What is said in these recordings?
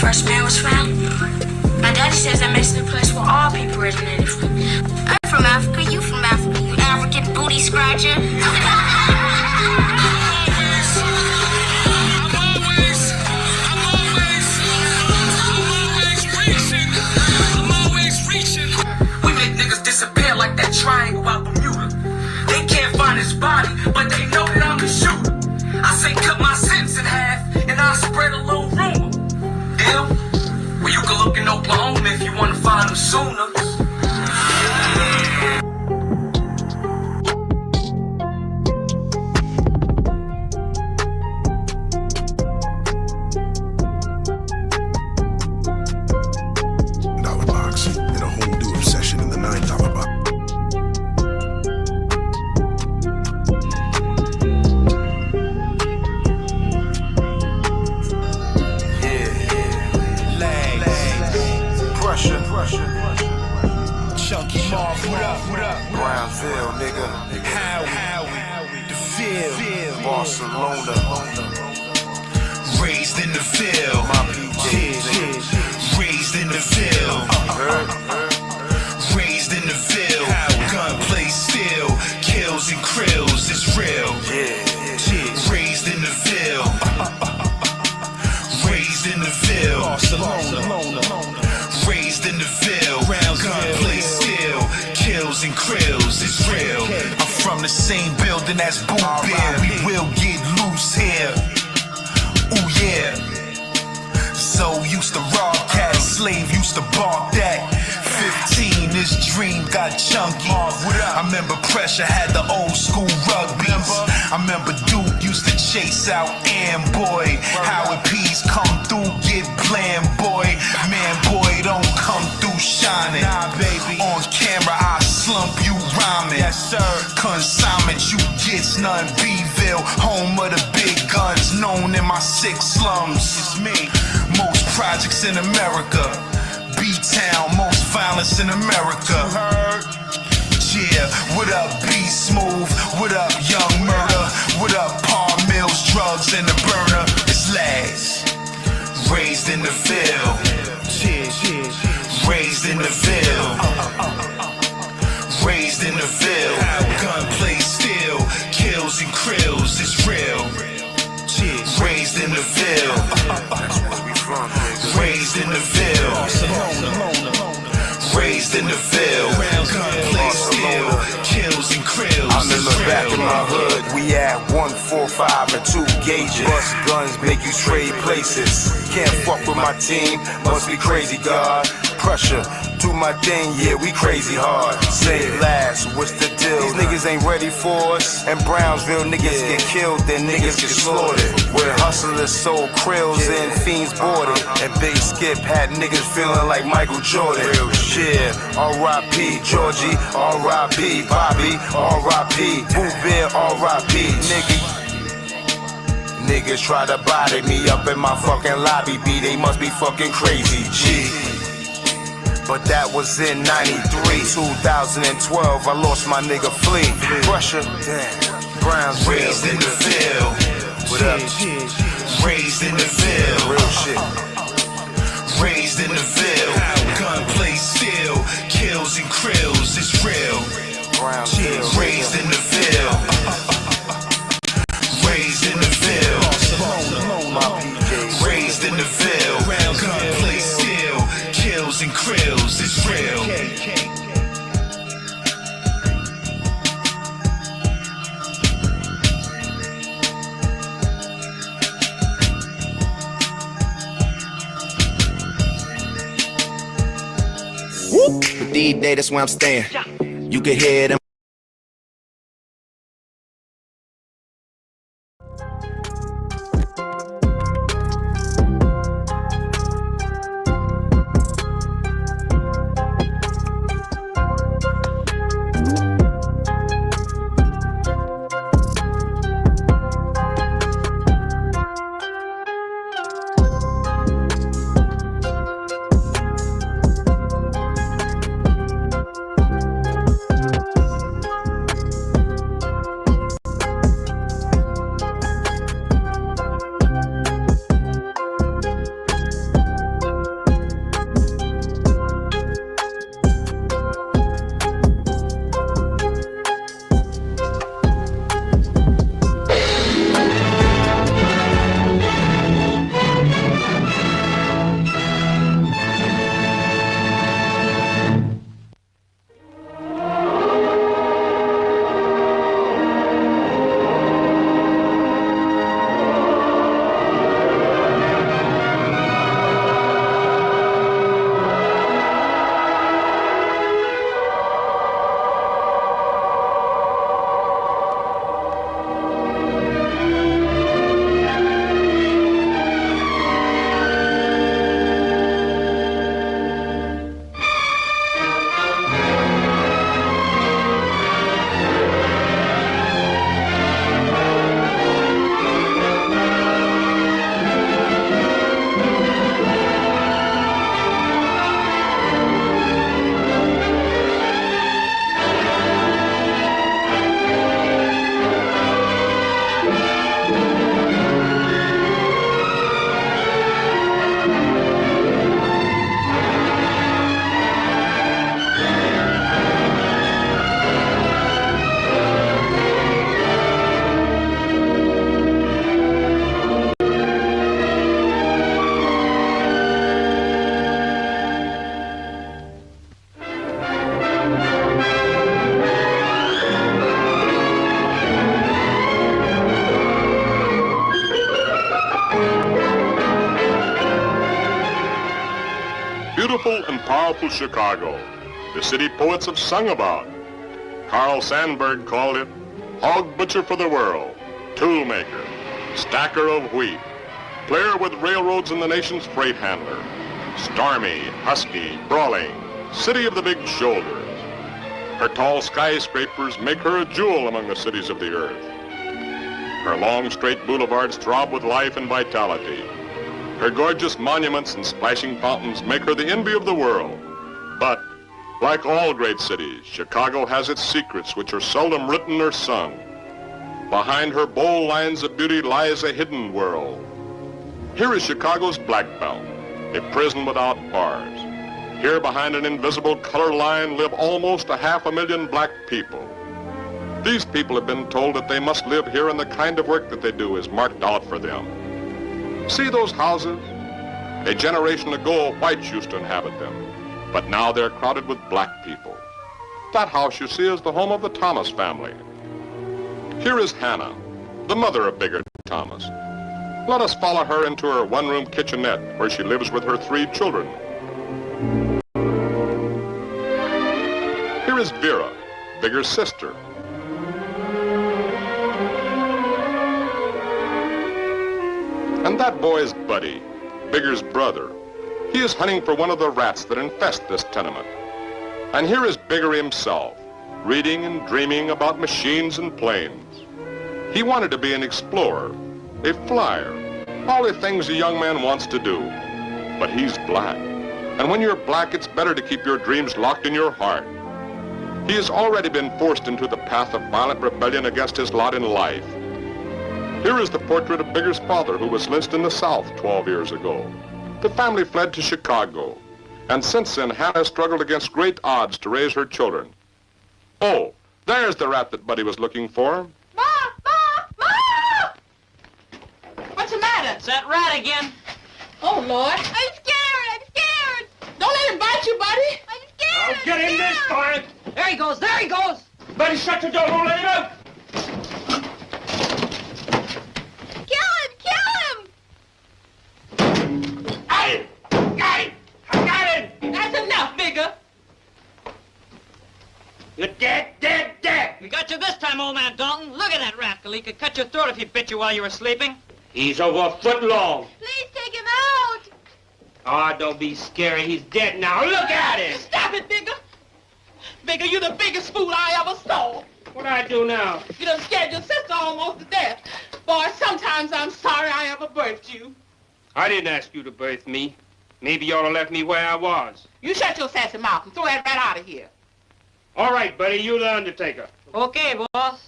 first man was found? My daddy says that makes it a place where all people originated from. I'm from Africa, you from Africa, you African booty scratcher. We make niggas disappear like that triangle out Bermuda. They can't find his body, but they know that I'm the shooter. I say cut my sentence in half, and I'll spread a little rumor. Deal? Well, you can look in Oklahoma if you want to find them sooner. Chunky Marv, what up? Brownsville, nigga. Howie, the field, Barcelona. raised in the field, My PJs, raised in the field, raised in the field, gunplay still, kills and krills, it's real, raised in the field, raised in the field, Barcelona. Raised in the field, gunplay still, kills and krills, it's real. I'm from the same building as Boo Bear, we will get loose here. Ooh yeah. So used to rob cats, slave used to bark that. 15, this dream got chunky. I remember Pressure had the old school rugbies. I remember Duke used to chase out Amboy. Howard P's come through, get bland, boy. Man, boy, don't come through shining. Nah, baby. On camera, I slump you rhyming. Yes, sir. Consignment, you gets none. Bville, home of the big guns, known in my 6 slums. It's me. Most projects in America. B-Town, most violence in America. You heard? Yeah, what up, B-Smooth? What up, Young Murder? What up, Palm Mills, drugs in the burner? It's Lags. Raised in the field. Raised in the field. Raised in the field. Gunplay still, kills and krills, it's real. Raised in the field. Raised in the field. Raised in the field. Gunplay still, kills and krills. I remember back in my hood, we had 145 and 2 gauges. Bust guns make you trade places. Can't fuck with my team, must be crazy, God. Pressure, do my thing, yeah, we crazy hard. Say last, what's the deal? These niggas ain't ready for us. And Brownsville niggas get killed, then niggas get slaughtered. Where hustlers sold krills and fiends boarded. And Big Skip had niggas feeling like Michael Jordan. Real shit. R.I.P. Georgie, R.I.P. Bobby, R.I.P. Boo Bear, R.I.P. Nigga. Niggas try to body me up in my fucking lobby, B. They must be fucking crazy, G. But that was in 93, 2012, I lost my nigga Flea. Pressure, Brownsville. Raised in the field. What up? Raised in the field. Real shit. Raised in the field. Gunplay still, kills and krills, it's real. Brownsville. Raised in the field. Raised in the field. Raised in the field. Gunplay still, kills and krills, it's real. D-Day, that's where I'm staying. You can hear them. beautiful and powerful Chicago, the city poets have sung about. Carl Sandburg called it hog butcher for the world, tool maker, stacker of wheat, player with railroads and the nation's freight handler, stormy, husky, brawling, city of the big shoulders. Her tall skyscrapers make her a jewel among the cities of the earth. Her long, straight boulevards throb with life and vitality. Her gorgeous monuments and splashing fountains make her the envy of the world. But, like all great cities, Chicago has its secrets which are seldom written or sung. Behind her bold lines of beauty lies a hidden world. Here is Chicago's Black Belt, a prison without bars. Here behind an invisible color line live almost 500,000 black people. These people have been told that they must live here and the kind of work that they do is marked out for them. See those houses? A generation ago, whites used to inhabit them, but now they're crowded with black people. That house you see is the home of the Thomas family. Here is Hannah, the mother of Bigger Thomas. Let us follow her into her one-room kitchenette where she lives with her 3 children. Here is Vera, Bigger's sister. And that boy is Buddy, Bigger's brother. He is hunting for one of the rats that infest this tenement. And here is Bigger himself, reading and dreaming about machines and planes. He wanted to be an explorer, a flyer, all the things a young man wants to do. But he's black. And when you're black, it's better to keep your dreams locked in your heart. He has already been forced into the path of violent rebellion against his lot in life. Here is the portrait of Bigger's father, who was lynched in the South 12 years ago. The family fled to Chicago, and since then, Hannah struggled against great odds to raise her children. Oh, there's the rat that Buddy was looking for. Ma! Ma! Ma! What's the matter? It's that rat again. Oh, Lord. I'm scared. I'm scared. Don't let him bite you, Buddy. I'm scared. I'll get him this time. There he goes. There he goes. Buddy, shut the door. Don't let him out. You're dead, dead, dead! We got you this time, old man Dalton. Look at that rascal. He could cut your throat if he bit you while you were sleeping. He's over a foot long. Please take him out. Oh, don't be scary. He's dead now. Look at him! Stop it, Bigger. Bigger, you're the biggest fool I ever saw. What'd I do now? You done scared your sister almost to death. Boy, sometimes I'm sorry I ever birthed you. I didn't ask you to birth me. Maybe you ought to left me where I was. You shut your sassy mouth and throw that rat out of here. All right, buddy, you the undertaker. Okay, boss.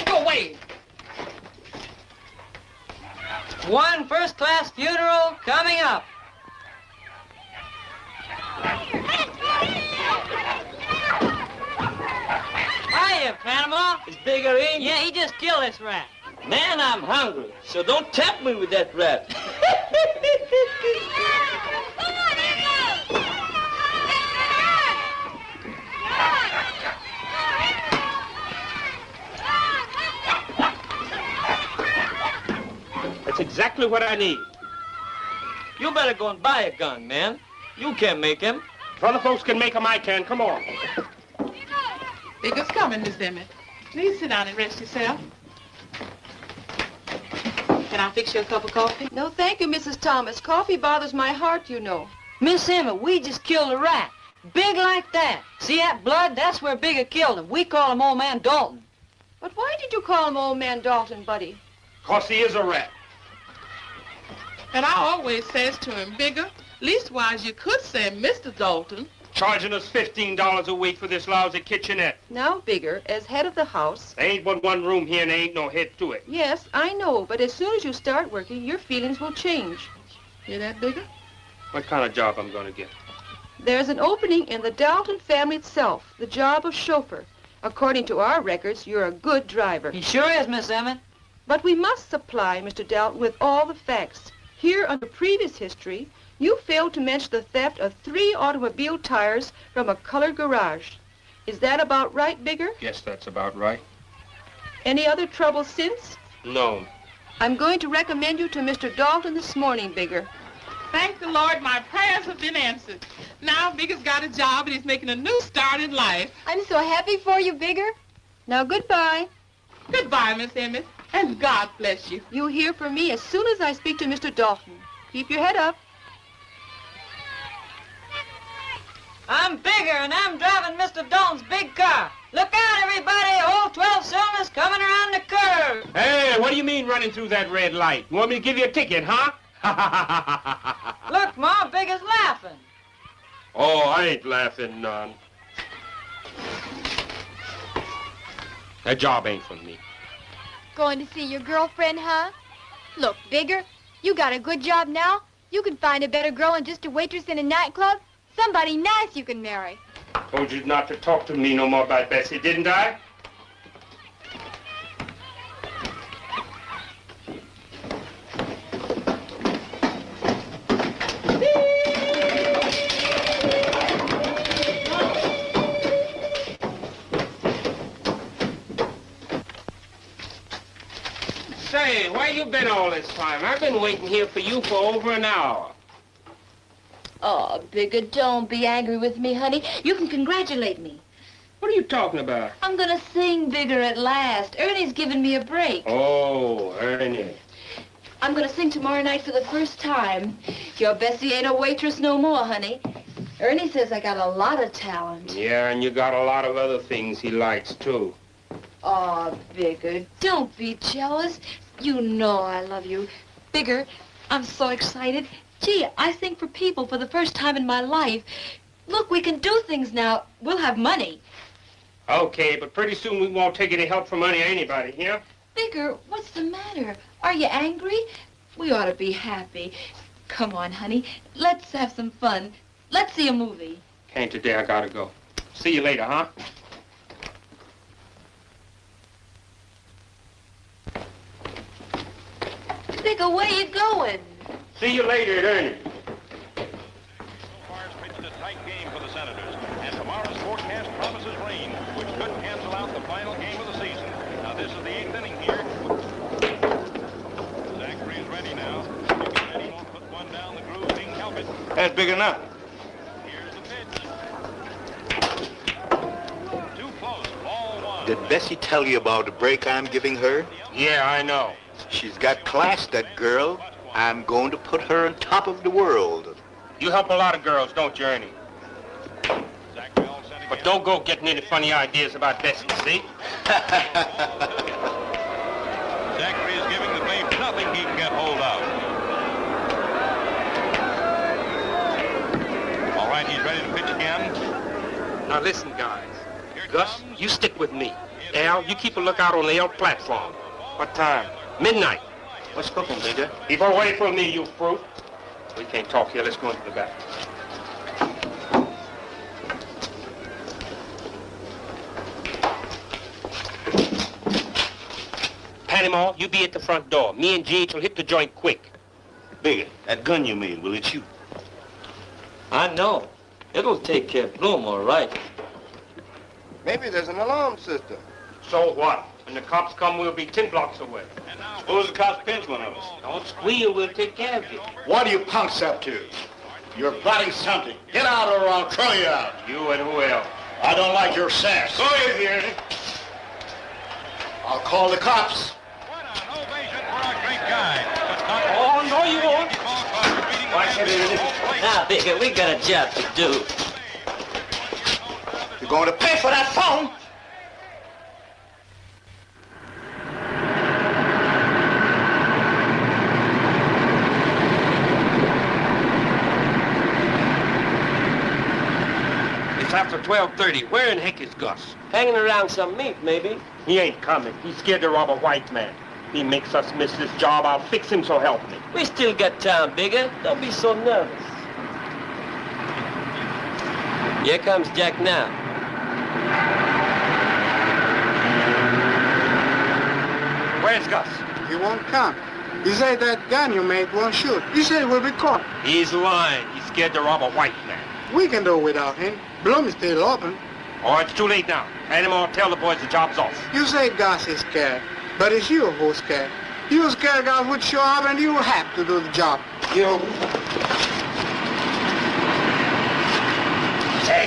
Go away. One first-class funeral coming up. Hiya, Panama. Is Bigger in? Yeah, he just killed this rat. Man, I'm hungry, so don't tempt me with that rat. That's exactly what I need. You better go and buy a gun, man. You can't make him. If other folks can make them, I can. Come on. Bigger's coming, Miss Emmett. Please sit down and rest yourself. Can I fix you a cup of coffee? No, thank you, Mrs. Thomas. Coffee bothers my heart, you know. Miss Emma, we just killed a rat. Big like that. See that blood? That's where Bigger killed him. We call him Old Man Dalton. But why did you call him Old Man Dalton, Buddy? 'Cause he is a rat. And I always says to him, Bigger, leastwise you could say Mr. Dalton. Charging us $15 a week for this lousy kitchenette. Now, Bigger, as head of the house... There ain't but one room here and there ain't no head to it. Yes, I know, but as soon as you start working, your feelings will change. Hear that, Bigger? What kind of job I'm gonna get? There's an opening in the Dalton family itself, the job of chauffeur. According to our records, you're a good driver. He sure is, Miss Emmett. But we must supply Mr. Dalton with all the facts. Here, under previous history, you failed to mention the theft of 3 automobile tires from a colored garage. Is that about right, Bigger? Yes, that's about right. Any other trouble since? No. I'm going to recommend you to Mr. Dalton this morning, Bigger. Thank the Lord, my prayers have been answered. Now Bigger's got a job and he's making a new start in life. I'm so happy for you, Bigger. Now, goodbye. Goodbye, Miss Emmett, and God bless you. You'll hear from me as soon as I speak to Mr. Dalton. Keep your head up. I'm Bigger, and I'm driving Mr. Dalton's big car. Look out, everybody! All 12 cylinders coming around the curve. Hey, what do you mean running through that red light? You want me to give you a ticket, huh? Look, Ma, Bigger's laughing. Oh, I ain't laughing none. That job ain't for me. Going to see your girlfriend, huh? Look, Bigger, you got a good job now. You can find a better girl than just a waitress in a nightclub. Somebody nice you can marry. Told you not to talk to me no more about Bessie, didn't I? Say, where you been all this time? I've been waiting here for you for over an hour. Oh, Bigger, don't be angry with me, honey. You can congratulate me. What are you talking about? I'm gonna sing Bigger at last. Ernie's giving me a break. Oh, Ernie. I'm gonna sing tomorrow night for the first time. Your Bessie ain't a waitress no more, honey. Ernie says I got a lot of talent. Yeah, and you got a lot of other things he likes, too. Oh, Bigger, don't be jealous. You know I love you. Bigger, I'm so excited. Gee, I sing for people for the first time in my life. Look, we can do things now. We'll have money. Okay, but pretty soon we won't take any help from anybody, yeah? Bigger, what's the matter? Are you angry? We ought to be happy. Come on, honey. Let's have some fun. Let's see a movie. Can't today, I gotta go. See you later, huh? Bigger, where you going? See you later at Ernie. So far, it's pitched a tight game for the Senators, and tomorrow's forecast promises rain, which could cancel out the final game of the season. Now, this is the 8th inning here. Zachary is ready now. He won't put one down the groove, he can help it. That's big enough. Here's the pitch. Too close, ball one. Did Bessie tell you about the break I'm giving her? Yeah, I know. She's got class, that girl. I'm going to put her on top of the world. You help a lot of girls, don't you, Ernie? But don't go getting any funny ideas about Bessie, see? Zachary is giving the babe nothing he can get hold of. All right, he's ready to pitch again. Now listen, guys. Gus, you stick with me. Al, you keep a lookout on the L platform. What time? Midnight. What's cooking, Bigger? Keep away from me, you fruit. We can't talk here. Let's go into the back. Panama, you be at the front door. Me and Gage will hit the joint quick. Bigger, that gun you made, will it shoot? I know. It'll take care of Bloom, all right. Maybe there's an alarm system. So what? When the cops come, we'll be 10 blocks away. Suppose the cops pinch one of us. Don't squeal, we'll take care of you. What are you punks up to? You're plotting something. Get out or I'll throw you out. You and who else? I don't like your sass. Go ahead, Ernie. I'll call the cops. What an ovation for our great guy. But not Oh, no, you won't. Why should it? Now, Bigger, we got a job to do. You're going to pay for that phone? It's after 12:30. Where in heck is Gus? Hanging around some meat, maybe. He ain't coming. He's scared to rob a white man. He makes us miss this job. I'll fix him, so help me. We still got time, Bigger. Don't be so nervous. Here comes Jack now. Where's Gus? He won't come. He said that gun you made won't shoot. He said we'll be caught. He's lying. He's scared to rob a white man. We can do without him. Bloom is still open. Oh, it's too late now. Panama, tell the boys the job's off. You say Gus is scared, but it's you who's scared. You scared Gus would show up and you have to do the job. You...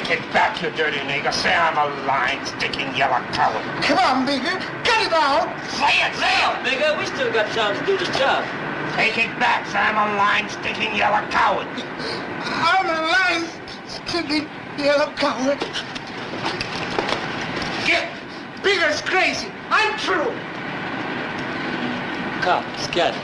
Take it back, you dirty nigger. Say I'm a line-sticking yellow coward. Come on, Bigger. Get it out. Say it, say it! Bigger, we still got time to do the job. Take it back, say I'm a line-sticking yellow coward. I'm a line-sticking yellow coward. Get! Bigger's crazy. I'm true. Cops, get it.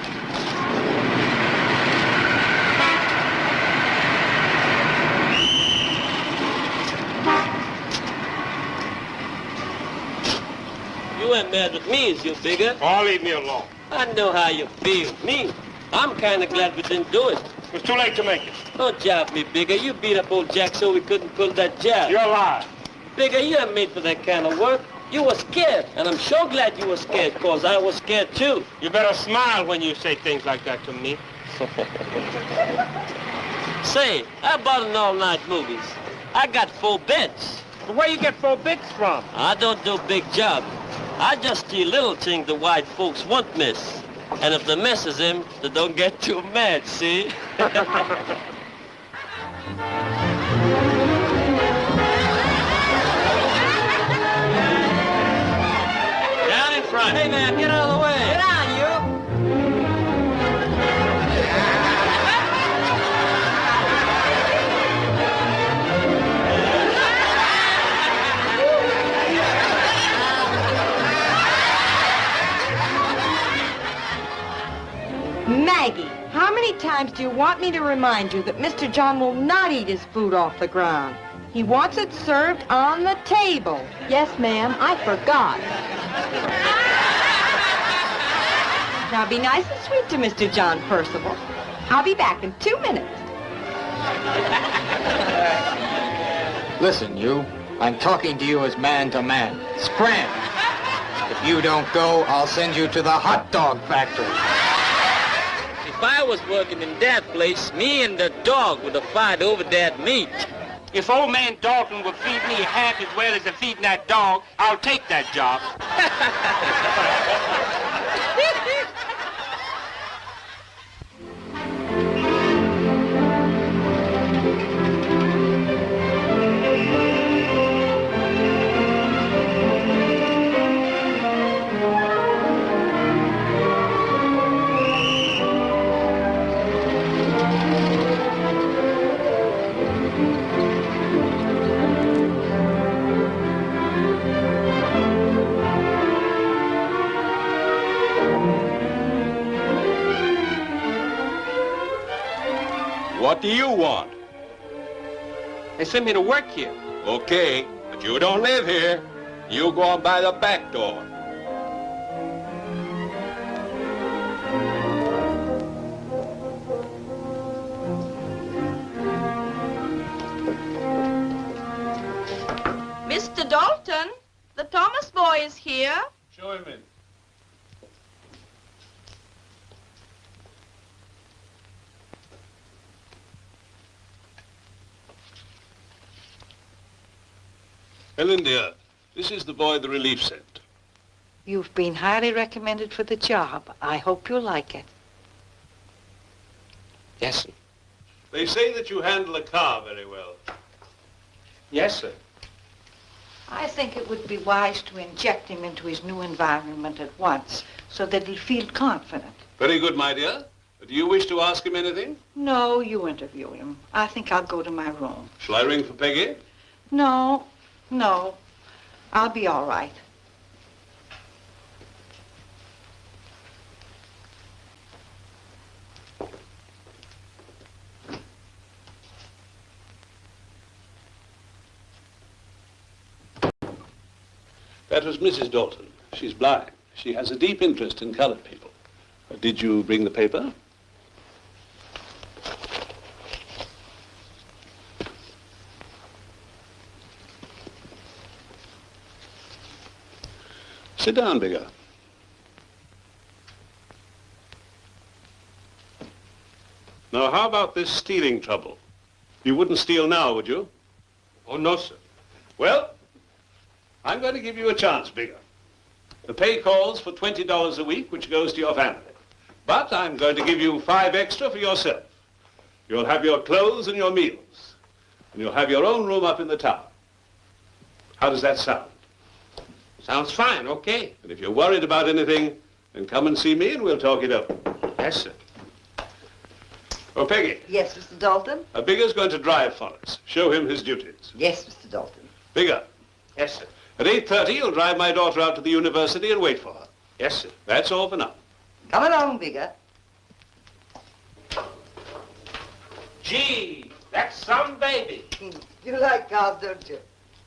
You ain't mad with me, is you, Bigger? Oh, leave me alone. I know how you feel. Me, I'm kind of glad we didn't do it. It was too late to make it. Don't jab me, Bigger. You beat up old Jack so we couldn't pull that jab. You're lying. Bigger, you ain't made for that kind of work. You were scared, and I'm sure glad you were scared, because I was scared, too. You better smile when you say things like that to me. Say, I bought an all-night movies. I got 4 beds. Where you get 4 bits from? I don't do big job. I just steal little things the white folks won't miss. And if they misses him, they don't get too mad, see? Down in front. Hey, man, get out of the way. Get on, you. Maggie, how many times do you want me to remind you that Mr. John will not eat his food off the ground? He wants it served on the table. Yes, ma'am, I forgot. Now be nice and sweet to Mr. John Percival. I'll be back in 2 minutes. Listen, you. I'm talking to you as man to man. Scram! If you don't go, I'll send you to the hot dog factory. If I was working in that place, me and the dog would have fight over that meat. If old man Dalton would feed me half as well as they're feeding that dog, I'll take that job. What do you want? They sent me to work here. Okay, but you don't live here. You go on by the back door. Mr. Dalton, the Thomas boy is here. Show him in. Helen, dear, this is the boy the relief sent. You've been highly recommended for the job. I hope you'll like it. Yes, sir. They say that you handle a car very well. Yes, sir. I think it would be wise to inject him into his new environment at once so that he'll feel confident. Very good, my dear. Do you wish to ask him anything? No, you interview him. I think I'll go to my room. Shall I ring for Peggy? No, I'll be all right. That was Mrs. Dalton. She's blind. She has a deep interest in colored people. Did you bring the paper? Sit down, Bigger. Now, how about this stealing trouble? You wouldn't steal now, would you? Oh, no, sir. Well, I'm going to give you a chance, Bigger. The pay calls for $20 a week, which goes to your family. But I'm going to give you $5 extra for yourself. You'll have your clothes and your meals. and you'll have your own room up in the tower. How does that sound? Sounds fine, okay. And if you're worried about anything, then come and see me and we'll talk it over. Yes, sir. Oh, Peggy. Yes, Mr. Dalton? Bigger's going to drive for us. Show him his duties. Yes, Mr. Dalton. Bigger. Yes, sir. At 8:30, you'll drive my daughter out to the university and wait for her. Yes, sir. That's all for now. Come along, Bigger. Gee, that's some baby. You like cars, don't you?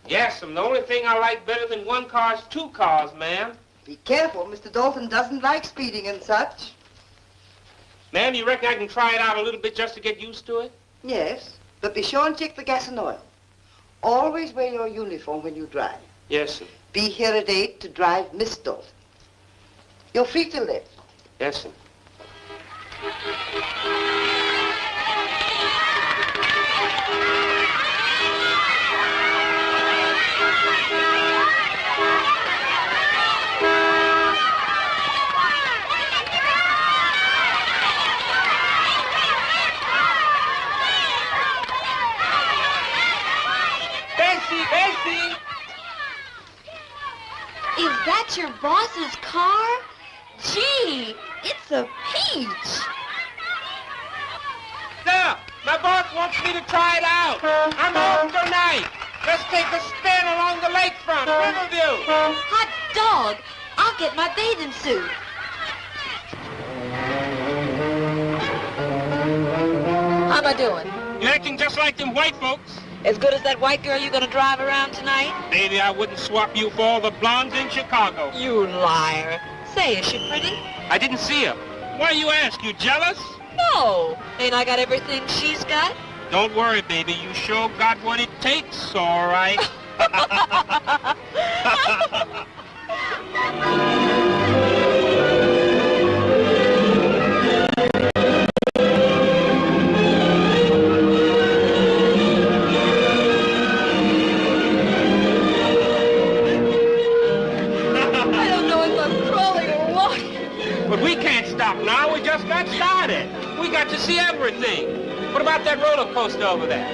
Yes, and the only thing I like better than one car is two cars, ma'am. Be careful. Mr. Dalton doesn't like speeding and such. Ma'am, you reckon I can try it out a little bit just to get used to it? Yes, but be sure and check the gas and oil. Always wear your uniform when you drive. Yes, sir. Be here at 8 to drive Miss Dalton. You're free till then. Yes, sir. Bessie! Is that your boss's car? Gee, it's a peach. Sir, my boss wants me to try it out. I'm off tonight. Let's take a spin along the lakefront. Riverview. Hot dog. I'll get my bathing suit. How am I doing? You're acting just like them white folks. As good as that white girl you're gonna drive around tonight? Baby, I wouldn't swap you for all the blondes in Chicago. You liar. Say, is she pretty? I didn't see her. Why you ask? You jealous? No. Ain't I got everything she's got? Don't worry, baby. You sure got what it takes, all right. But we can't stop now. We just got started. We got to see everything. What about that roller coaster over there?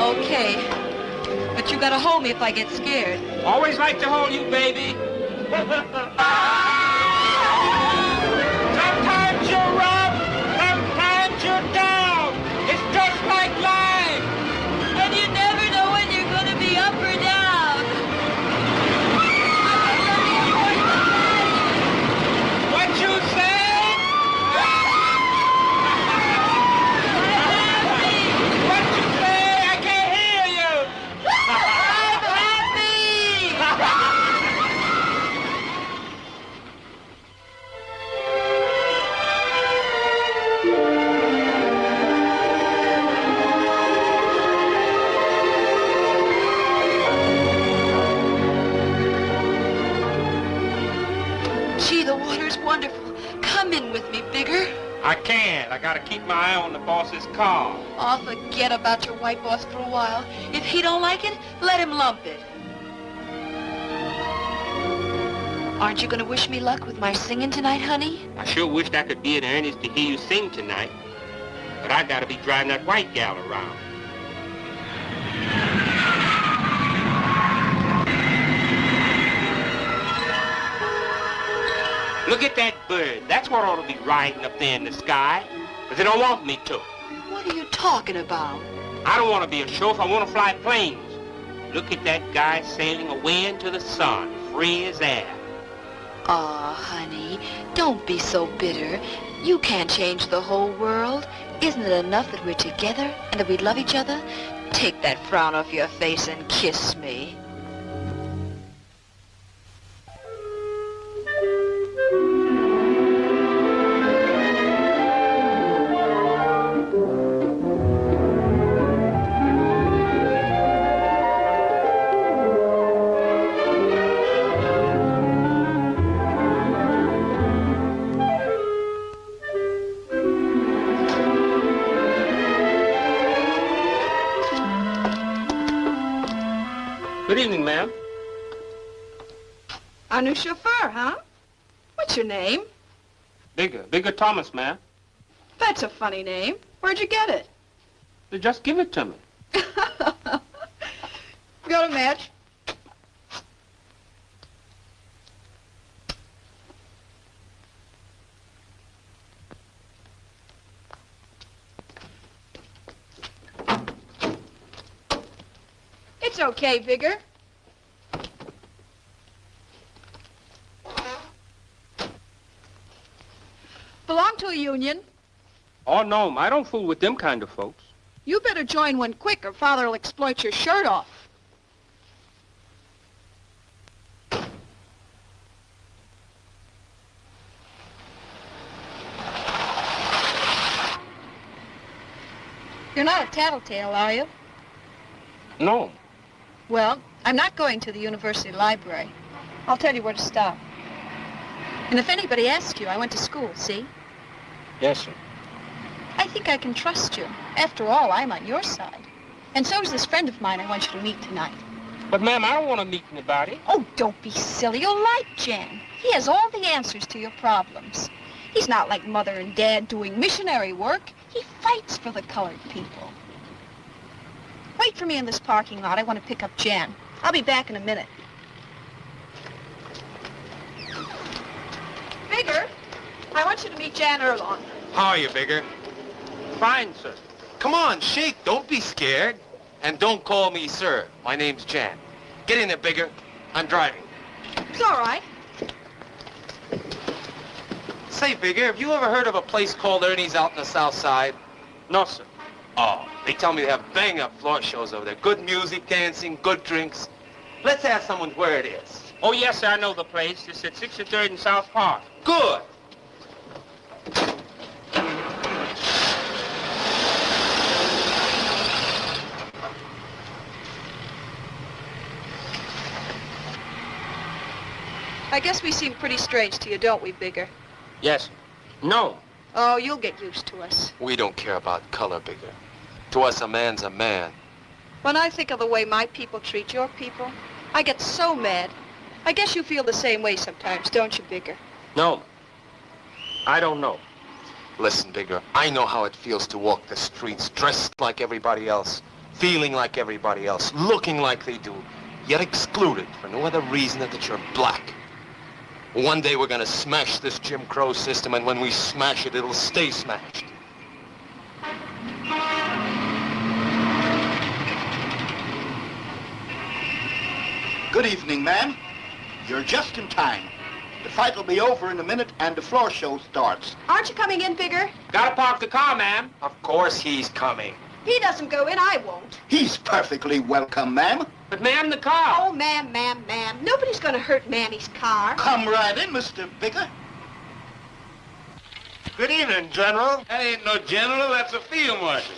Okay. But you gotta hold me if I get scared. Always like to hold you, baby. Sometimes you're up, sometimes you're down. It's just like life. And you never know when you're gonna be up or down. What you say? What you say? I can't hear you. I'm happy. Gee, the water's wonderful. Come in with me, Bigger. I can't. I gotta keep my eye on the boss's car. Oh, forget about your white boss for a while. If he don't like it, let him lump it. Aren't you gonna wish me luck with my singing tonight, honey? I sure wished I could be in earnest to hear you sing tonight. But I gotta be driving that white gal around. Look at that bird. That's what ought to be riding up there in the sky. But they don't want me to. What are you talking about? I don't want to be a chauffeur. I want to fly planes. Look at that guy sailing away into the sun, free as air. Aw, honey, don't be so bitter. You can't change the whole world. Isn't it enough that we're together and that we love each other? Take that frown off your face and kiss me. Good evening, ma'am. Our new chauffeur, huh? What's your name? Bigger Thomas, ma'am. That's a funny name. Where'd you get it? So just give it to me. Got a match? It's okay, Vigor. Belong to a union? Oh, no, I don't fool with them kind of folks. You better join one quick or Father will exploit your shirt off. You're not a tattletale, are you? No. Well, I'm not going to the university library. I'll tell you where to stop. And if anybody asks you, I went to school, see? Yes, sir. I think I can trust you. After all, I'm on your side. And so is this friend of mine I want you to meet tonight. But, ma'am, I don't want to meet anybody. Oh, don't be silly. You'll like Jan. He has all the answers to your problems. He's not like Mother and Dad doing missionary work. He fights for the colored people. Wait for me in this parking lot. I want to pick up Jan. I'll be back in a minute. Bigger, I want you to meet Jan Erlong. How are you, Bigger? Fine, sir. Come on, shake. Don't be scared. And don't call me sir. My name's Jan. Get in there, Bigger. I'm driving. It's all right. Say, Bigger, have you ever heard of a place called Ernie's out in the South Side? No, sir. Oh, they tell me they have bang-up floor shows over there. Good music, dancing, good drinks. Let's ask someone where it is. Oh, yes, sir, I know the place. It's at 63rd and South Park. Good. I guess we seem pretty strange to you, don't we, Bigger? Yes. No. Oh, you'll get used to us. We don't care about color, Bigger. To us, a man's a man. When I think of the way my people treat your people, I get so mad. I guess you feel the same way sometimes, don't you, Bigger? No. I don't know. Listen, Bigger, I know how it feels to walk the streets dressed like everybody else, feeling like everybody else, looking like they do, yet excluded for no other reason than that you're black. One day we're gonna smash this Jim Crow system, and when we smash it, it'll stay smashed. Good evening, ma'am. You're just in time. The fight will be over in a minute and the floor show starts. Aren't you coming in, Bigger? Gotta park the car, ma'am. Of course he's coming. He doesn't go in, I won't. He's perfectly welcome, ma'am. But, ma'am, the car. Oh, ma'am. Nobody's gonna hurt Manny's car. Come right in, Mr. Bigger. Good evening, General. That ain't no general, that's a field marshal.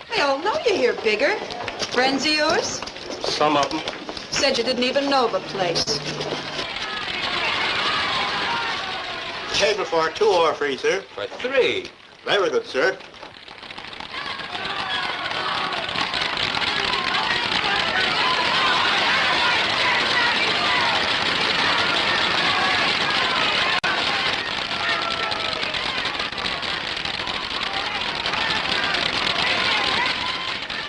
They all know you here, Bigger. Friends of yours? Some of them. Said you didn't even know the place. Table for 2 or free, sir. For 3. Very good, sir.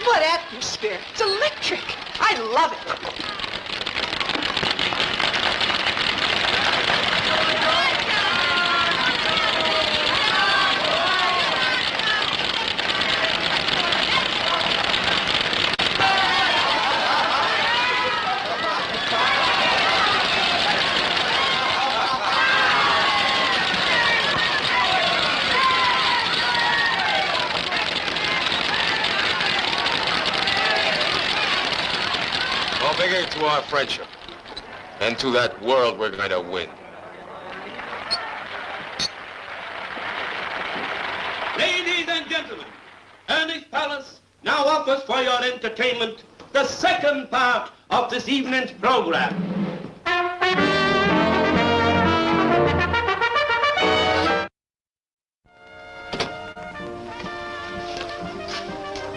What atmosphere. It's electric. I love it. Bigger, to our friendship, and to that world we're going to win. Ladies and gentlemen, Ernest Palace now offers for your entertainment the second part of this evening's program.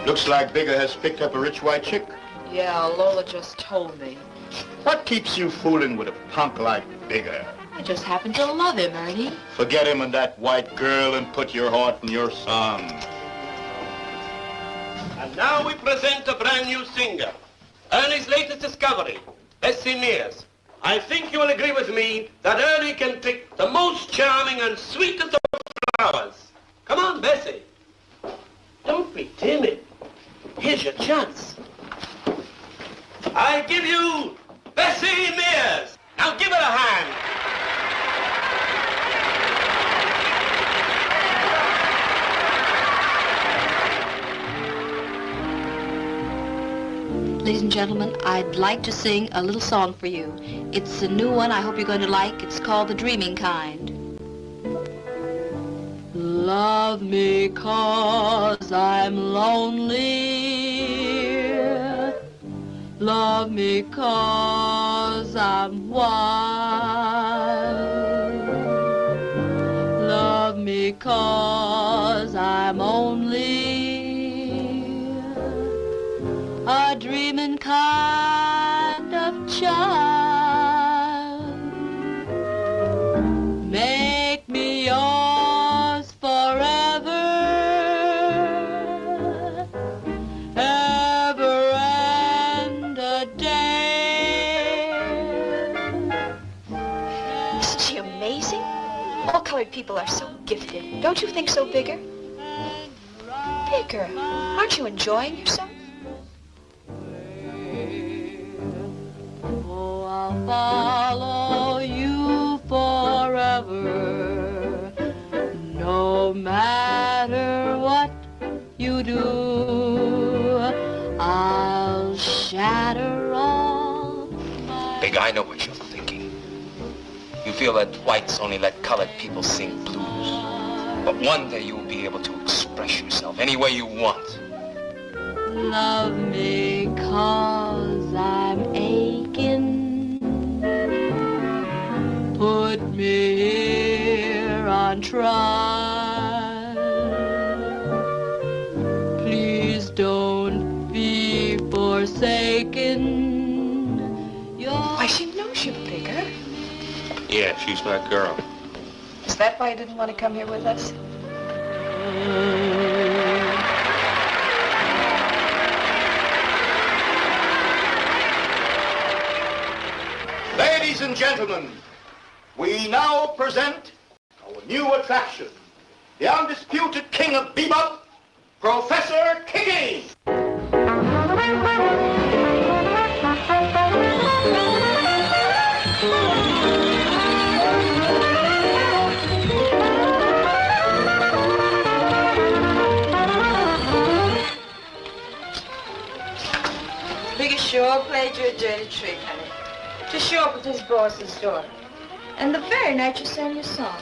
Looks like Bigger has picked up a rich white chick. Yeah, Lola just told me. What keeps you fooling with a punk like Bigger? I just happen to love him, Ernie. Forget him and that white girl and put your heart in your song. And now we present a brand new singer. Ernie's latest discovery, Bessie Mears. I think you will agree with me that Ernie can pick the most charming and sweetest of flowers. Come on, Bessie. Don't be timid. Here's your chance. I give you Bessie Mears. Now give it a hand. Ladies and gentlemen, I'd like to sing a little song for you. It's a new one I hope you're going to like. It's called The Dreaming Kind. Love me 'cause I'm lonely. Love me 'cause I'm wild. Love me 'cause I'm only a dreaming kind of child. Make me yours forever, ever and a day. Isn't she amazing? All colored people are so gifted. Don't you think so, Bigger? Bigger, aren't you enjoying yourself? Oh, I'll follow you forever, no matter what you do. I'll shatter all my... Big, I know what you're thinking. You feel that whites only let colored people sing blues. But one day you'll be able to express yourself any way you want. Love me 'cause I'm aching. Put me here on trial. Please don't be forsaken. Why, she knows you, Bigger. Yeah, she's my girl. Is that why you didn't want to come here with us? Ladies and gentlemen, we now present our new attraction, the undisputed king of bebop, Professor Kiki. Bigger sure played you a dirty trick, honey. To show up with his boss's daughter. And the very night you sang your song.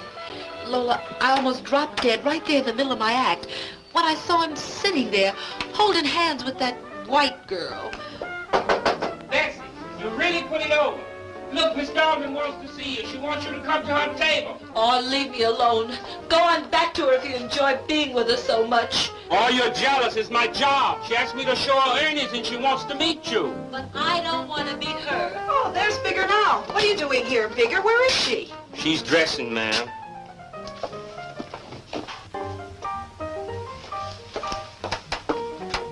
Lola, I almost dropped dead right there in the middle of my act when I saw him sitting there holding hands with that white girl. Bessie, you really put it over. Look, Miss Dalton wants to see you. She wants you to come to her table. Oh, leave me alone. Go on back to her if you enjoy being with her so much. Oh, you're jealous. It's my job. She asked me to show her earnings and she wants to meet you. But I don't want to meet her. Oh, there's Bigger now. What are you doing here, Bigger? Where is she? She's dressing, ma'am.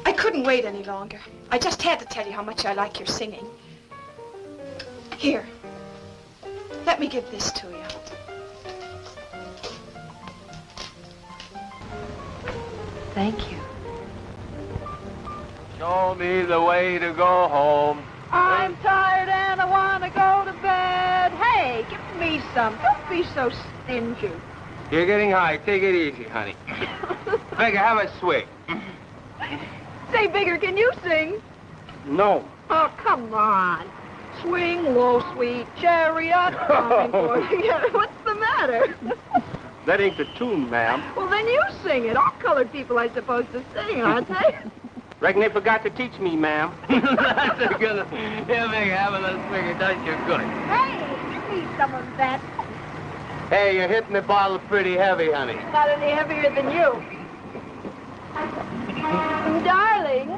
I couldn't wait any longer. I just had to tell you how much I like your singing. Here, let me give this to you. Thank you. Show me the way to go home. I'm tired and I want to go to bed. Hey, give me some. Don't be so stingy. You're getting high. Take it easy, honey. Bigger, have a swig. Say, Bigger, can you sing? No. Oh, come on. Swing low, sweet chariot. Coming for you. What's the matter? That ain't the tune, ma'am. Well, then you sing it. All colored people are supposed to sing, aren't they? Reckon they forgot to teach me, ma'am. That's a good one. Here, Bigger, have a little swig. It does you good. Hey, give me some of that. Hey, you're hitting the bottle pretty heavy, honey. Not any heavier than you. Darling,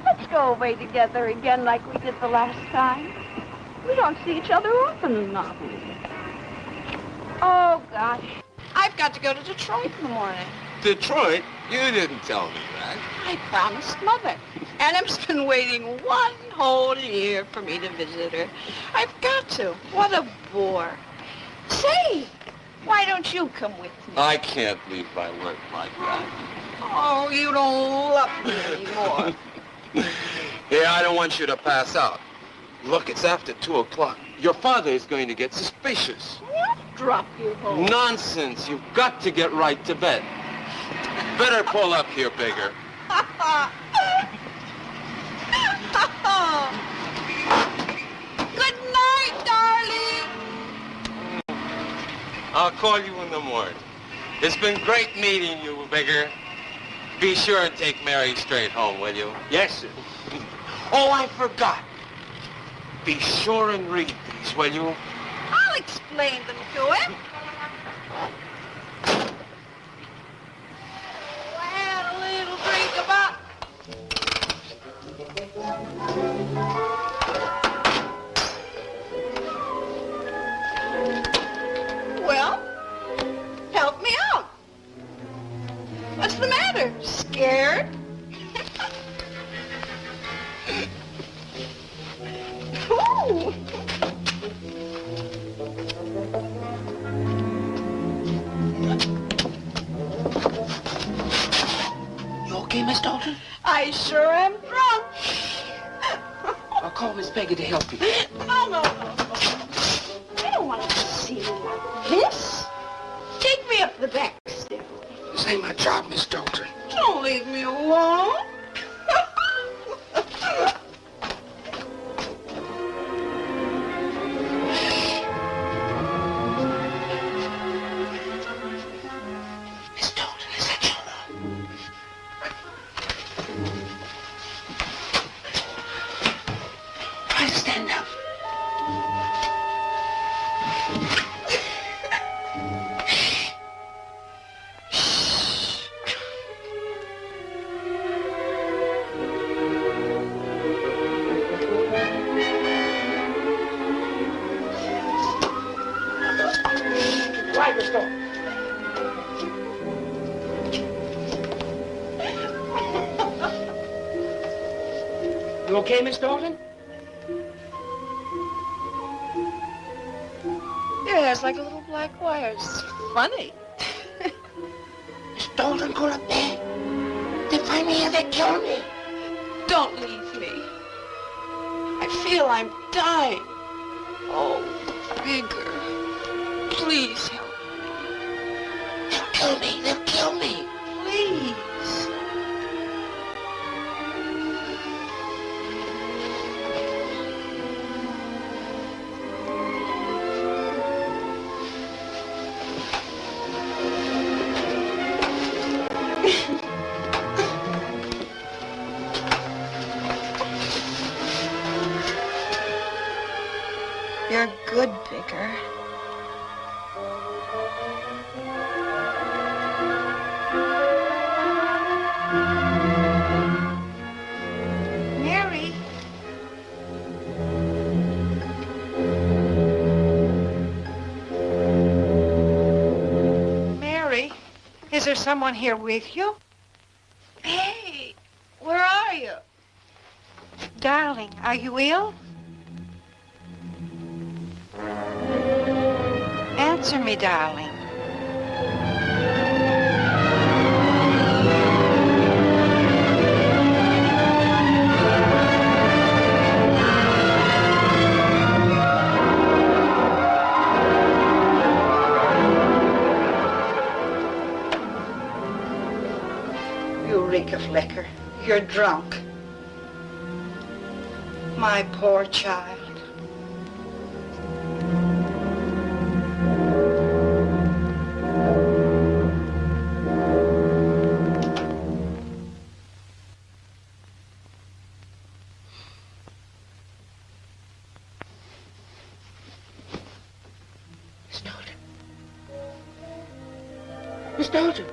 let's go away together again like we did the last time. We don't see each other often enough. I've got to go to Detroit in the morning. Detroit? You didn't tell me that. I promised Mother. Adam's been waiting 1 whole year for me to visit her. I've got to. What a bore. Say, why don't you come with me? I can't leave my work like that. Oh, you don't love me anymore. Yeah, I don't want you to pass out. Look, it's after 2 o'clock. Your father is going to get suspicious. Drop you home. Nonsense. You've got to get right to bed. Better pull up here, Bigger. Good night, darling. I'll call you in the morning. It's been great meeting you, Bigger. Be sure and take Mary straight home, will you? Yes, sir. Oh, I forgot. Be sure and read these, will you? I'll explain them to him. I had a little drink about... Well, help me out. What's the matter? Scared? Ooh. You okay, Miss Dalton? I sure am drunk. I'll call Miss Peggy to help you. No. I don't want to see you like this. Take me up the back step. This ain't my job, Miss Dalton. Don't leave me alone. Miss Dalton, is that you? Try to stand up. Right, Miss Dalton. You okay, Miss Dalton? Your hair's like a little black wire. It's funny. Miss Dalton, go to bed. They find me here, they kill me. Don't leave me. I feel I'm dying. Oh, Bigger. Please help They'll kill me, they'll kill me. Please. You're good, Bigger. Mary. Mary, is there someone here with you? Hey, where are you? Darling, are you ill? Answer me, darling. You reek of liquor. You're drunk. My poor child. Miss Dalton. Miss Dalton.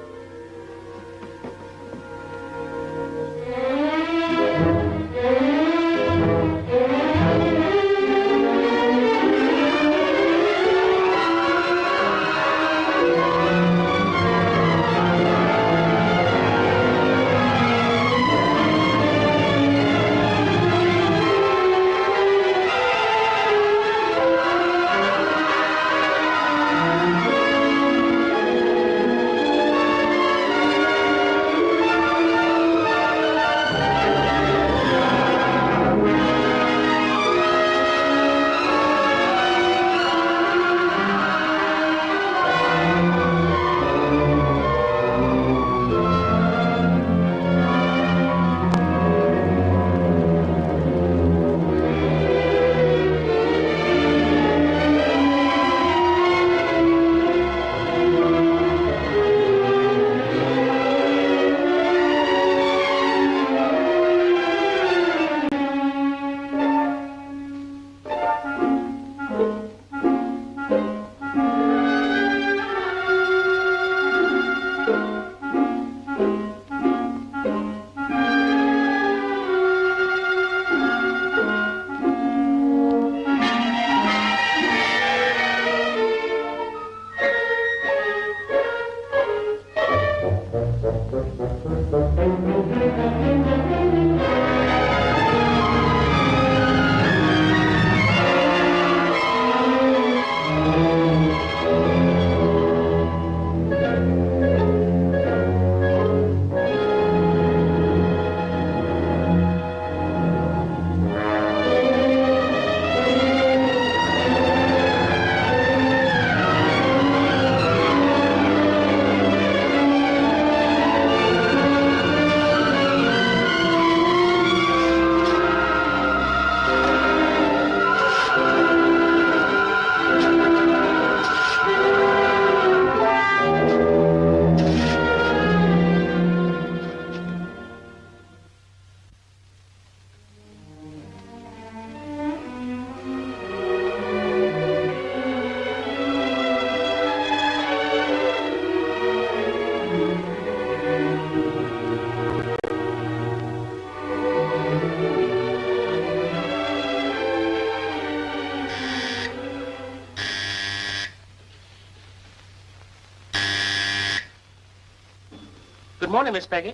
Good morning, Miss Peggy.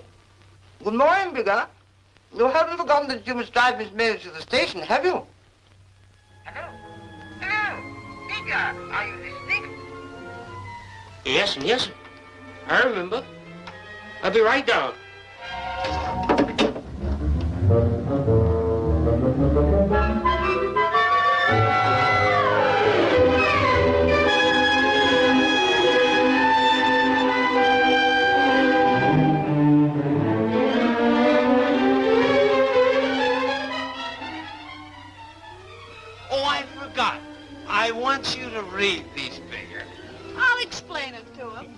Good morning, Bigger. You haven't forgotten that you must drive Miss Mary to the station, have you? Hello? Hello? Bigger, are you listening? Yes, yes. I remember. I'll be right down. Oh, I forgot. I want you to read these, Bigger. I'll explain it to him.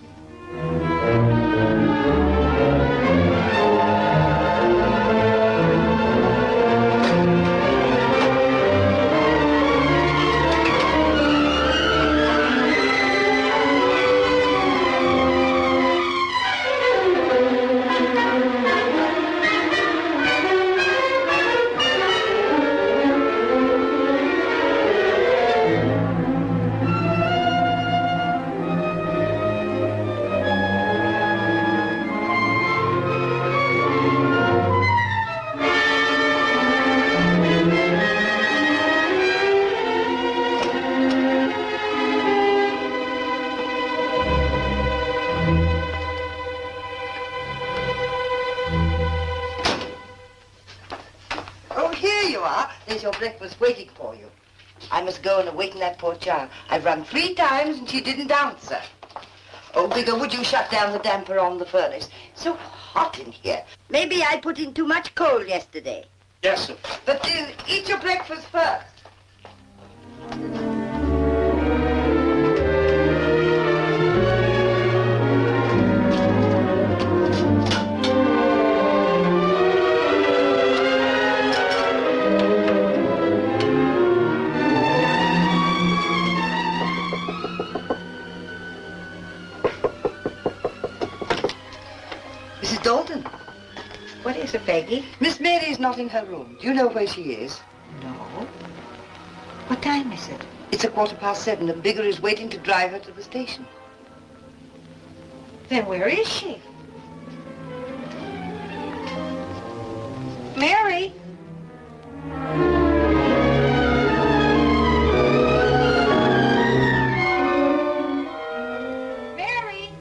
Oh, here you are. There's your breakfast waiting for you. I must go and awaken that poor child. I've rung 3 times and she didn't answer. Oh, Bigger, would you shut down the damper on the furnace? It's so hot in here. Maybe I put in too much coal yesterday. Yes, sir. But eat your breakfast first. Mrs. Dalton. What is it, Peggy? Miss Mary is not in her room. Do you know where she is? No. What time is it? It's 7:15 and Bigger is waiting to drive her to the station. Then where is she? Mary? Mary?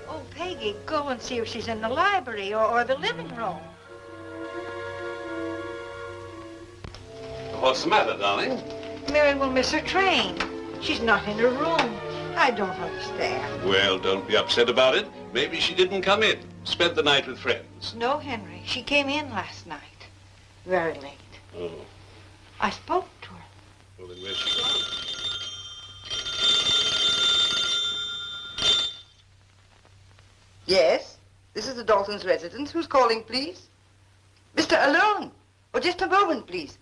Oh, Peggy, go and see if she's in the library or the living room. What's the matter, darling? Mary will miss her train. She's not in her room. I don't understand. Well, don't be upset about it. Maybe she didn't come in. Spent the night with friends. No, Henry. She came in last night. Very late. Oh. I spoke to her. Well, then where's she gone? Yes? This is the Dalton's residence. Who's calling, please? Mr. Alone. Oh, just a moment, please.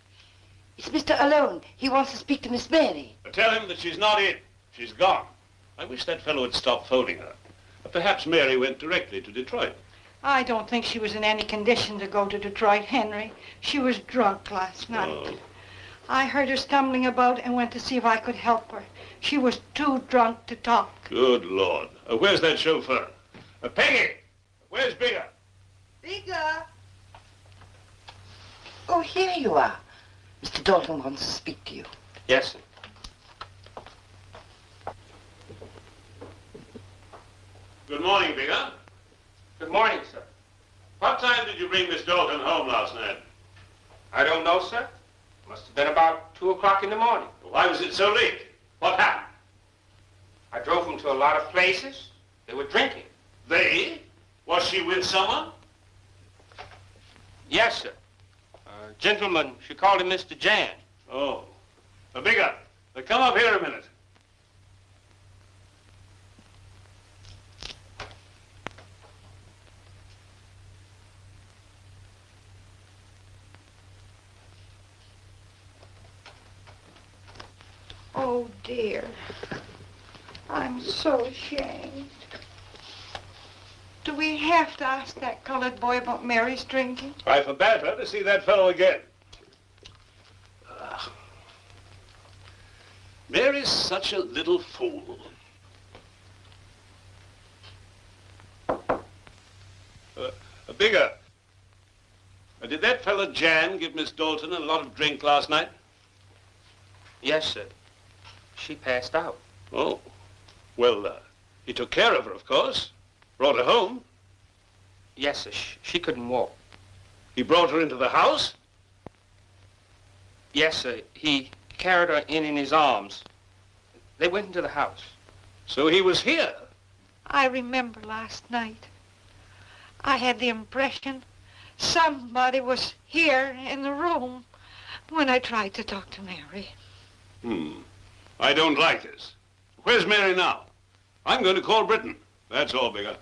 It's Mr. Alone. He wants to speak to Miss Mary. Tell him that she's not in. She's gone. I wish that fellow would stop phoning her. Perhaps Mary went directly to Detroit. I don't think she was in any condition to go to Detroit, Henry. She was drunk last night. Oh. I heard her stumbling about and went to see if I could help her. She was too drunk to talk. Good Lord. Where's that chauffeur? Peggy! Where's Bigger? Bigger! Oh, here you are. Mr. Dalton wants to speak to you. Yes, sir. Good morning, Bigger. Good morning, sir. What time did you bring Miss Dalton home last night? I don't know, sir. Must have been about 2 o'clock in the morning. Why was it so late? What happened? I drove them to a lot of places. They were drinking. They? Was she with someone? Yes, sir. A gentleman, she called him Mr. Jan. Oh. Bigger. Come up here a minute. Oh, dear. I'm so ashamed. Do we have to ask that colored boy about Mary's drinking? I forbade her to see that fellow again. Mary's such a little fool. Bigger. Did that fellow Jan give Miss Dalton a lot of drink last night? Yes, sir. She passed out. Oh. Well, he took care of her, of course. Brought her home. Yes, sir. She couldn't walk. He brought her into the house? Yes, sir. He carried her in his arms. They went into the house. So he was here? I remember last night. I had the impression somebody was here in the room when I tried to talk to Mary. I don't like this. Where's Mary now? I'm going to call Britain. That's all, Bigger.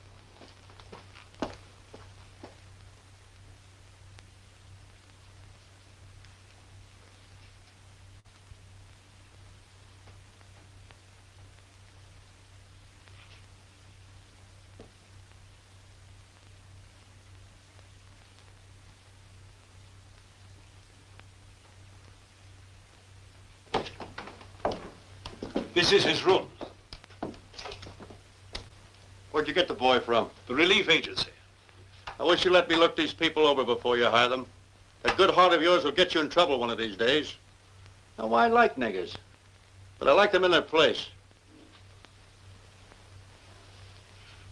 This is his room. Where'd you get the boy from? The relief agency. I wish you let me look these people over before you hire them. That good heart of yours will get you in trouble one of these days. Now, I like niggers, but I like them in their place.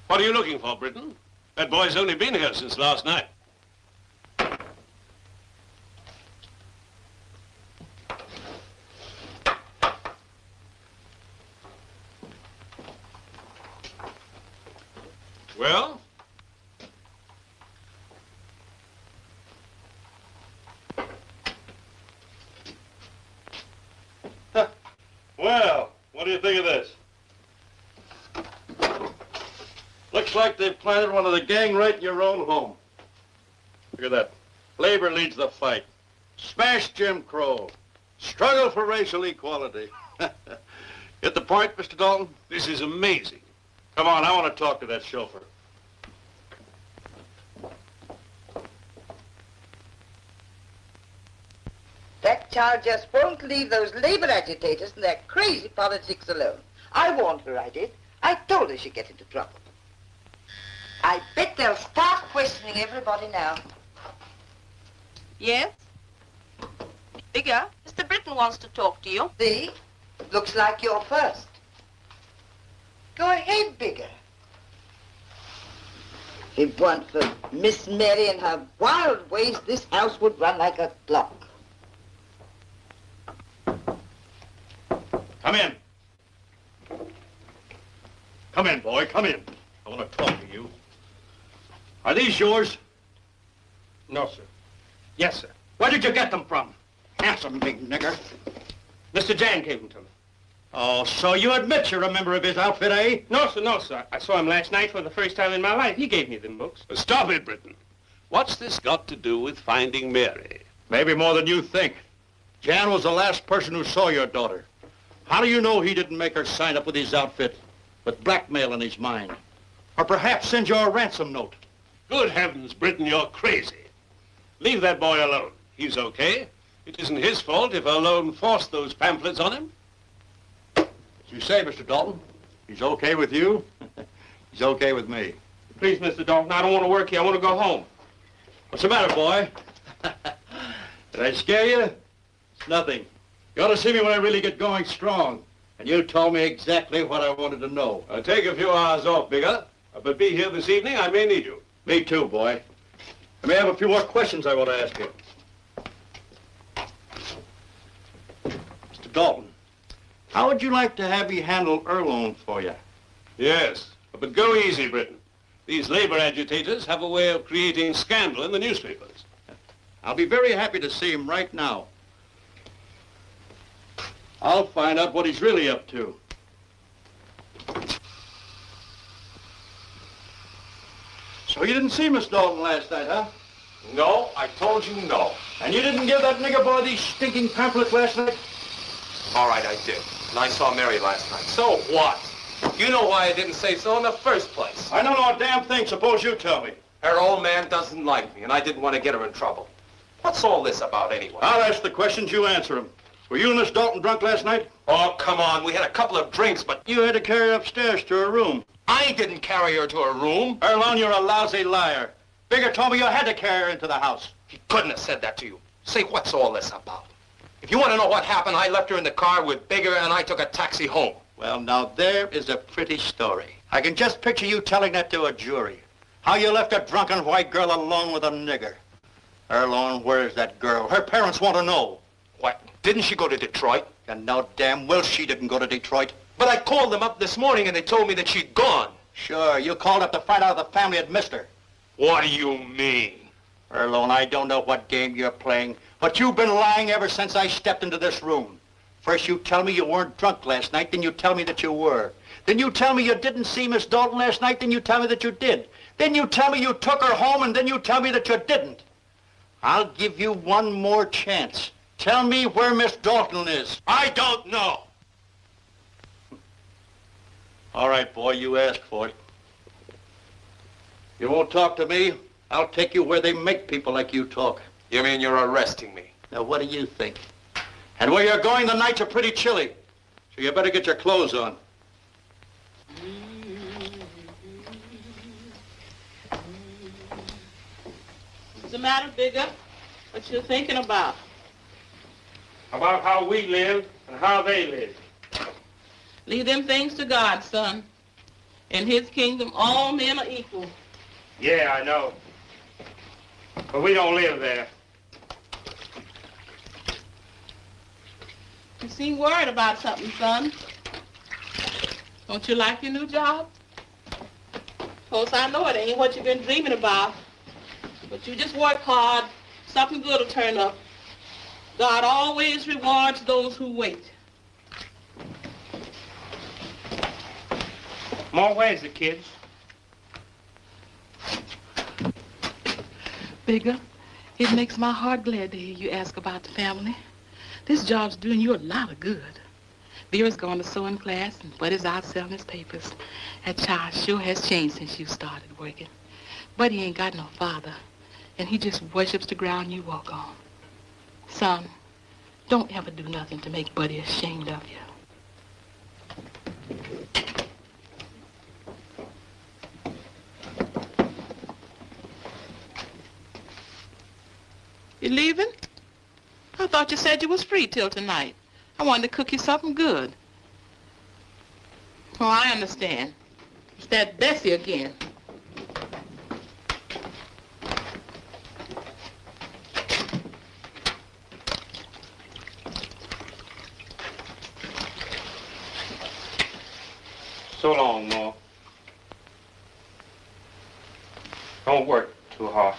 What are you looking for, Britain? That boy's only been here since last night. Well? Well, what do you think of this? Looks like they've planted one of the gang right in your own home. Look at that. Labor leads the fight. Smash Jim Crow. Struggle for racial equality. Get the point, Mr. Dalton? This is amazing. Come on, I want to talk to that chauffeur. That child just won't leave those labor agitators and their crazy politics alone. I warned her I did. I told her she'd get into trouble. I bet they'll start questioning everybody now. Yes? Bigger, Mr. Britton wants to talk to you. See? Looks like you're first. Go ahead, Bigger. If it weren't for Miss Mary and her wild ways, this house would run like a clock. Come in. Come in, boy, come in. I want to talk to you. Are these yours? No, sir. Yes, sir. Where did you get them from? Handsome big nigger. Mr. Jan gave them to me. Oh, so you admit you're a member of his outfit, eh? No, sir, no, sir. I saw him last night for the first time in my life. He gave me them books. Stop it, Britton. What's this got to do with finding Mary? Maybe more than you think. Jan was the last person who saw your daughter. How do you know he didn't make her sign up with his outfit with blackmail in his mind? Or perhaps send you a ransom note? Good heavens, Britton, you're crazy. Leave that boy alone. He's okay. It isn't his fault if Alone forced those pamphlets on him. As you say, Mr. Dalton, he's okay with you. He's okay with me. Please, Mr. Dalton, I don't want to work here. I want to go home. What's the matter, boy? Did I scare you? It's nothing. You ought to see me when I really get going strong. And you told me exactly what I wanted to know. I'll take a few hours off, Bigger. But be here this evening. I may need you. Me too, boy. I may have a few more questions I want to ask you. Mr. Dalton, how would you like to have me handle Erlone for you? Yes, but go easy, Britton. These labor agitators have a way of creating scandal in the newspapers. I'll be very happy to see him right now. I'll find out what he's really up to. So you didn't see Miss Dalton last night, huh? No, I told you no. And you didn't give that nigger boy these stinking pamphlets last night? All right, I did. And I saw Mary last night. So what? You know why I didn't say so in the first place. I don't know a damn thing. Suppose you tell me. Her old man doesn't like me, and I didn't want to get her in trouble. What's all this about, anyway? I'll ask the questions, you answer them. Were you and Miss Dalton drunk last night? Oh, come on. We had a couple of drinks, but... You had to carry her upstairs to her room. I didn't carry her to her room. Erlone, you're a lousy liar. Bigger told me you had to carry her into the house. He couldn't have said that to you. Say, what's all this about? If you want to know what happened, I left her in the car with Bigger and I took a taxi home. Well, now there is a pretty story. I can just picture you telling that to a jury. How you left a drunken white girl alone with a nigger. Erlone, where's that girl? Her parents want to know. What? Didn't she go to Detroit? You know damn well she didn't go to Detroit. But I called them up this morning and they told me that she'd gone. Sure, you called up to find out if the family had missed her. What do you mean? Erlone, I don't know what game you're playing, but you've been lying ever since I stepped into this room. First you tell me you weren't drunk last night, then you tell me that you were. Then you tell me you didn't see Miss Dalton last night, then you tell me that you did. Then you tell me you took her home, and then you tell me that you didn't. I'll give you one more chance. Tell me where Miss Dalton is. I don't know. All right, boy, you asked for it. You won't talk to me, I'll take you where they make people like you talk. You mean you're arresting me? Now, what do you think? And where you're going, the nights are pretty chilly. So you better get your clothes on. What's the matter, Bigger? What you thinking about? About how we live and how they live. Leave them things to God, son. In his kingdom, all men are equal. Yeah, I know. But we don't live there. You seem worried about something, son. Don't you like your new job? Of course, I know it ain't what you've been dreaming about. But you just work hard. Something good will turn up. God always rewards those who wait. More ways, the kids. Bigger, it makes my heart glad to hear you ask about the family. This job's doing you a lot of good. Vera's gone to sewing class and Buddy's out selling his papers. That child sure has changed since you started working. Buddy ain't got no father, and he just worships the ground you walk on. Son, don't ever do nothing to make Buddy ashamed of you. You leaving? I thought you said you was free till tonight. I wanted to cook you something good. Oh, I understand. It's that Bessie again. So long, Ma. Don't work too hard.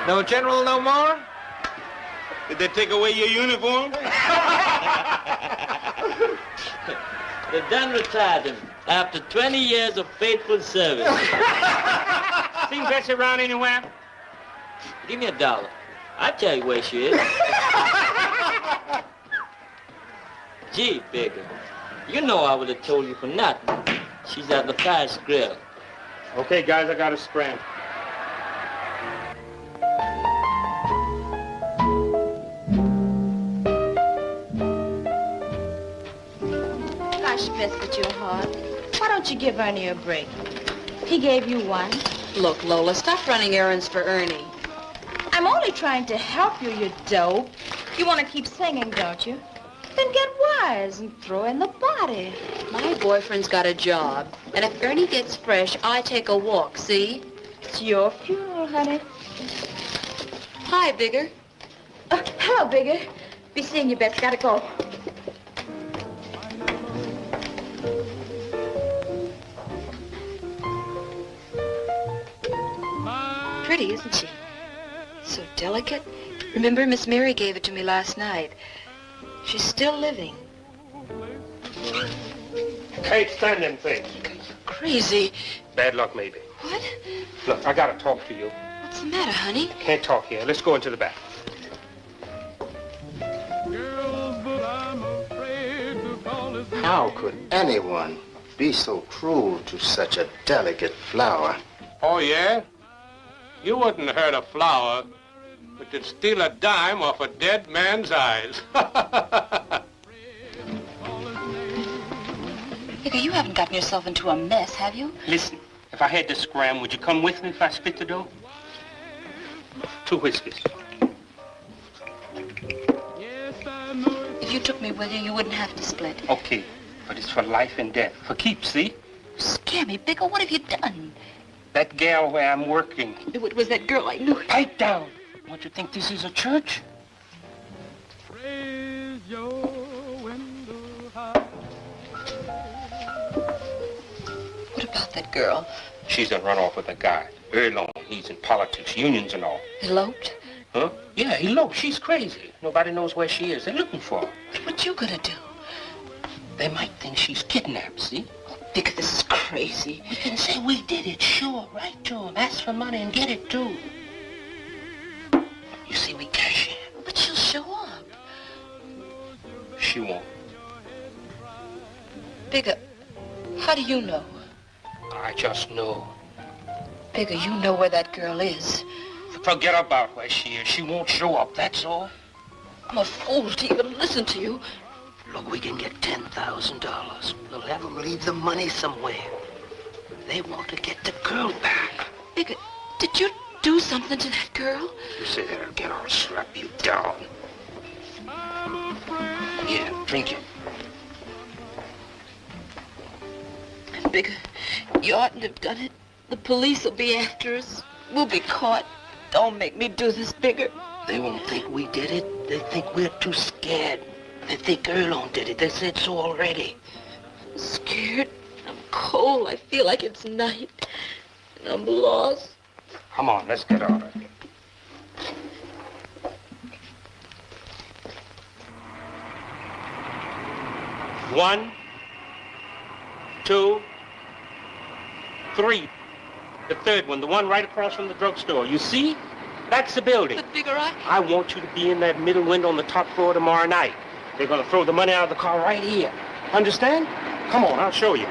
No general no more? Did they take away your uniform? They done retired him after 20 years of faithful service. Seen Bessie around anywhere? Give me $1. I'll tell you where she is. Gee, Bigger, you know I would have told you for nothing. She's at the Fast Grill. Okay, guys, I gotta scram. Gosh, Bess, but you're hard. Why don't you give Ernie a break? He gave you one. Look, Lola, stop running errands for Ernie. I'm only trying to help you, you dope. You want to keep singing, don't you? Then get wise and throw in the body. My boyfriend's got a job, and if Ernie gets fresh, I take a walk, see? It's your funeral, honey. Hi, Bigger. Hello, Bigger. Be seeing you, Bess. Gotta go. Pretty, isn't she? So delicate. Remember, Miss Mary gave it to me last night. She's still living. Can't stand them things. Crazy. Bad luck, maybe. What? Look, I gotta talk to you. What's the matter, honey? Can't talk here. Let's go into the back. How could anyone be so cruel to such a delicate flower? Oh, yeah? You wouldn't hurt a flower, but you'd steal a dime off a dead man's eyes. Bigger, you haven't gotten yourself into a mess, have you? Listen, if I had to scram, would you come with me if I split the dough? 2 whiskeys. If you took me with you, you wouldn't have to split. Okay, but it's for life and death. For keeps, see? Scare me, Bigger. What have you done? That gal where I'm working. It was that girl I knew. Pipe down. Don't you think this is a church? What about that girl? She's done run off with a guy. Very long. He's in politics, unions and all. Eloped? Huh? Yeah, eloped. She's crazy. Nobody knows where she is. They're looking for her. What you gonna do? They might think she's kidnapped, see? Bigger, this is crazy. We can say we did it, sure. Write to him. Ask for money and get it, too. You see, we cash in. But she'll show up. She won't. Bigger, how do you know? I just know. Bigger, you know where that girl is. Forget about where she is. She won't show up, that's all. I'm a fool to even listen to you. Look, we can get $10,000. We'll have them leave the money somewhere. They want to get the girl back. Bigger, did you do something to that girl? You say that again, I'll slap you down. Yeah, drink it. Bigger, you oughtn't have done it. The police will be after us. We'll be caught. Don't make me do this, Bigger. They won't think we did it. They think we're too scared. They think Erlon did it. They said so already. I'm scared. I'm cold. I feel like it's night. And I'm lost. Come on, let's get out of here. One, 2, 3. The third one, the one right across from the drugstore. You see? That's the building. But Bigger, I want you to be in that middle window on the top floor tomorrow night. They're going to throw the money out of the car right here. Understand? Come on, I'll show you.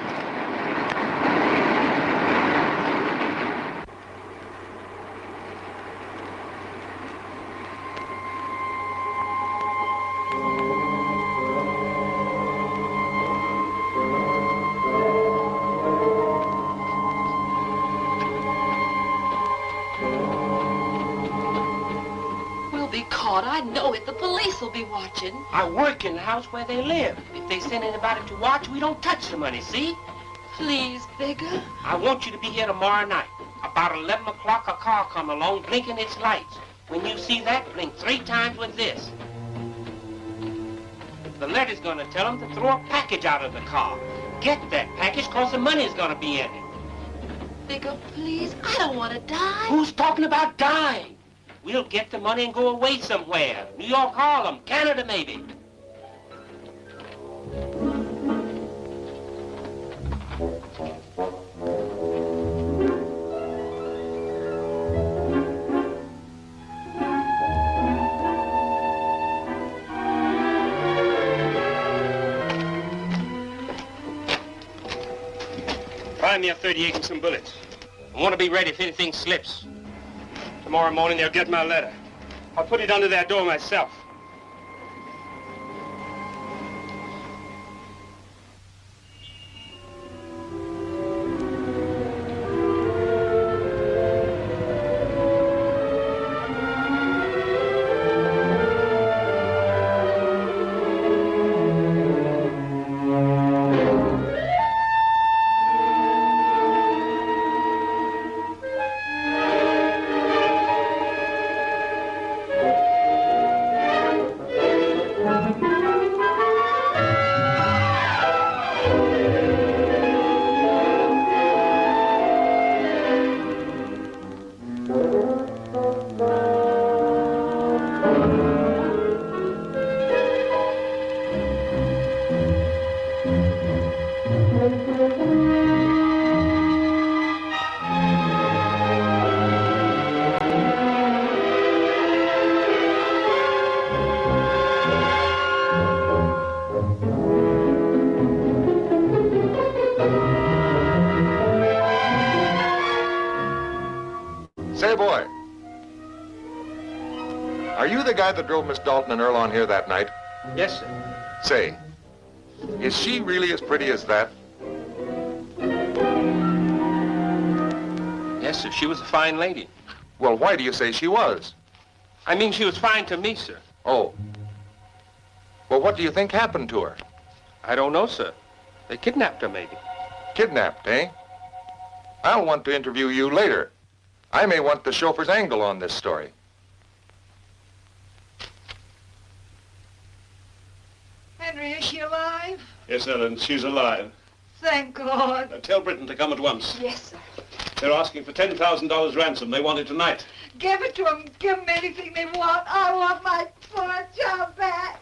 I know it. The police will be watching. I work in the house where they live. If they send anybody to watch, we don't touch the money, see? Please, Bigger. I want you to be here tomorrow night. About 11 o'clock, a car come along blinking its lights. When you see that, blink 3 times with this. The letter's gonna tell them to throw a package out of the car. Get that package, cause the money's gonna be in it. Bigger, please. I don't want to die. Who's talking about dying? We'll get the money and go away somewhere. New York, Harlem, Canada, maybe. Find me a .38 and some bullets. I want to be ready if anything slips. Tomorrow morning they'll get my letter. I'll put it under their door myself. Say, boy, are you the guy that drove Miss Dalton and Earl on here that night? Yes, sir. Say, is she really as pretty as that? Yes, sir. She was a fine lady. Well, why do you say she was? I mean, she was fine to me, sir. Oh. Well, what do you think happened to her? I don't know, sir. They kidnapped her, maybe. Kidnapped, eh? I'll want to interview you later. I may want the chauffeur's angle on this story. Henry, is she alive? Yes, Ellen, she's alive. Thank God. Now, tell Britain to come at once. Yes, sir. They're asking for $10,000 ransom. They want it tonight. Give it to them. Give them anything they want. I want my poor child back.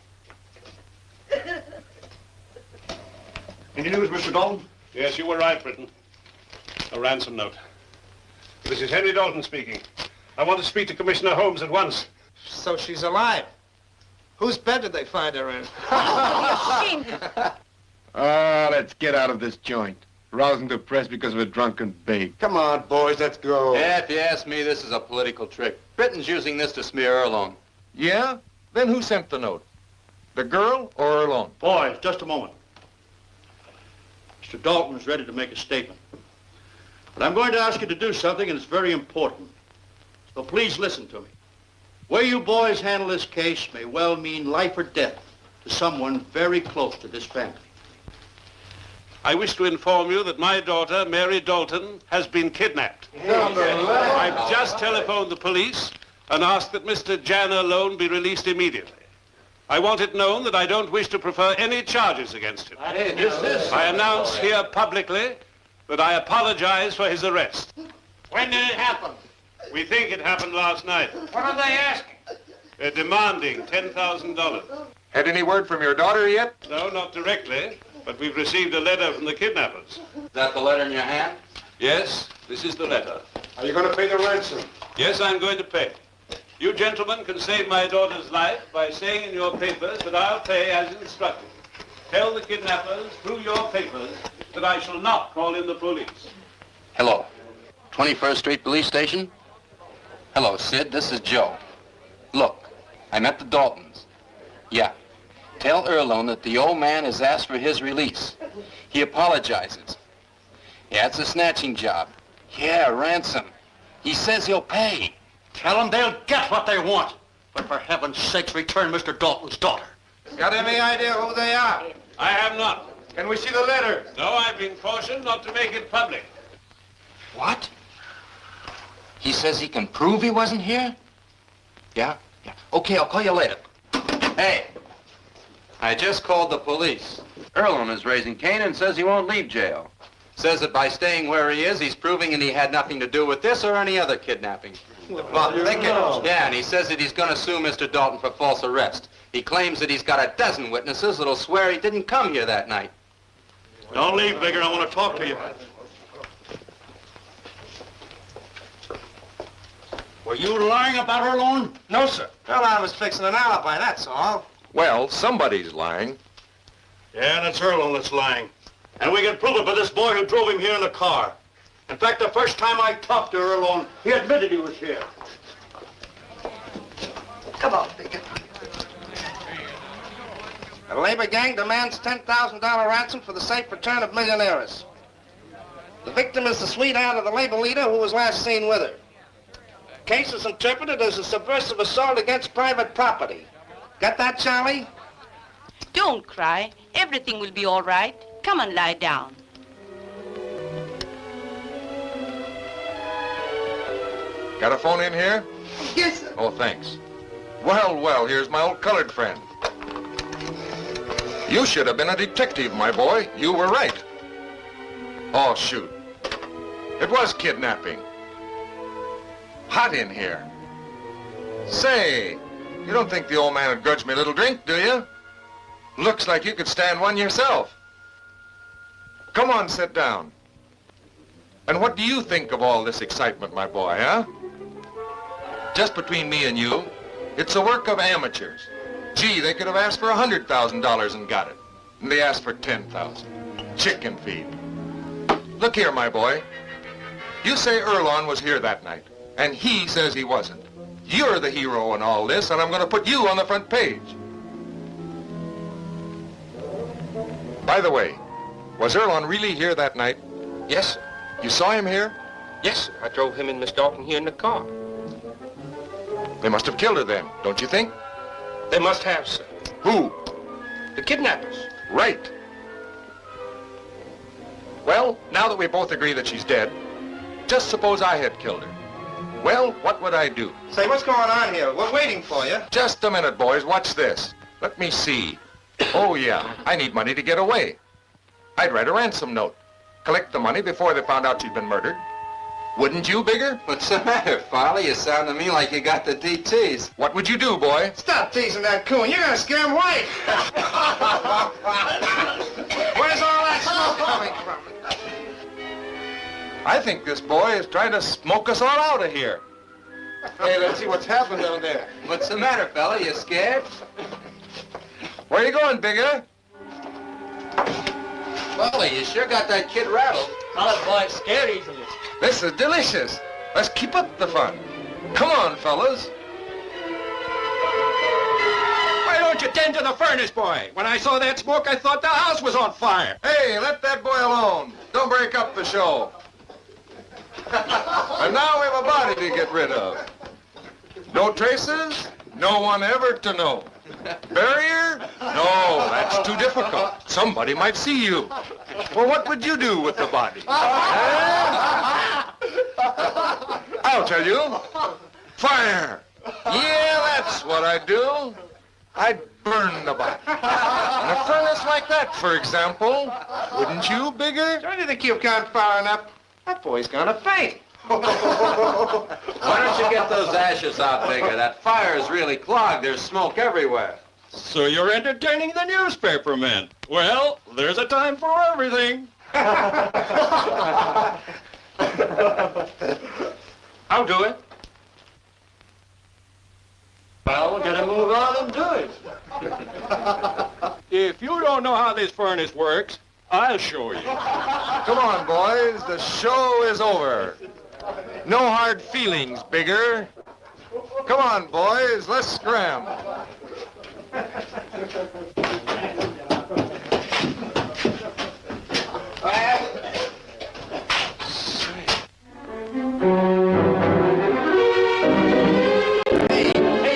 Any news, Mr. Dalton? Yes, you were right, Britain. A ransom note. This is Henry Dalton speaking. I want to speak to Commissioner Holmes at once. So she's alive. Whose bed did they find her in? Let's get out of this joint. Rousing the press because of a drunken babe. Come on, boys, let's go. Yeah, if you ask me, this is a political trick. Britain's using this to smear Earl. Yeah? Then who sent the note? The girl or Earl? Boys, just a moment. Mr. Dalton is ready to make a statement. But I'm going to ask you to do something, and it's very important. So please listen to me. The way you boys handle this case may well mean life or death to someone very close to this family. I wish to inform you that my daughter, Mary Dalton, has been kidnapped. I've just telephoned the police and asked that Mr. Jan alone be released immediately. I want it known that I don't wish to prefer any charges against him. I announce here publicly that I apologize for his arrest. When did it happen? We think it happened last night. What are they asking? They're demanding $10,000. Had any word from your daughter yet? No, not directly, but we've received a letter from the kidnappers. Is that the letter in your hand? Yes, this is the letter. Are you going to pay the ransom? Yes, I'm going to pay. You gentlemen can save my daughter's life by saying in your papers that I'll pay as instructed. Tell the kidnappers through your papers that I shall not call in the police. Hello. 21st Street Police Station? Hello, Sid. This is Joe. Look, I'm at the Daltons. Yeah. Tell Earlone that the old man has asked for his release. He apologizes. Yeah, it's a snatching job. Yeah, ransom. He says he'll pay. Tell them they'll get what they want. But for heaven's sakes, return Mr. Dalton's daughter. Got any idea who they are? I have not. Can we see the letter? No, I've been cautioned not to make it public. What? He says he can prove he wasn't here? Yeah? Yeah. Okay, I'll call you later. Hey, I just called the police. Earlham is raising Cain and says he won't leave jail. Says that by staying where he is, he's proving that he had nothing to do with this or any other kidnapping. Well, think it. Yeah, and he says that he's going to sue Mr. Dalton for false arrest. He claims that he's got a dozen witnesses that'll swear he didn't come here that night. Don't leave, Bigger. I want to talk to you. Were you lying about Earlham? No, sir. Well, I was fixing an alibi, that's all. Well, somebody's lying. Yeah, that's Earlham that's lying. And we can prove it by this boy who drove him here in the car. In fact, the first time I talked to Earlham, he admitted he was here. Come on, Bigger. The labor gang demands $10,000 ransom for the safe return of millionaires. The victim is the sweetheart of the labor leader who was last seen with her. Case is interpreted as a subversive assault against private property. Got that, Charlie? Don't cry. Everything will be all right. Come and lie down. Got a phone in here? Yes, sir. Oh, thanks. Well, well, here's my old colored friend. You should have been a detective, my boy. You were right. Oh, shoot. It was kidnapping. Hot in here. Say, you don't think the old man would grudge me a little drink, do you? Looks like you could stand one yourself. Come on, sit down. And what do you think of all this excitement, my boy, huh? Just between me and you, it's a work of amateurs. Gee, they could have asked for $100,000 and got it. And they asked for $10,000. Chicken feed. Look here, my boy. You say Earlham was here that night, and he says he wasn't. You're the hero in all this, and I'm going to put you on the front page. By the way, was Earlham really here that night? Yes, sir. You saw him here? Yes, sir. I drove him and Miss Dalton here in the car. They must have killed her then, don't you think? They must have, sir. Who? The kidnappers. Right. Well, now that we both agree that she's dead, just suppose I had killed her. Well, what would I do? Say, what's going on here? We're waiting for you. Just a minute, boys. Watch this. Let me see. Oh, yeah. I need money to get away. I'd write a ransom note. Collect the money before they found out she'd been murdered. Wouldn't you, Bigger? What's the matter, Farley? You sound to me like you got the DTs. What would you do, boy? Stop teasing that coon. You're gonna scare him away. Where's all that smoke coming from? I think this boy is trying to smoke us all out of here. Hey, let's see what's happened down there. What's the matter, fella? You scared? Where you going, Bigger? Farley, you sure got that kid rattled. That boy's scared easily. This is delicious. Let's keep up the fun. Come on, fellas. Why don't you tend to the furnace, boy? When I saw that smoke, I thought the house was on fire. Hey, let that boy alone. Don't break up the show. And now we have a body to get rid of. No traces, no one ever to know. Barrier? No, that's too difficult. Somebody might see you. Well, what would you do with the body? I'll tell you. Fire. Yeah, that's what I'd do. I'd burn the body. In a furnace like that, for example. Wouldn't you, Bigger? Don't you think you've gone far enough? That boy's gonna faint. Why don't you get those ashes out, Bigger? That fire is really clogged. There's smoke everywhere. So you're entertaining the newspapermen. Well, there's a time for everything. I'll do it. Well, we're gonna move on and do it. If you don't know how this furnace works, I'll show you. Come on, boys. The show is over. No hard feelings, Bigger. Come on, boys. Let's scram. Hey,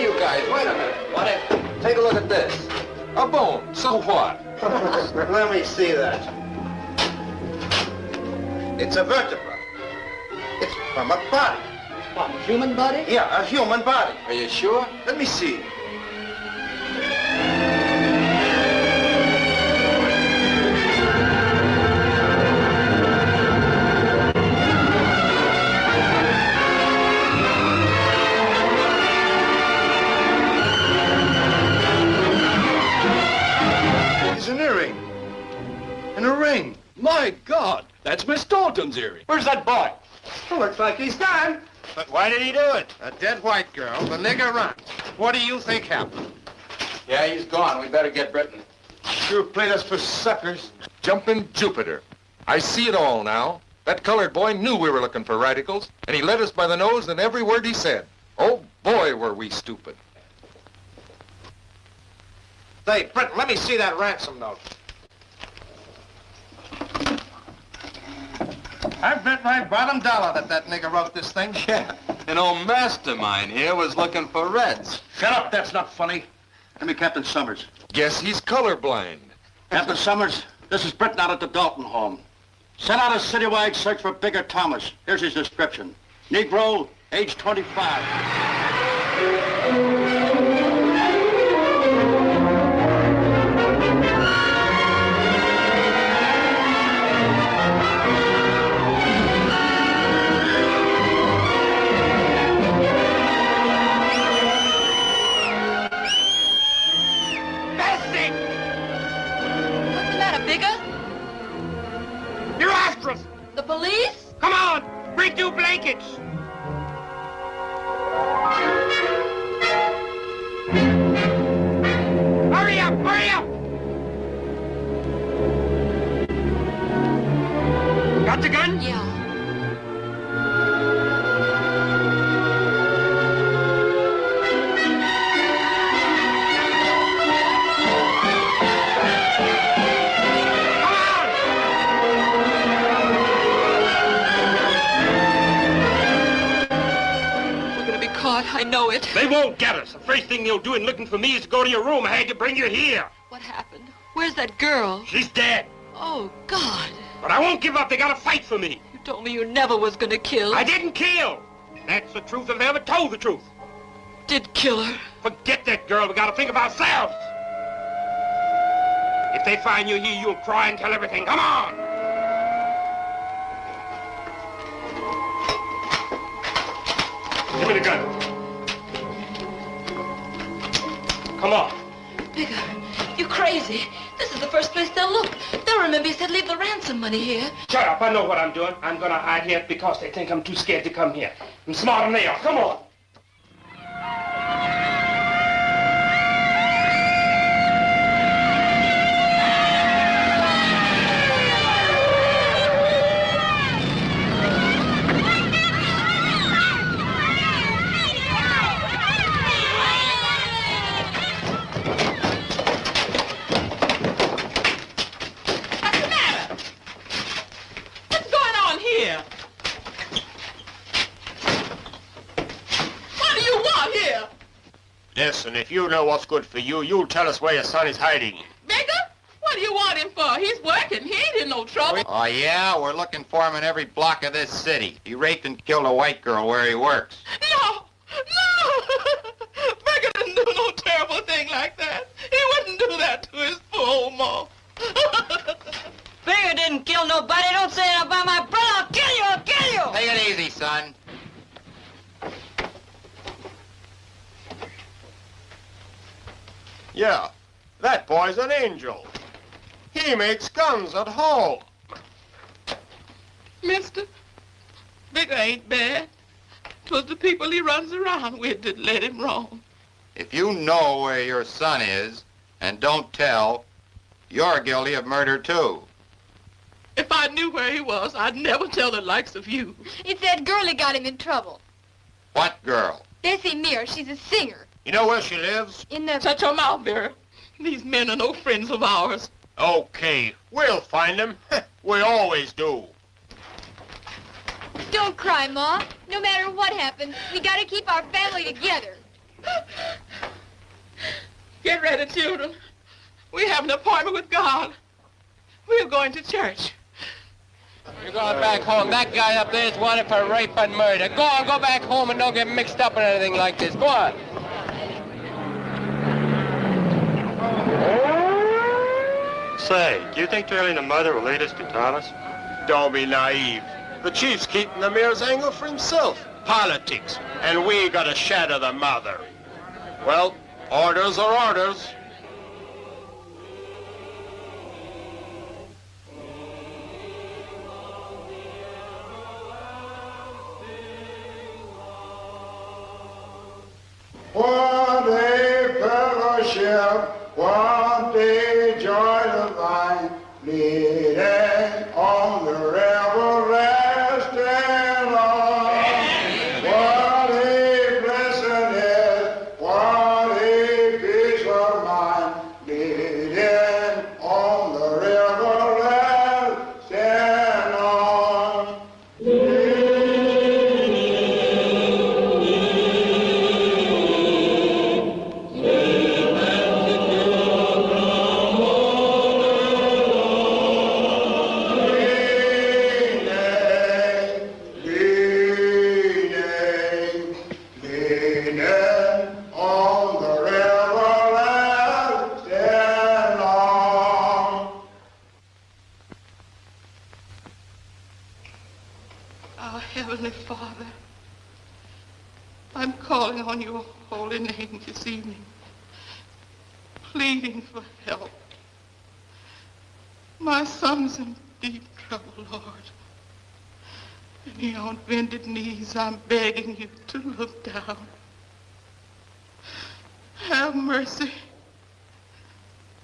you guys, So what? Let me see that. It's a vertebra. It's from a body. What, a human body? Yeah, a human body. Are you sure? Let me see. It's an earring. And a ring. My God, that's Miss Dalton's earring. Where's that boy? Looks like he's gone. But why did he do it? A dead white girl, the nigger runs. What do you think happened? Yeah, he's gone. We better get Britain. Sure played us for suckers. Jumping Jupiter. I see it all now. That colored boy knew we were looking for radicals, and he led us by the nose in every word he said. Oh, boy, were we stupid. Say, Britton, let me see that ransom note. I bet my bottom dollar that that nigger wrote this thing. Yeah, an old mastermind here was looking for Reds. Shut up, that's not funny. Give me Captain Summers. Guess he's colorblind. Captain Summers, this is Britton out at the Dalton home. Sent out a citywide search for Bigger Thomas. Here's his description. Negro, age 25. You're after us! The police? Come on! Bring 2 blankets! Hurry up! Hurry up! Got the gun? Yeah. I know it. They won't get us. The first thing they'll do in looking for me is to go to your room. I had to bring you here. What happened? Where's that girl? She's dead. Oh, God. But I won't give up. They gotta fight for me. You told me you never was gonna kill. I didn't kill. That's the truth if I ever told the truth. Did kill her? Forget that girl. We gotta think of ourselves. If they find you here, you'll cry and tell everything. Come on. Give me the gun. Come on. Bigger, you crazy. This is the first place they'll look. They'll remember you said leave the ransom money here. Shut up. I know what I'm doing. I'm gonna hide here because they think I'm too scared to come here. I'm smarter than they are. Come on. Listen, if you know what's good for you, you'll tell us where your son is hiding. Bigger? What do you want him for? He's working. He ain't in no trouble. Oh, yeah? We're looking for him in every block of this city. He raped and killed a white girl where he works. No! No! Bigger didn't do no terrible thing like that. He wouldn't do that to his poor old ma. Bigger didn't kill nobody. Don't say that about my brother. I'll kill you. I'll kill you. Take it easy, son. Yeah, that boy's an angel. He makes guns at home. Mister, Bigger ain't bad. 'Twas the people he runs around with that led him wrong. If you know where your son is and don't tell, you're guilty of murder, too. If I knew where he was, I'd never tell the likes of you. It's that girl that got him in trouble. What girl? Bessie Mears. She's a singer. You know where she lives? In the... Shut your mouth, Vera. These men are no friends of ours. Okay, we'll find them. We always do. Don't cry, Ma. No matter what happens, we gotta keep our family together. Get ready, children. We have an appointment with God. We're going to church. You're going back home. That guy up there is wanted for rape and murder. Go on, go back home and don't get mixed up in anything like this. Go on. Say, do you think Charlie and the mother will lead us to Thomas? Don't be naive. The chief's keeping the mayor's angle for himself. Politics. And we got to shadow the mother. Well, orders are orders. What a fellowship, what a joy divine, leading on the everlasting line. What a blessedness, what a peace of mind, leading on the everlasting line. Our Heavenly Father, I'm calling on your holy name this evening, pleading for help. My son's in deep trouble, Lord. And on bended knees, I'm begging you to look down. Have mercy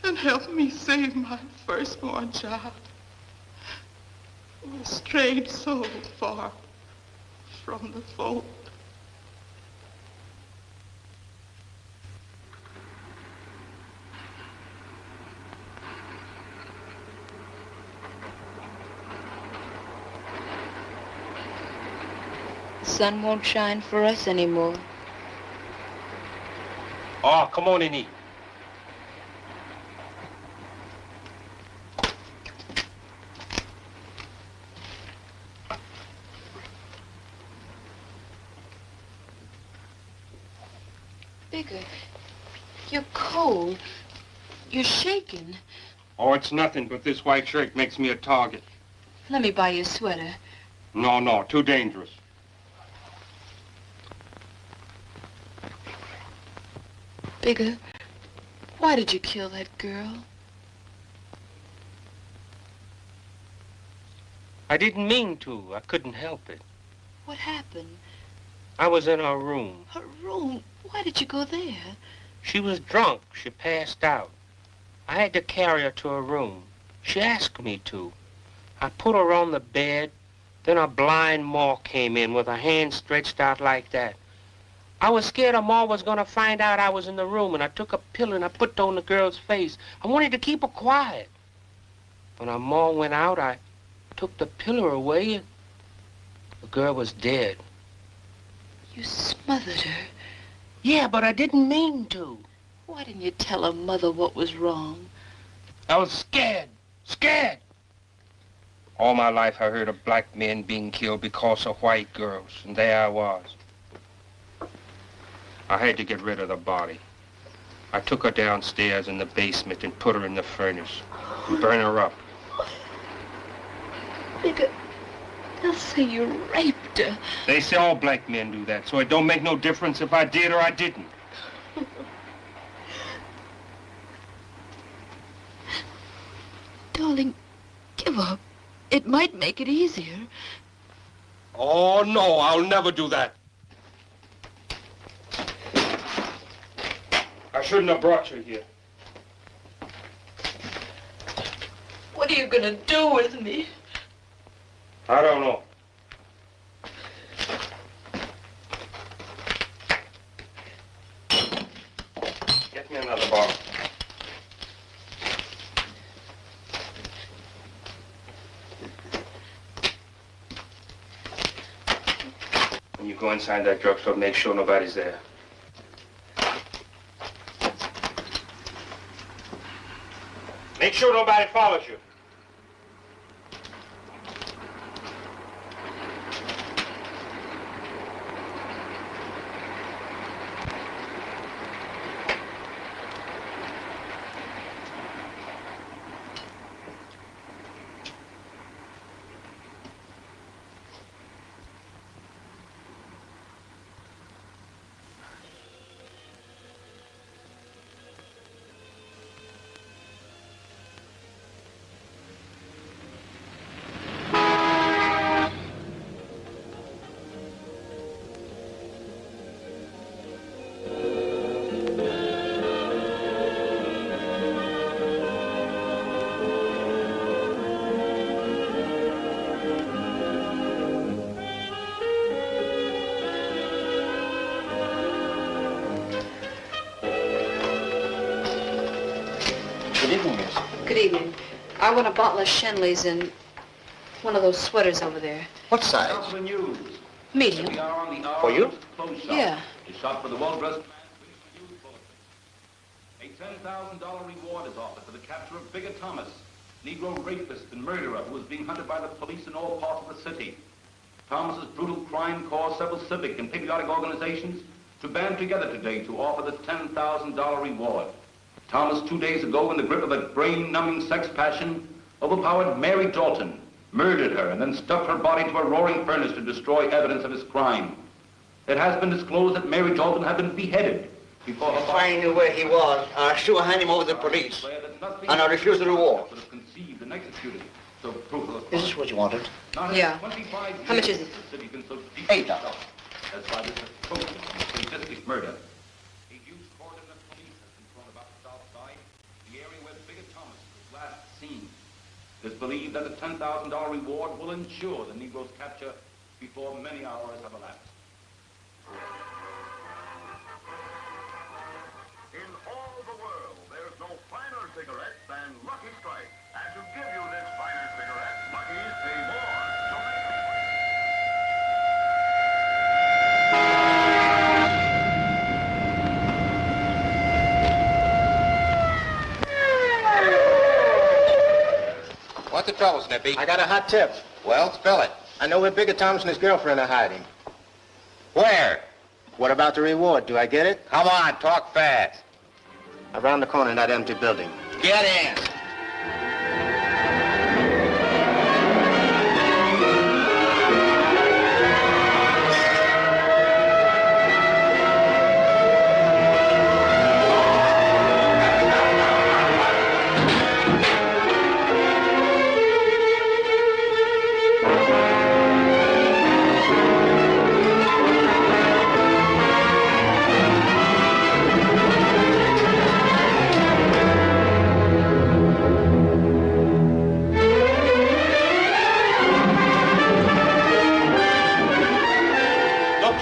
and help me save my firstborn child, who is strayed so far from the fold. The sun won't shine for us anymore. Oh, come on and eat. Bigger, you're cold. You're shaking. Oh, it's nothing, but this white shirt makes me a target. Let me buy you a sweater. No, too dangerous. Bigger, why did you kill that girl? I didn't mean to. I couldn't help it. What happened? I was in her room. Her room? Why did you go there? She was drunk. She passed out. I had to carry her to her room. She asked me to. I put her on the bed. Then a blind Ma came in with her hand stretched out like that. I was scared her Ma was going to find out I was in the room, and I took a pill and I put it on the girl's face. I wanted to keep her quiet. When her Ma went out, I took the pillar away, and the girl was dead. You smothered her. Yeah, but I didn't mean to. Why didn't you tell her mother what was wrong? I was scared. All my life I heard of black men being killed because of white girls, and there I was. I had to get rid of the body. I took her downstairs in the basement and put her in the furnace and burn her up. Bigger, they'll say you raped her. They say all black men do that, so it don't make no difference if I did or I didn't. Darling, give up. It might make it easier. Oh, no, I'll never do that. I shouldn't have brought you here. What are you gonna do with me? I don't know. Get me another bottle. When you go inside that drugstore, make sure nobody's there. Make sure nobody follows you. Good evening, miss. Good evening. I want a bottle of Shenley's and one of those sweaters over there. What size? Medium. For you? Yeah. A shot for the well-dressed man. A $10,000 reward is offered for the capture of Bigger Thomas, Negro rapist and murderer who is being hunted by the police in all parts of the city. Thomas's brutal crime caused several civic and patriotic organizations to band together today to offer the $10,000 reward. Thomas, 2 days ago, in the grip of a brain-numbing sex passion, overpowered Mary Dalton, murdered her, and then stuffed her body to a roaring furnace to destroy evidence of his crime. It has been disclosed that Mary Dalton had been beheaded before her... If I knew where he was, I'd sure hand him over to the police. And I refuse the reward. Conceived and executed. So proof of... Is this what you wanted? Yeah. How much is it? $8. That's why this atrocious and sadistic murder. A huge cordon of police has been thrown about the south side, the area where Bigger Thomas was last seen. It is believed that the $10,000 reward will ensure the Negro's capture before many hours have elapsed. In all the world, there's no finer cigarette than Lucky Strike. And to give you this finer cigarette, Lucky's pay more. What's the trouble, Snippy? I got a hot tip. Well, spill it. I know where Bigger Thomas and his girlfriend are hiding. Where? What about the reward? Do I get it? Come on, talk fast. Around the corner in that empty building. Get in.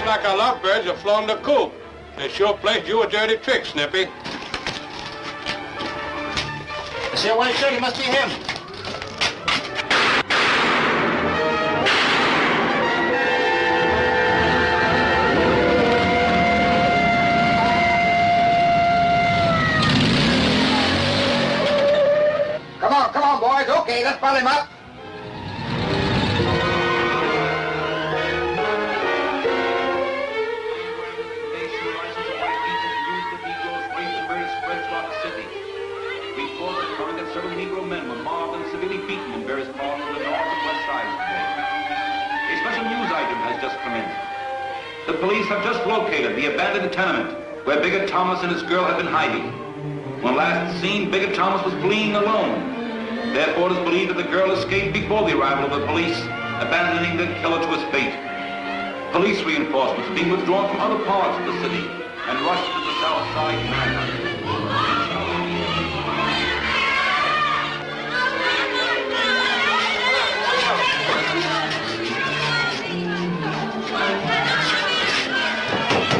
Like our lovebirds have flown the coop. They sure played you a dirty trick, Snippy. I see a white shirt, it must be him. Come on, boys. Okay, let's bundle him up. Several Negro men were mobbed and severely beaten in various parts of the north and west sides today. A special news item has just come in. The police have just located the abandoned tenement where Bigger Thomas and his girl had been hiding. When last seen, Bigger Thomas was fleeing alone. Therefore, it is believed that the girl escaped before the arrival of the police, abandoning the killer to his fate. Police reinforcements being withdrawn from other parts of the city and rushed to the south side manhunt.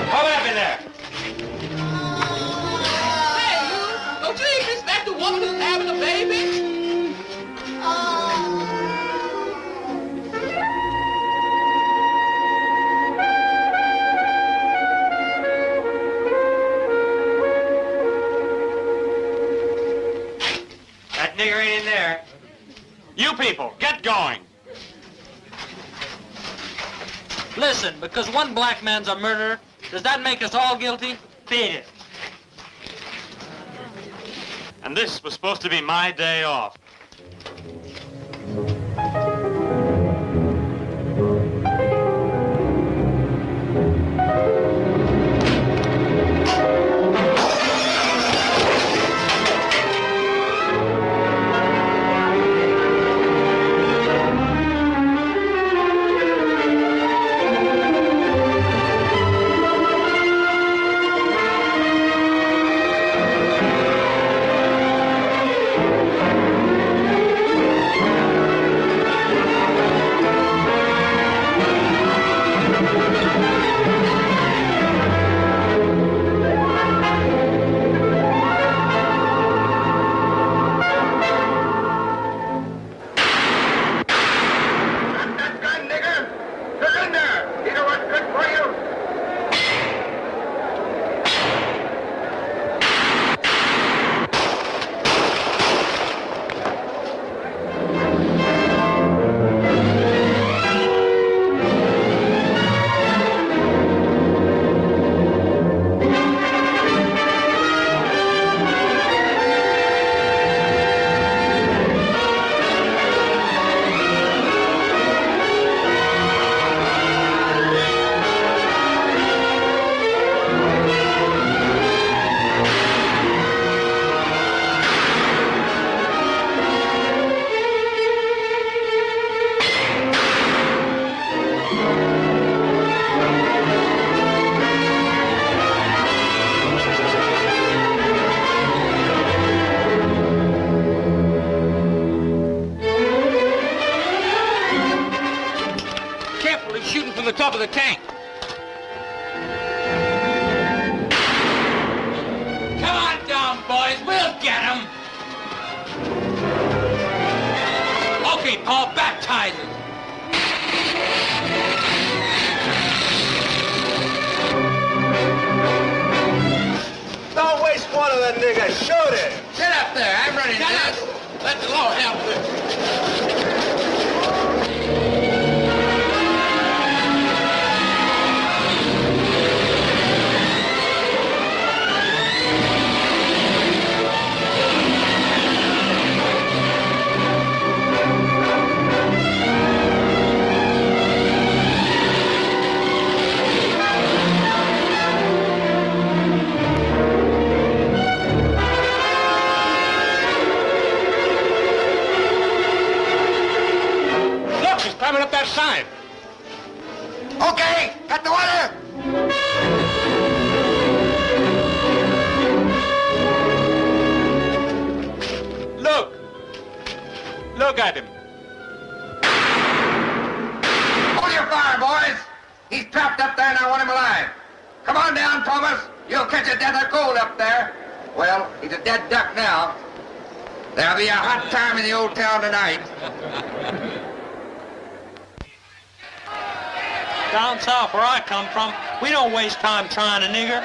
Hold up in there. Hey, you! Don't you even respect a woman who's having a baby? That nigger ain't in there. You people, get going. Listen, because one black man's a murderer, does that make us all guilty? Beat it. And this was supposed to be my day off. From the top of the tank. Come on down, boys. We'll get him. Okay, Paul, baptize him. Don't waste one of them niggas. Shoot him. Sit up there. I'm running this. Let the law help you. Climbing up that side. Okay, got the water. Look at him. Hold your fire, boys. He's trapped up there and I want him alive. Come on down, Thomas. You'll catch a death of cold up there. Well, he's a dead duck now. There'll be a hot time in the old town tonight. Down south where I come from, we don't waste time trying a nigger.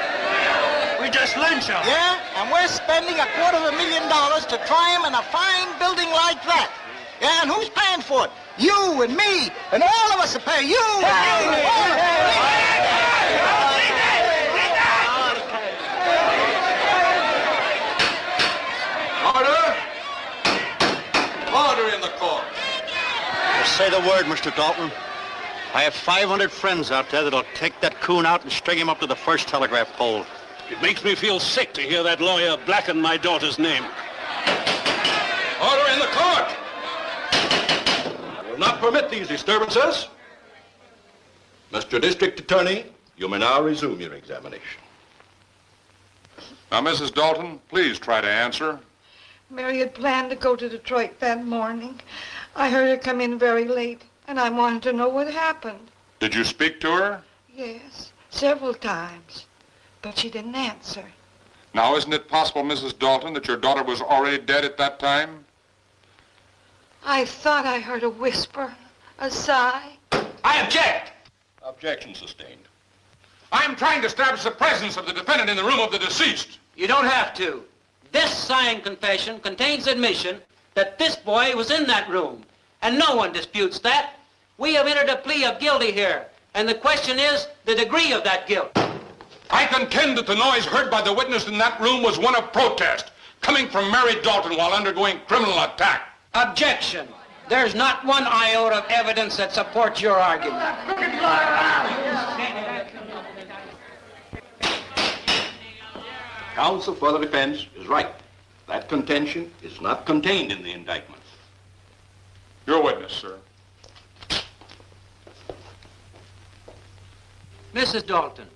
We just lynch them. Yeah, and we're spending $250,000 to try him in a fine building like that. Yeah, and who's paying for it? You and me, and all of us will pay. You and me. Order! Order in the court. Just say the word, Mr. Dalton. I have 500 friends out there that'll take that coon out and string him up to the first telegraph pole. It makes me feel sick to hear that lawyer blacken my daughter's name. Order in the court! I will not permit these disturbances. Mr. District Attorney, you may now resume your examination. Now, Mrs. Dalton, please try to answer. Mary had planned to go to Detroit that morning. I heard her come in very late, and I wanted to know what happened. Did you speak to her? Yes, several times, but she didn't answer. Now, isn't it possible, Mrs. Dalton, that your daughter was already dead at that time? I thought I heard a whisper, a sigh. I object! Objection sustained. I'm trying to establish the presence of the defendant in the room of the deceased. You don't have to. This signed confession contains admission that this boy was in that room, and no one disputes that. We have entered a plea of guilty here, and the question is the degree of that guilt. I contend that the noise heard by the witness in that room was one of protest, coming from Mary Dalton while undergoing criminal attack. Objection. There's not one iota of evidence that supports your argument. Counsel for the defense is right. That contention is not contained in the indictment. Your witness, sir. Mrs. Dalton,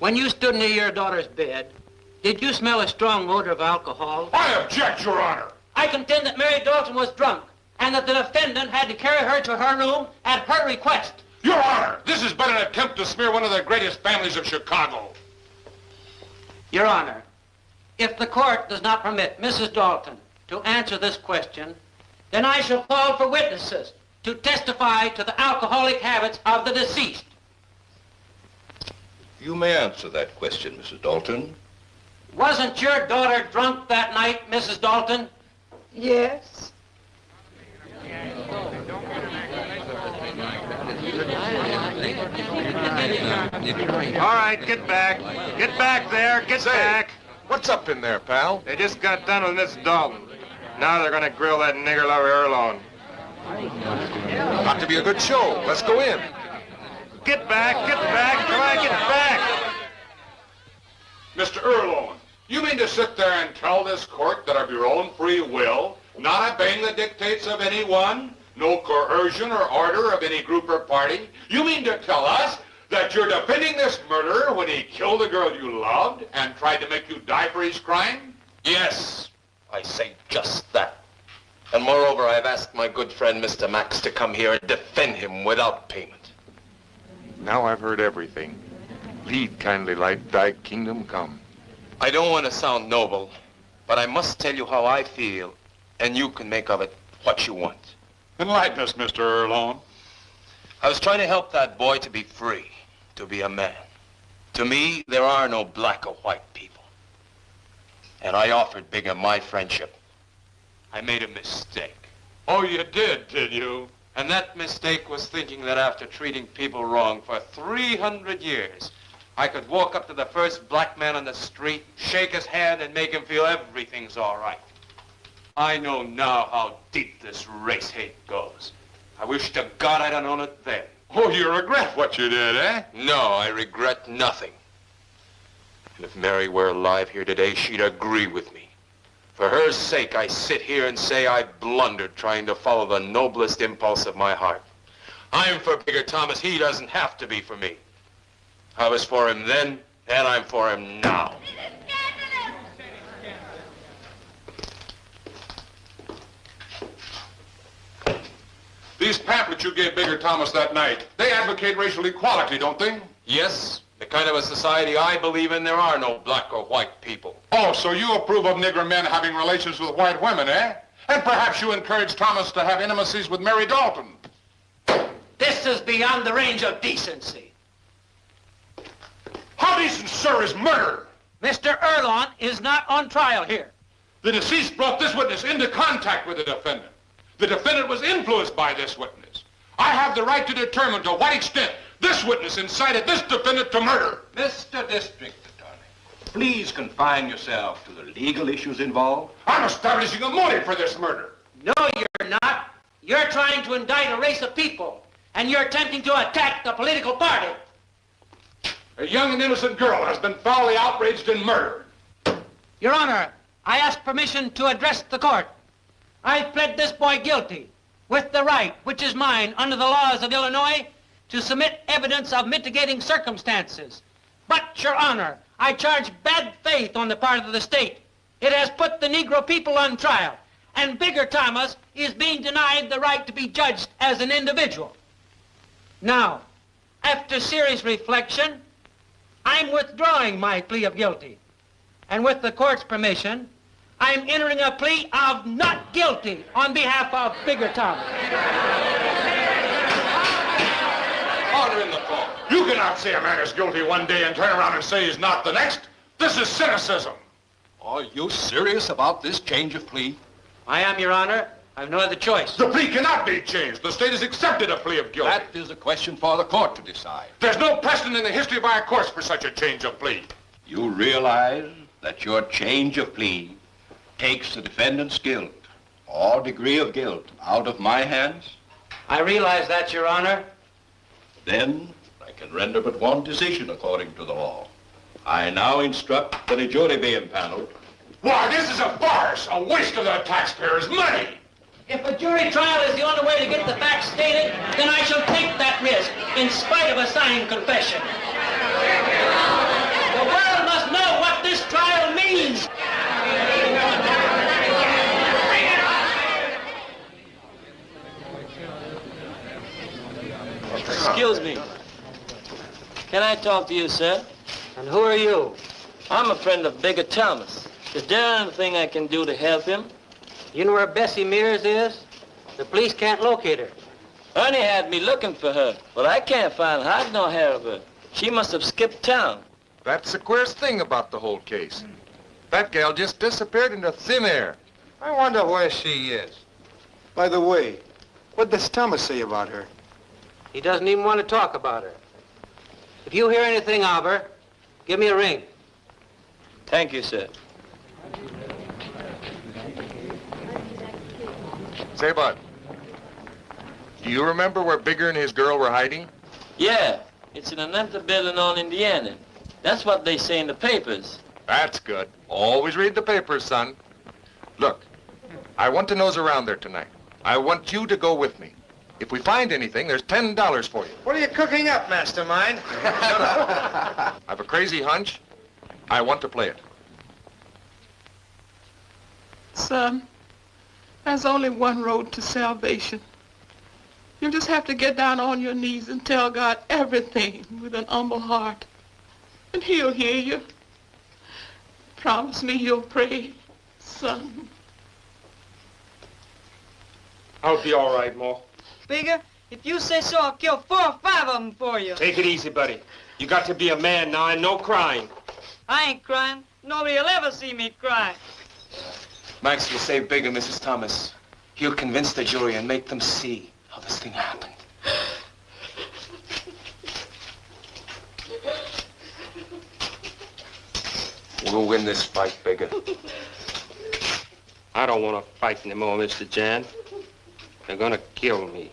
when you stood near your daughter's bed, did you smell a strong odor of alcohol? I object, Your Honor. I contend that Mary Dalton was drunk and that the defendant had to carry her to her room at her request. Your Honor, this has been an attempt to smear one of the greatest families of Chicago. Your Honor, if the court does not permit Mrs. Dalton to answer this question, then I shall call for witnesses to testify to the alcoholic habits of the deceased. You may answer that question, Mrs. Dalton. Wasn't your daughter drunk that night, Mrs. Dalton? Yes. All right, get back. Get back there, get back. What's up in there, pal? They just got done with Miss Dalton. Now they're gonna grill that nigger lover Earlone. Got to be a good show. Let's go in. Get back, come on, get back. Mr. Earlone, you mean to sit there and tell this court that of your own free will, not obeying the dictates of anyone, no coercion or order of any group or party, you mean to tell us that you're defending this murderer when he killed the girl you loved and tried to make you die for his crime? Yes, I say just that. And moreover, I've asked my good friend Mr. Max to come here and defend him without payment. Now I've heard everything. Lead, kindly light, thy kingdom come. I don't want to sound noble, but I must tell you how I feel, and you can make of it what you want. Enlighten us, Mr. Earlone. I was trying to help that boy to be free, to be a man. To me, there are no black or white people. And I offered Bigger my friendship. I made a mistake. Oh, you did you? And that mistake was thinking that after treating people wrong for 300 years, I could walk up to the first black man on the street, shake his hand, and make him feel everything's all right. I know now how deep this race hate goes. I wish to God I'd have known it then. Oh, you regret what you did, eh? No, I regret nothing. And if Mary were alive here today, she'd agree with me. For her sake, I sit here and say I blundered trying to follow the noblest impulse of my heart. I'm for Bigger Thomas. He doesn't have to be for me. I was for him then, and I'm for him now. These pamphlets you gave Bigger Thomas that night, they advocate racial equality, don't they? Yes, the kind of a society I believe in, there are no black or white people. Oh, so you approve of nigger men having relations with white women, eh? And perhaps you encourage Thomas to have intimacies with Mary Dalton. This is beyond the range of decency. How decent, sir, is murder? Mr. Earlone is not on trial here. The deceased brought this witness into contact with the defendant. The defendant was influenced by this witness. I have the right to determine to what extent this witness incited this defendant to murder. Mr. District Attorney, please confine yourself to the legal issues involved. I'm establishing a motive for this murder. No, you're not. You're trying to indict a race of people, and you're attempting to attack the political party. A young and innocent girl has been foully outraged and murdered. Your Honor, I ask permission to address the court. I've pled this boy guilty with the right, which is mine under the laws of Illinois, to submit evidence of mitigating circumstances. But, Your Honor, I charge bad faith on the part of the state. It has put the Negro people on trial, and Bigger Thomas is being denied the right to be judged as an individual. Now, after serious reflection, I'm withdrawing my plea of guilty. And with the court's permission, I'm entering a plea of not guilty on behalf of Bigger Thomas. Order in the court. You cannot say a man is guilty one day and turn around and say he's not the next. This is cynicism. Are you serious about this change of plea? I am, Your Honor, I've no other choice. The plea cannot be changed. The state has accepted a plea of guilty. That is a question for the court to decide. There's no precedent in the history of our courts for such a change of plea. You realize that your change of plea takes the defendant's guilt, or degree of guilt, out of my hands? I realize that, Your Honor. Then I can render but one decision according to the law. I now instruct that a jury be impaneled. Why, this is a farce, a waste of the taxpayers' money. If a jury trial is the only way to get the facts stated, then I shall take that risk, in spite of a signed confession. The world must know what this trial means. Excuse me. Can I talk to you, sir? And who are you? I'm a friend of Bigger Thomas. Is there anything I can do to help him? You know where Bessie Mears is? The police can't locate her. Ernie had me looking for her, but I can't find hide nor hair of her. She must have skipped town. That's the queerest thing about the whole case. That gal just disappeared into thin air. I wonder where she is. By the way, what does Thomas say about her? He doesn't even want to talk about her. If you hear anything of her, give me a ring. Thank you, sir. Say, Bud, do you remember where Bigger and his girl were hiding? Yeah, it's in an empty building on Indiana. That's what they say in the papers. That's good. Always read the papers, son. Look, I want to nose around there tonight. I want you to go with me. If we find anything, there's $10 for you. What are you cooking up, mastermind? I have a crazy hunch. I want to play it. Son, there's only one road to salvation. You just have to get down on your knees and tell God everything with an humble heart. And he'll hear you. Promise me you'll pray, son. I'll be all right, Ma. Bigger, if you say so, I'll kill 4 or 5 of them for you. Take it easy, buddy. You got to be a man now and no crying. I ain't crying. Nobody will ever see me cry. Max will save Bigger, Mrs. Thomas. He'll convince the jury and make them see how this thing happened. We'll win this fight, Bigger. I don't want to fight anymore, Mr. Jan. They're gonna kill me.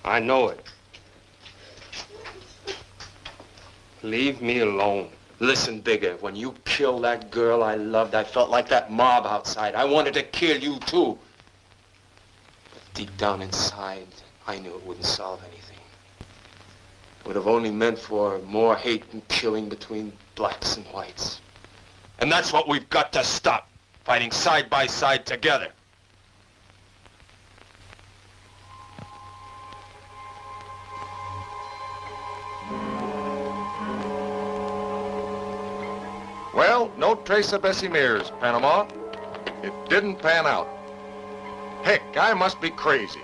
I know it. Leave me alone. Listen, Bigger, when you killed that girl I loved, I felt like that mob outside. I wanted to kill you, too. But deep down inside, I knew it wouldn't solve anything. It would have only meant for more hate and killing between blacks and whites. And that's what we've got to stop, fighting side by side together. Well, no trace of Bessie Mears, Panama. It didn't pan out. Heck, I must be crazy.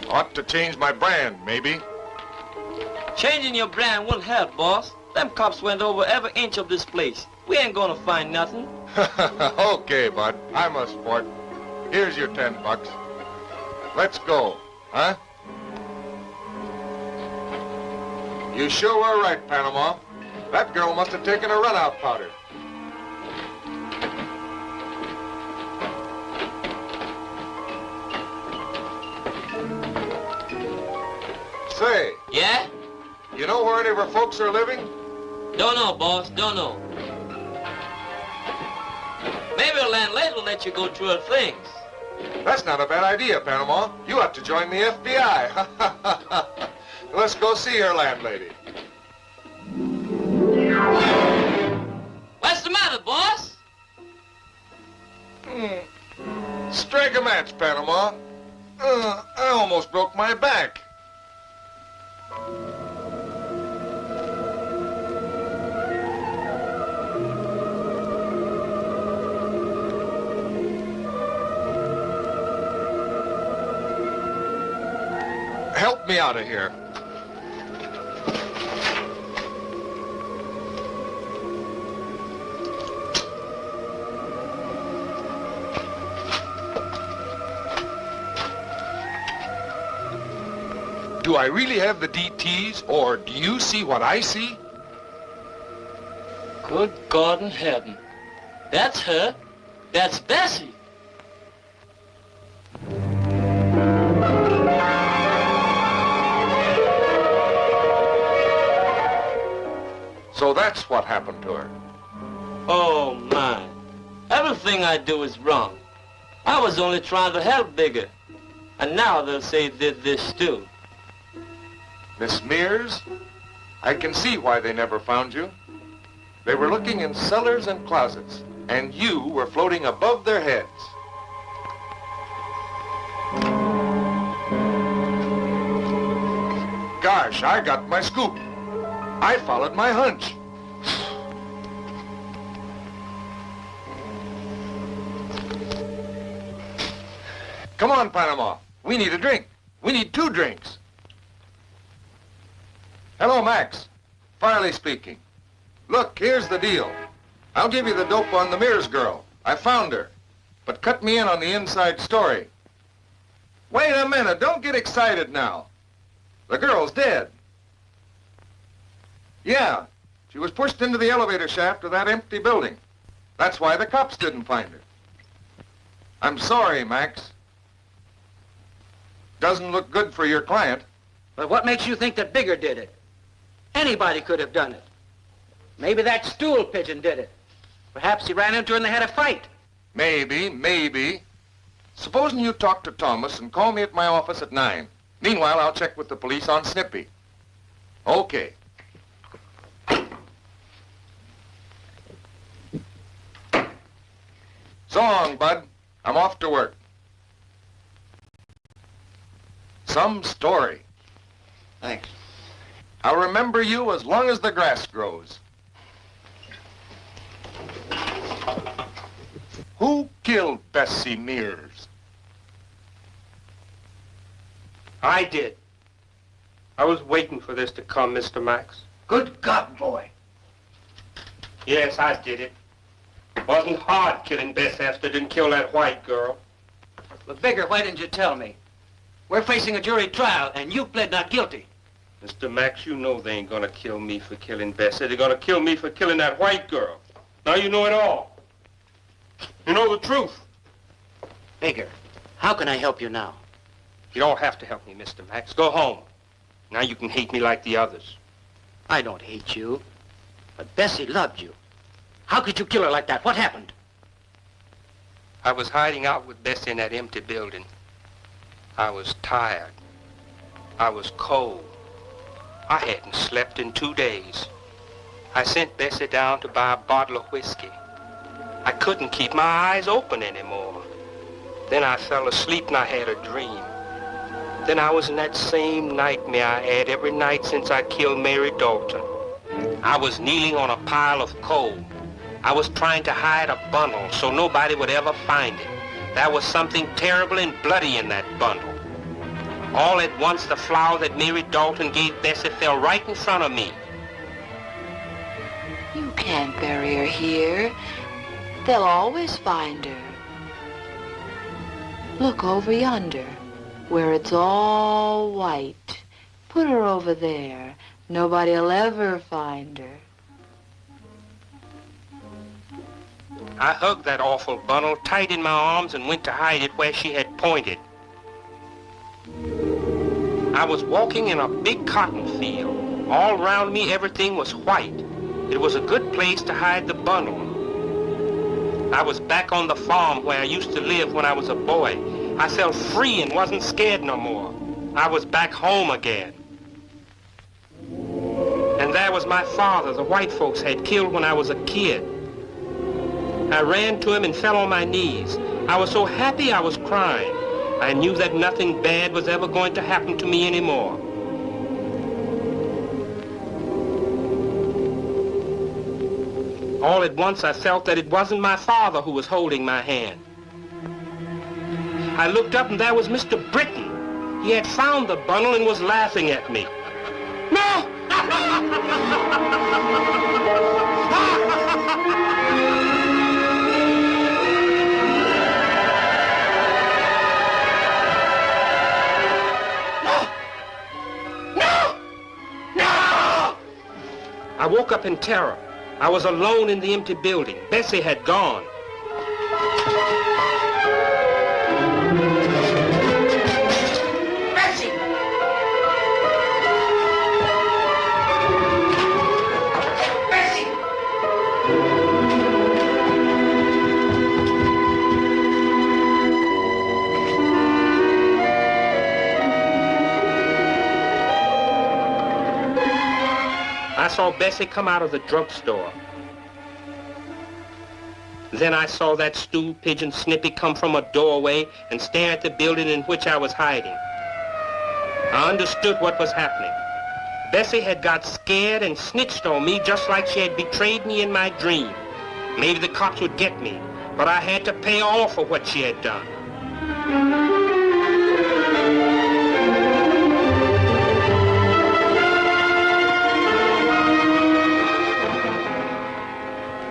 Ought to change my brand, maybe. Changing your brand wouldn't help, boss. Them cops went over every inch of this place. We ain't gonna find nothing. Okay, bud. I'm a sport. Here's your $10. Let's go, huh? You sure were right, Panama. That girl must have taken a run-out powder. Say. Yeah? You know where any of our folks are living? Don't know, boss. Don't know. Maybe a landlady will let you go through her things. That's not a bad idea, Panama. You ought to join the FBI. Let's go see her landlady. What's the matter, boss? Strike a match, Panama. I almost broke my back. Help me out of here. Do I really have the DTs, or do you see what I see? Good God in heaven. That's her. That's Bessie. So that's what happened to her. Oh, my. Everything I do is wrong. I was only trying to help Bigger. And now they'll say he did this too. Miss Mears, I can see why they never found you. They were looking in cellars and closets, and you were floating above their heads. Gosh, I got my scoop. I followed my hunch. Come on, Panama. We need a drink. We need 2 drinks. Hello, Max. Farley speaking. Look, here's the deal. I'll give you the dope on the Mears girl. I found her. But cut me in on the inside story. Wait a minute. Don't get excited now. The girl's dead. Yeah. She was pushed into the elevator shaft of that empty building. That's why the cops didn't find her. I'm sorry, Max. Doesn't look good for your client. But what makes you think that Bigger did it? Anybody could have done it. Maybe that stool pigeon did it. Perhaps he ran into her and they had a fight. Maybe. Supposing you talk to Thomas and call me at my office at 9. Meanwhile, I'll check with the police on Snippy. Okay. So long, Bud. I'm off to work. Some story. Thanks. I'll remember you as long as the grass grows. Who killed Bessie Mears? I did. I was waiting for this to come, Mr. Max. Good God, boy. Yes, I did it. It wasn't hard killing Bess after didn't kill that white girl. But Bigger, why didn't you tell me? We're facing a jury trial, and you pled not guilty. Mr. Max, you know they ain't gonna kill me for killing Bessie. They're gonna kill me for killing that white girl. Now you know it all. You know the truth. Bigger, how can I help you now? You don't have to help me, Mr. Max. Go home. Now you can hate me like the others. I don't hate you, but Bessie loved you. How could you kill her like that? What happened? I was hiding out with Bessie in that empty building. I was tired. I was cold. I hadn't slept in 2 days. I sent Bessie down to buy a bottle of whiskey. I couldn't keep my eyes open anymore. Then I fell asleep and I had a dream. Then I was in that same nightmare I had every night since I killed Mary Dalton. I was kneeling on a pile of coal. I was trying to hide a bundle so nobody would ever find it. There was something terrible and bloody in that bundle. All at once, the flower that Mary Dalton gave Bessie fell right in front of me. You can't bury her here. They'll always find her. Look over yonder, where it's all white. Put her over there. Nobody'll ever find her. I hugged that awful bundle tight in my arms and went to hide it where she had pointed. I was walking in a big cotton field. All around me, everything was white. It was a good place to hide the bundle. I was back on the farm where I used to live when I was a boy. I felt free and wasn't scared no more. I was back home again. And there was my father, the white folks had killed when I was a kid. I ran to him and fell on my knees. I was so happy I was crying. I knew that nothing bad was ever going to happen to me anymore. All at once I felt that it wasn't my father who was holding my hand. I looked up and there was Mr. Britton. He had found the bundle and was laughing at me. No! I woke up in terror. I was alone in the empty building. Bessie had gone. Bessie! I saw Bessie come out of the drugstore. Then I saw that stool pigeon Snippy come from a doorway and stare at the building in which I was hiding. I understood what was happening. Bessie had got scared and snitched on me just like she had betrayed me in my dream. Maybe the cops would get me, but I had to pay all for what she had done.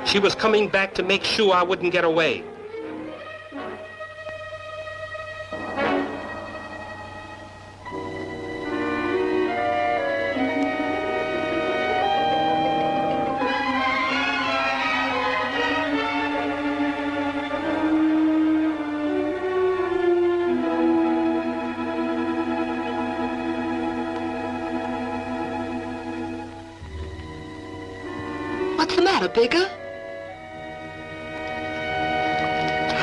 She was coming back to make sure I wouldn't get away. What's the matter, Bigger?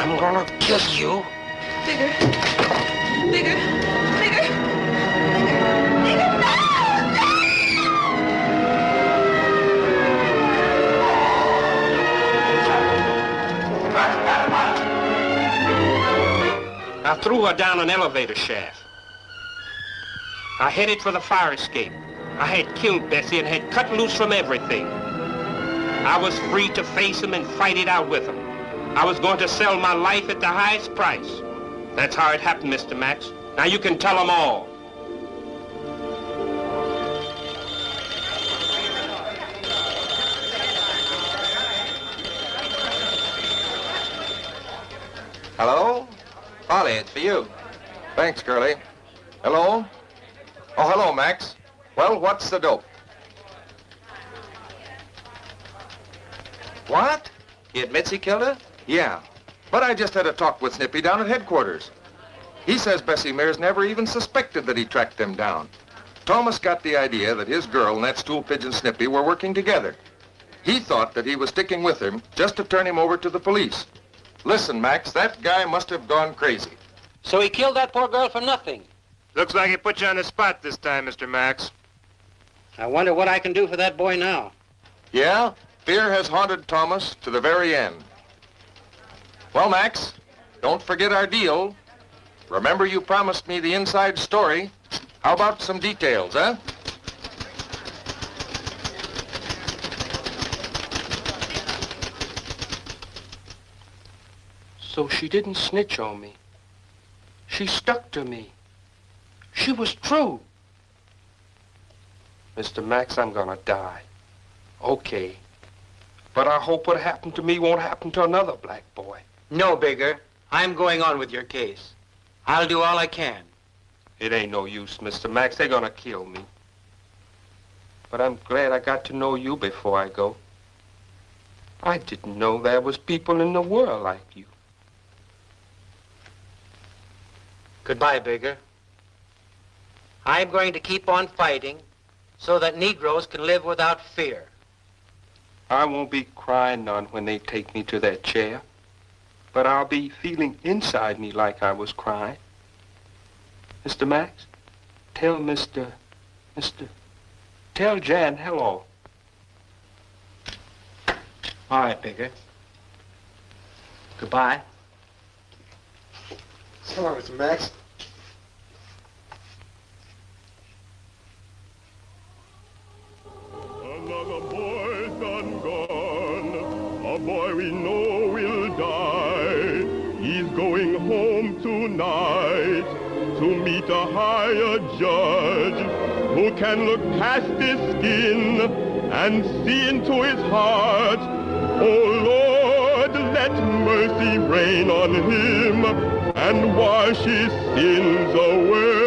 I'm gonna kill you. Bigger. Bigger. Bigger. Bigger. I threw her down an elevator shaft. I headed for the fire escape. I had killed Bessie and had cut loose from everything. I was free to face him and fight it out with him. I was going to sell my life at the highest price. That's how it happened, Mr. Max. Now you can tell them all. Hello? Polly, it's for you. Thanks, Curly. Hello? Oh, hello, Max. Well, what's the dope? What? He admits he killed her? Yeah. But I just had a talk with Snippy down at headquarters. He says Bessie Mears never even suspected that he tracked them down. Thomas got the idea that his girl and that stool pigeon Snippy were working together. He thought that he was sticking with him just to turn him over to the police. Listen, Max, that guy must have gone crazy. So he killed that poor girl for nothing. Looks like he put you on the spot this time, Mr. Max. I wonder what I can do for that boy now. Yeah? Fear has haunted Thomas to the very end. Well, Max, don't forget our deal. Remember you promised me the inside story. How about some details, huh? So she didn't snitch on me. She stuck to me. She was true. Mr. Max, I'm gonna die. Okay. But I hope what happened to me won't happen to another black boy. No, Bigger. I'm going on with your case. I'll do all I can. It ain't no use, Mr. Max. They're gonna kill me. But I'm glad I got to know you before I go. I didn't know there was people in the world like you. Goodbye, Bigger. I'm going to keep on fighting so that Negroes can live without fear. I won't be crying none when they take me to that chair, but I'll be feeling inside me like I was crying. Mr. Max, tell tell Jan hello. All right, Bigger. Goodbye. So long, Mr. Max. Another boy done gone, a boy we know will die. He's going home tonight to meet a higher judge who can look past his skin and see into his heart. Oh Lord, let mercy rain on him and wash his sins away.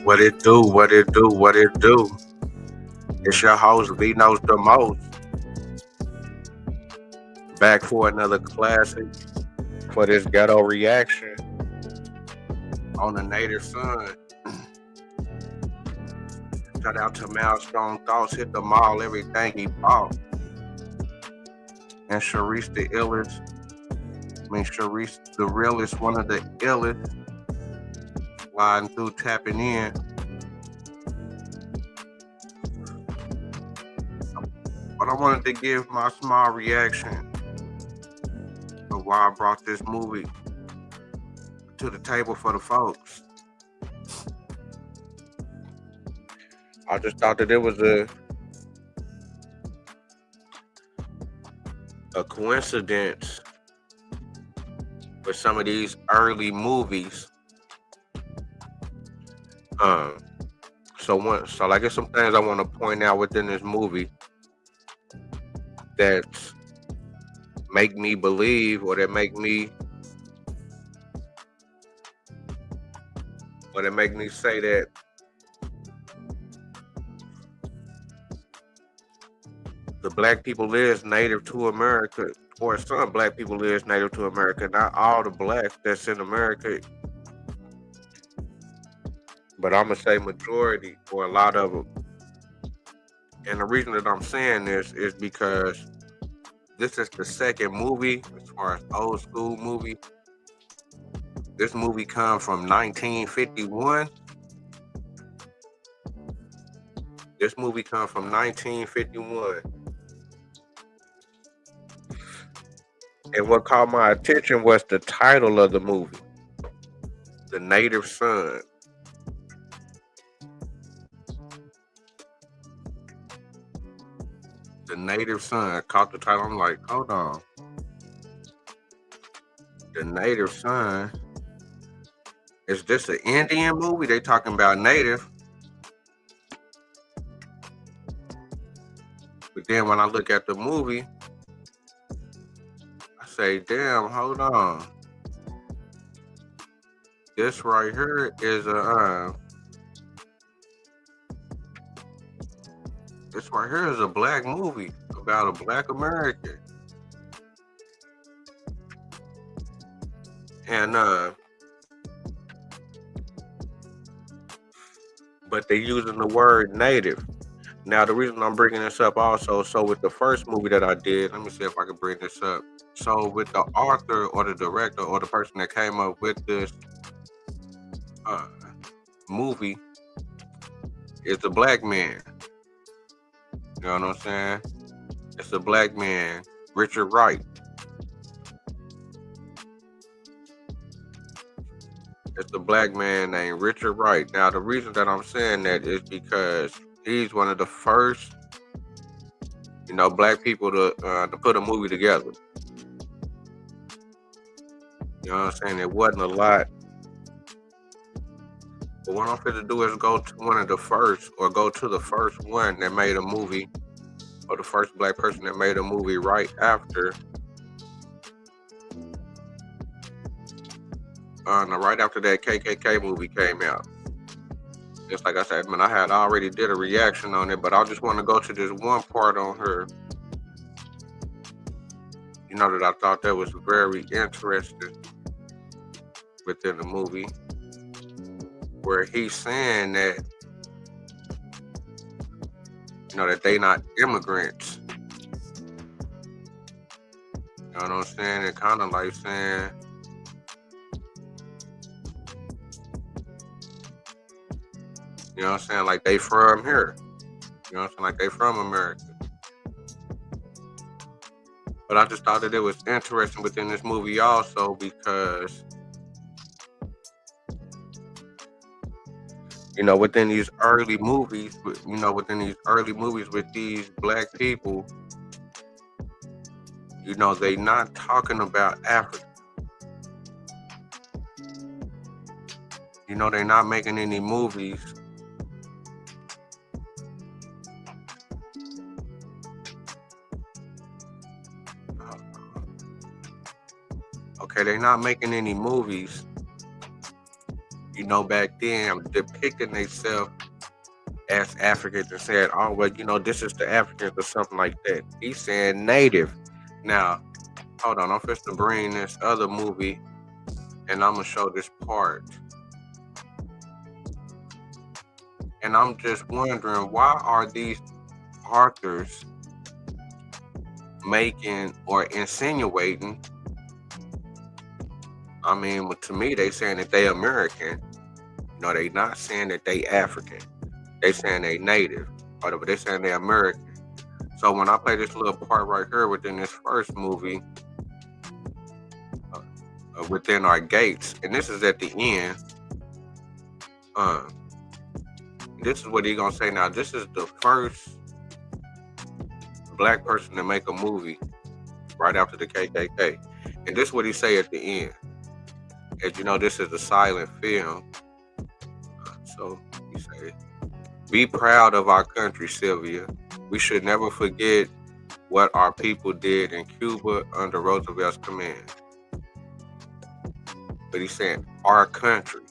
What it do, what it do, what it do. It's your host, V Knows the Most. Back for another classic for this ghetto reaction on the Native Son. Shout out to Milestone Thoughts, hit the mall, everything he bought. And Sharice the illest. Sharice the realest, one of the illest. Sliding through, tapping in. But I wanted to give my small reaction of why I brought this movie to the table for the folks. I just thought that it was a coincidence with some of these early movies. So like, there's some things I want to point out within this movie that make me believe, or that make me say that the black people is native to America, or some black people is native to America. Not all the blacks that's in America, but I'm gonna say majority, or a lot of them. And the reason that I'm saying this is because this is the second movie, as far as old school movie. This movie comes from 1951. This movie comes from 1951. And what caught my attention was the title of the movie, The Native Son. The Native Son. Caught the title. I'm like, hold on. The Native Son. Is this an Indian movie? They talking about native. But then when I look at the movie, I say, damn, hold on. This right here is this right here is a black movie about a black American. And but they using the word native. Now the reason I'm bringing this up also, so with the first movie that I did, let me see if I can bring this up. So with the author or the director or the person that came up with this movie is a black man. You know what I'm saying? It's a black man, Richard Wright. It's a black man named Richard Wright. Now, the reason that I'm saying that is because he's one of the first, black people to put a movie together. You know what I'm saying? It wasn't a lot. But what I'm going to do is go to one of the first, or go to the first one that made a movie, or the first black person that made a movie right after. Right after that KKK movie came out. Just like I said, I had already did a reaction on it, but I just want to go to this one part on her. That I thought that was very interesting within the movie, where he's saying that, that they not immigrants. You know what I'm saying? It kind of like saying, you know what I'm saying, like they from here. You know what I'm saying, like they from America. But I just thought that it was interesting within this movie also because, within these early movies, with these black people, they not talking about Africa. They not making any movies they're not making any movies back then depicting themselves as Africans and said, oh, well, this is the Africans or something like that. He's saying native. Now, hold on, I'm supposed to bring this other movie and I'm going to show this part. And I'm just wondering, why are these authors making or insinuating, I mean, to me, they saying that they American. They not saying that they African. They saying they native. Or they saying they American. So when I play this little part right here within this first movie, within our gates, and this is at the end, this is what he gonna say now. This is the first black person to make a movie right after the KKK. And this is what he say at the end. As this is a silent film. So he say, be proud of our country, Sylvia. We should never forget what our people did in Cuba under Roosevelt's command. But he's saying our country.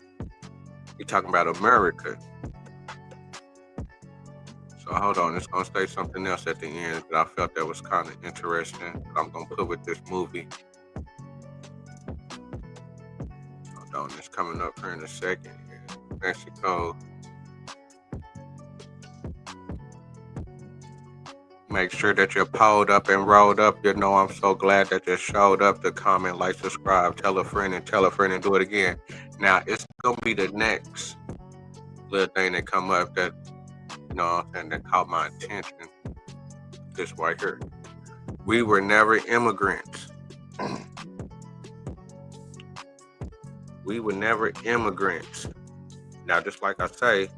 He's talking about America. So hold on, it's gonna say something else at the end that I felt that was kind of interesting. That I'm gonna put with this movie. Hold on, it's coming up here in a second. Mexico. Make sure that you're pulled up and rolled up. I'm so glad that you showed up to comment, like, subscribe, tell a friend, and do it again. Now, it's going to be the next little thing that come up that, that caught my attention. This right here. We were never immigrants. We were never immigrants. Now, just like I say,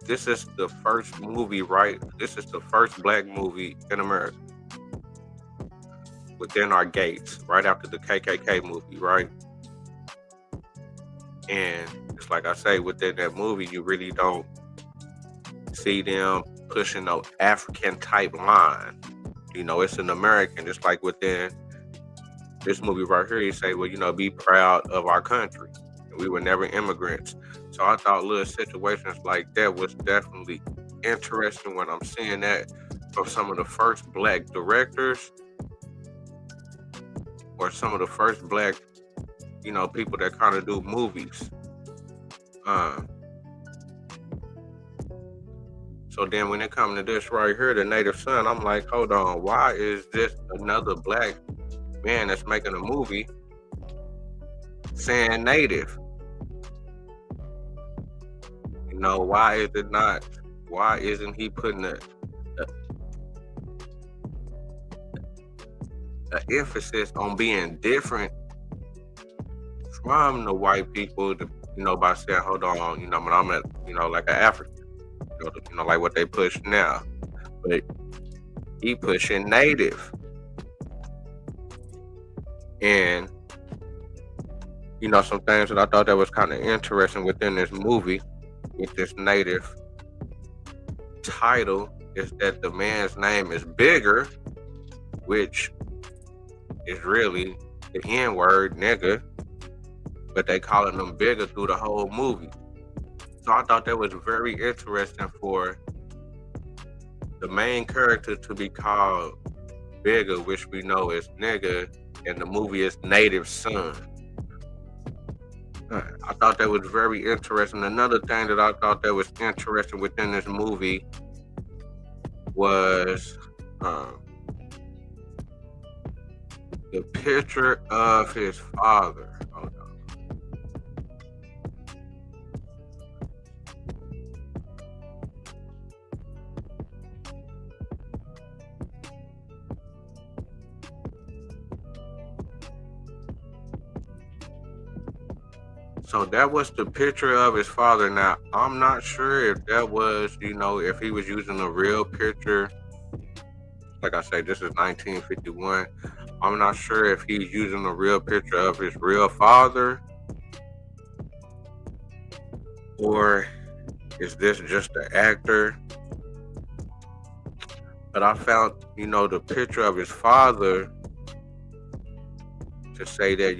this is the first movie, right? This is the first black movie in America. Within our gates, right after the KKK movie, right? And just like I say, within that movie, you really don't see them pushing no African type line. It's an American, just like within this movie right here, you say, well, be proud of our country. We were never immigrants. So I thought little situations like that was definitely interesting when I'm seeing that from some of the first black directors or some of the first black, people that kind of do movies. So then when it comes to this right here, the Native Son, I'm like, hold on, why is this another black man that's making a movie saying native? Why is it not? Why isn't he putting the emphasis on being different from the white people? By saying, hold on, but I'm at, like an African, like what they push now. But he pushing native, and some things that I thought that was kind of interesting within this movie. With this native title is that the man's name is Bigger, which is really the N-word, nigga, but they calling him Bigger through the whole movie. So I thought that was very interesting for the main character to be called Bigger, which we know is nigga, and the movie is Native Son. I thought that was very interesting. Another thing that I thought that was interesting within this movie was the picture of his father. Hold on. So that was the picture of his father. Now, I'm not sure if that was, if he was using a real picture. Like I say, this is 1951. I'm not sure if he's using a real picture of his real father, or is this just an actor? But I found, the picture of his father to say that,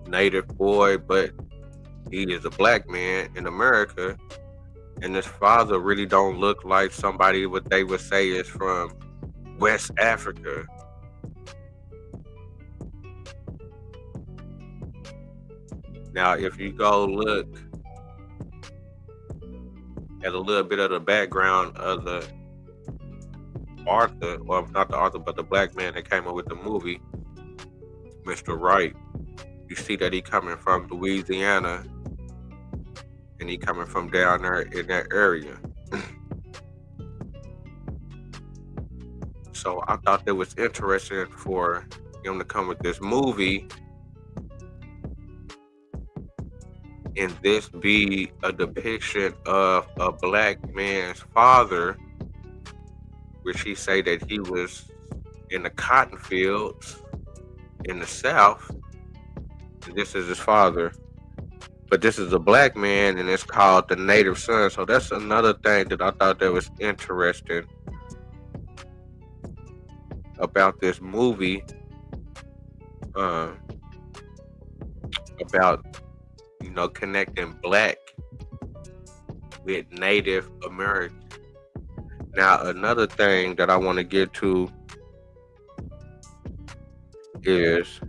native boy, but he is a black man in America, and his father really don't look like somebody what they would say is from West Africa. Now, if you go look at a little bit of the background of the author, or not the author, but the black man that came up with the movie, Mr. Wright, you see that he coming from Louisiana, and he coming from down there in that area. So I thought that was interesting for him to come with this movie, and this be a depiction of a black man's father, which he say that he was in the cotton fields in the South, and this is his father. But this is a black man, and it's called The Native Son. So that's another thing that I thought that was interesting about this movie, about, you know, connecting black with Native American. Now, another thing that I want to get to is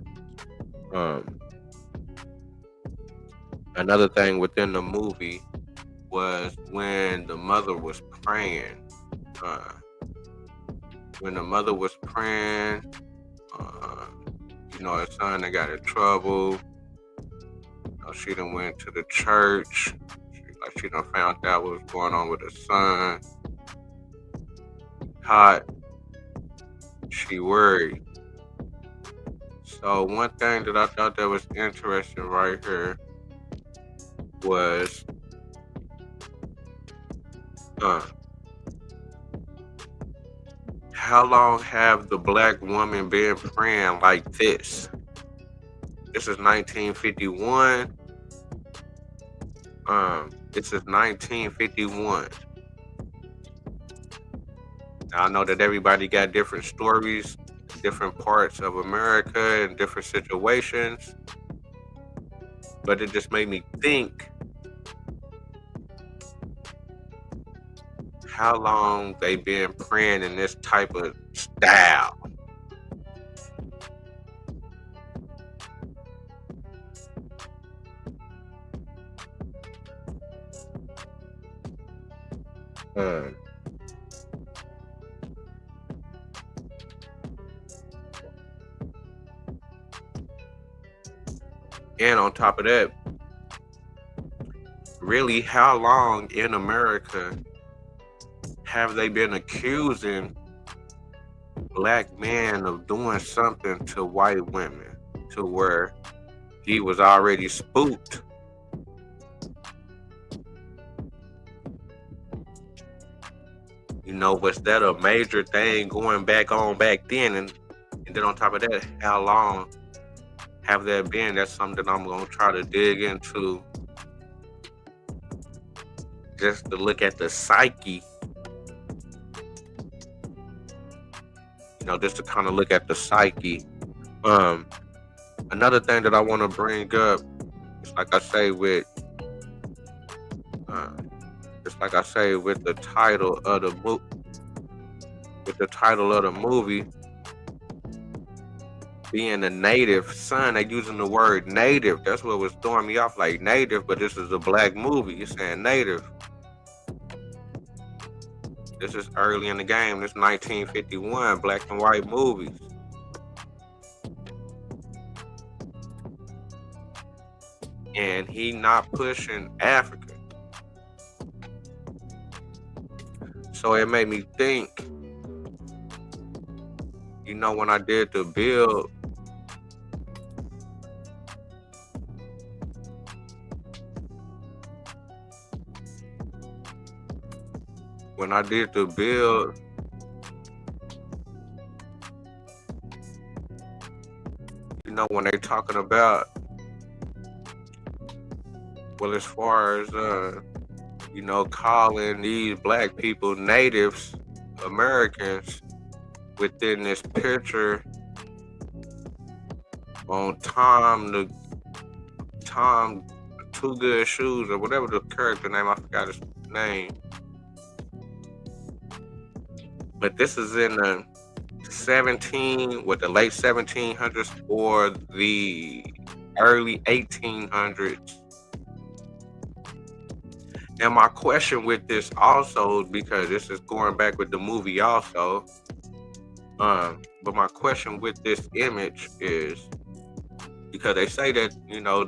another thing within the movie was when the mother was praying. When the mother was praying, you know, her son that got in trouble. You know, she done went to the church. She done found out what was going on with her son. Hot. She worried. So one thing that I thought that was interesting right here was how long have the black woman been praying like this? This is 1951. This is 1951. Now, I know that everybody got different stories, different parts of America and different situations, but it just made me think how long they been praying in this type of style. And on top of that, really, how long in America have they been accusing black men of doing something to white women to where he was already spooked? You know, was that a major thing going back then? And then on top of that, how long have there been? That's something I'm going to try to dig into, just to look at the psyche. You know, just to kind of look at the psyche. Another thing that I want to bring up is, like I say with the title of the movie being a native son. They using the word native. That's what was throwing me off, like native, but this is a black movie. You're saying native. This is early in the game. This 1951, black and white movies. And he not pushing Africa. So it made me think, you know, when I did the build, you know, when they talking about, well, as far as, you know, calling these black people natives Americans within this picture on Tom Two Good Shoes or whatever the character name, I forgot his name. But this is in the the late 1700s or the early 1800s. And my question with this also, because this is going back with the movie also, but my question with this image is, because they say that,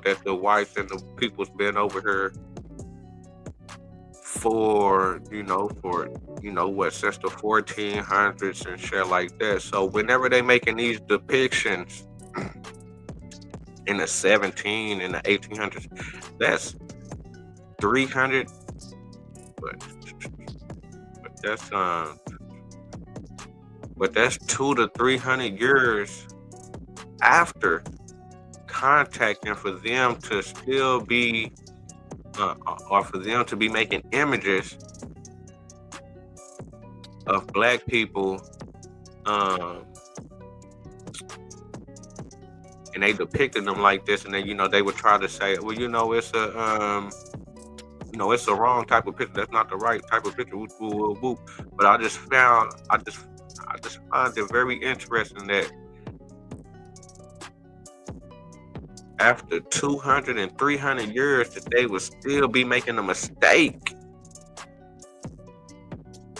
that the whites and the people's been over here for what, since the 1400s and shit like that. So whenever they making these depictions in the 17 and the 1800s, that's 300, but that's 200 to 300 years after contacting for them to still be or for them to be making images of black people, and they depicted them like this, and then they would try to say, well, it's it's a wrong type of picture. That's not the right type of picture. Whoop, whoop, whoop, whoop. But I just find it very interesting that after 200 and 300 years that they would still be making a mistake.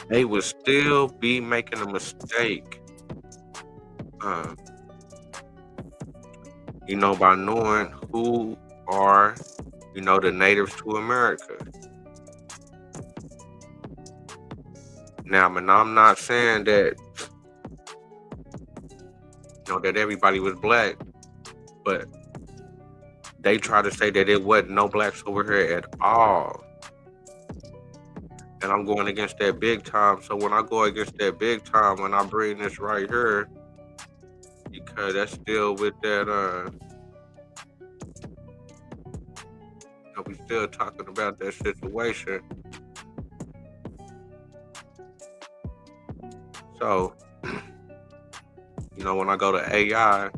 They would still be making a mistake. By knowing who are, the natives to America. Now, and I'm not saying that, that everybody was black, but they try to say that it wasn't no blacks over here at all. And I'm going against that big time. So when I go against that big time, when I bring this right here, because that's still with that, we still talking about that situation. So, when I go to AI,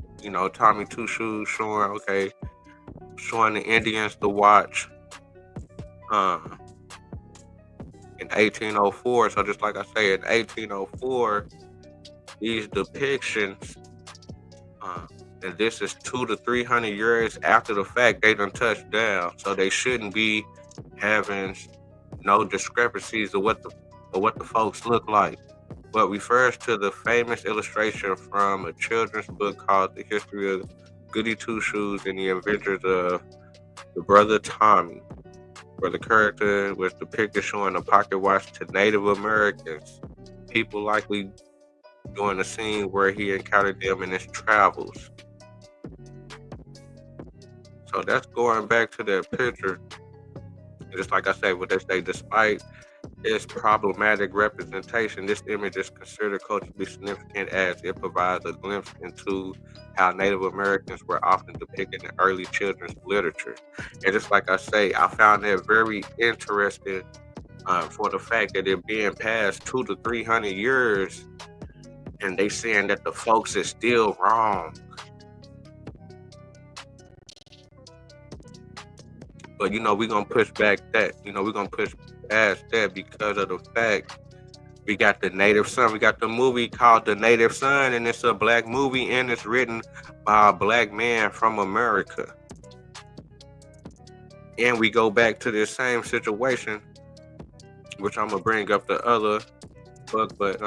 Tommy Two Shoes showing the Indians to watch in 1804. So just like I say, in 1804, these depictions, and this is 200 to 300 years after the fact, they done touched down. So they shouldn't be having no discrepancies of what the folks look like. But refers to the famous illustration from a children's book called The History of Goody Two Shoes and the Adventures of the Brother Tommy, where the character was depicted showing a pocket watch to Native Americans, people likely during a scene where he encountered them in his travels. So that's going back to that picture. Just like I say, what they say, despite its problematic representation, this image is considered culturally significant as it provides a glimpse into how Native Americans were often depicted in early children's literature. And just like I say, I found that very interesting for the fact that it being past 200 to 300 years, and they saying that the folks is still wrong. But we're gonna push back that. We're gonna push past that because of the fact we got The Native Son. We got the movie called The Native Son, and it's a black movie, and it's written by a black man from America. And we go back to this same situation, which I'm gonna bring up the other book, but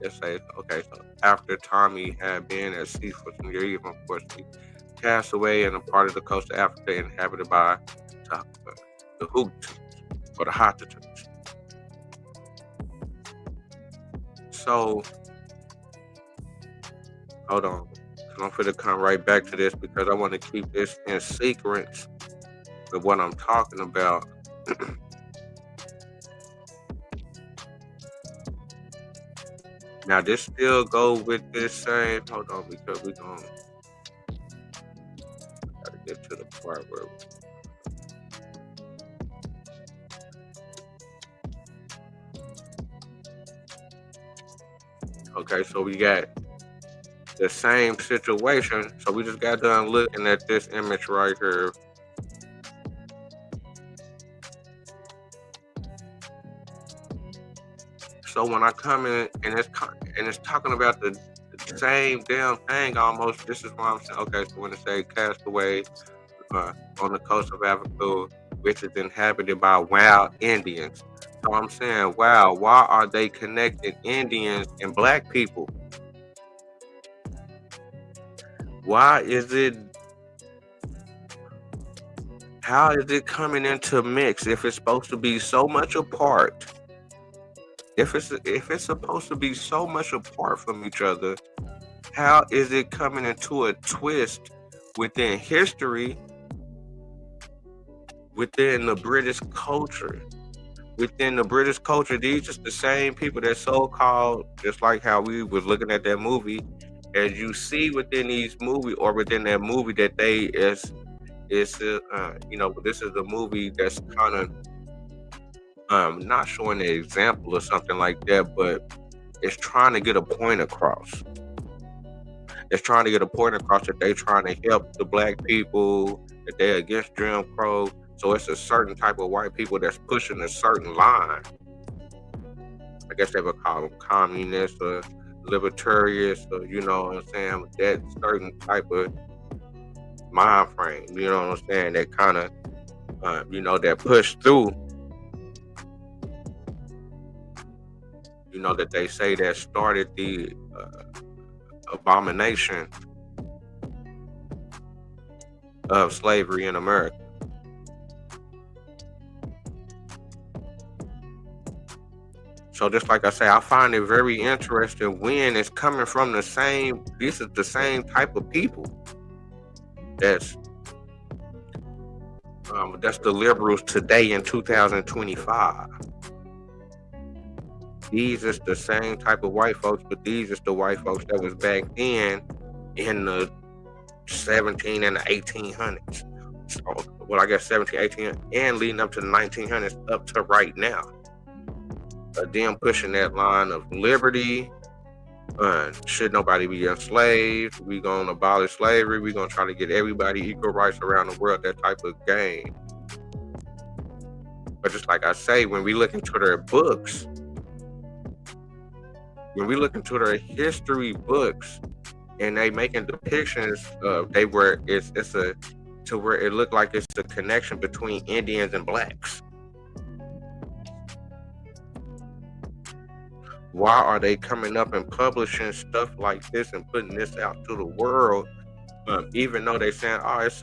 let's say, okay, so after Tommy had been at sea for some years, unfortunately passed away in a part of the coast of Africa inhabited by the Hutus or the Hottentots. So, hold on, I'm going to come right back to this because I want to keep this in sequence with what I'm talking about. Now, this still go with this same, hold on, because we're going to gotta get to the part where okay, so we got the same situation. So we just got done looking at this image right here. So when I come in and it's talking about the same damn thing almost, this is why I'm saying, okay, so when it say castaway on the coast of Africa, which is inhabited by wild Indians. So I'm saying, wow, why are they connecting Indians and black people? Why is it, how is it coming into mix if it's supposed to be so much apart? If it's supposed to be so much apart from each other, how is it coming into a twist within history, within the British culture? Within the British culture, these are the same people that so-called, just like how we was looking at that movie, as you see within these movies or within that movie that they this is a movie that's kind of not showing an example or something like that, but it's trying to get a point across. It's trying to get a point across that they trying to help the black people, that they're against Jim Crow. So it's a certain type of white people that's pushing a certain line. I guess they would call them communists or libertarians, or you know what I'm saying, that certain type of mind frame, you know what I'm saying, that kind of, that push through, that they say that started the abomination of slavery in America. So just like I say, I find it very interesting when it's coming from the same type of people that's the liberals today in 2025. These is the same type of white folks, but these is the white folks that was back then in the 17 and the 1800s. So, well, I guess 17, 18, and leading up to the 1900s up to right now. Them pushing that line of liberty, should nobody be enslaved, we gonna abolish slavery, we gonna try to get everybody equal rights around the world, that type of game. But just like I say, when we look into their books, when we look into their history books, and they making depictions of to where it looked like it's a connection between Indians and blacks. Why are they coming up and publishing stuff like this and putting this out to the world, even though they saying, oh, it's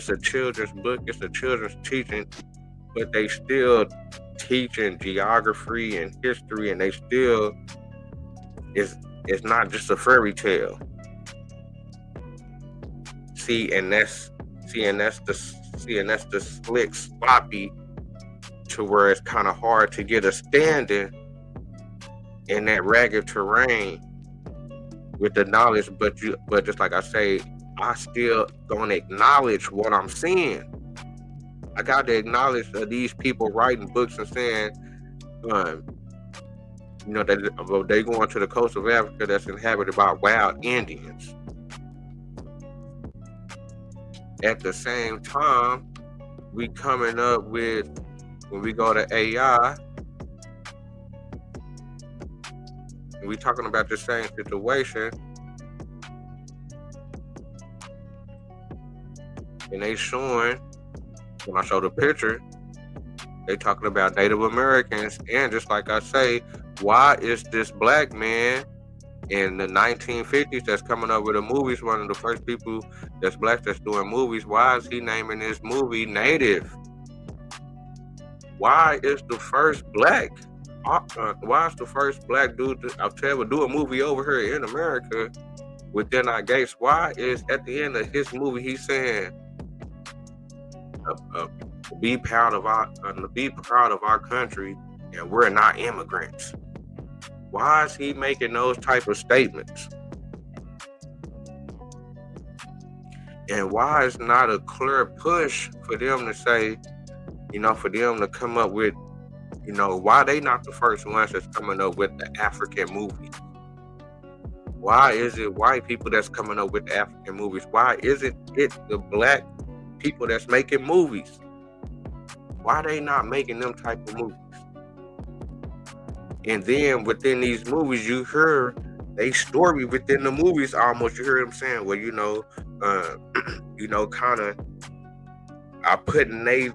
a children's book, it's a children's teaching, but they still teaching geography and history, and they still it's not just a fairy tale. And that's the slick sloppy to where it's kind of hard to get a standing in that ragged terrain with the knowledge, but just like I say, I still don't acknowledge what I'm seeing. I got to acknowledge these people writing books and saying, they going to the coast of Africa that's inhabited by wild Indians. At the same time, we coming up with, when we go to AI, we talking about the same situation, and they showing, when I show the picture, they talking about Native Americans, and just like I say, why is this black man in the 1950s that's coming up with the movies, one of the first people that's black that's doing movies, why is he naming this movie Native? Why is the first black dude to ever do a movie over here in America within our gates? Why is at the end of his movie he's saying, be proud of our country, and we're not immigrants? Why is he making those type of statements? And why is not a clear push for them to say, for them to come up with, why they not the first ones that's coming up with the African movie? Why is it white people that's coming up with African movies? Why isn't it the black people that's making movies? Why they not making them type of movies? And then within these movies, you hear they story within the movies almost. You hear them saying, well, kind of are putting they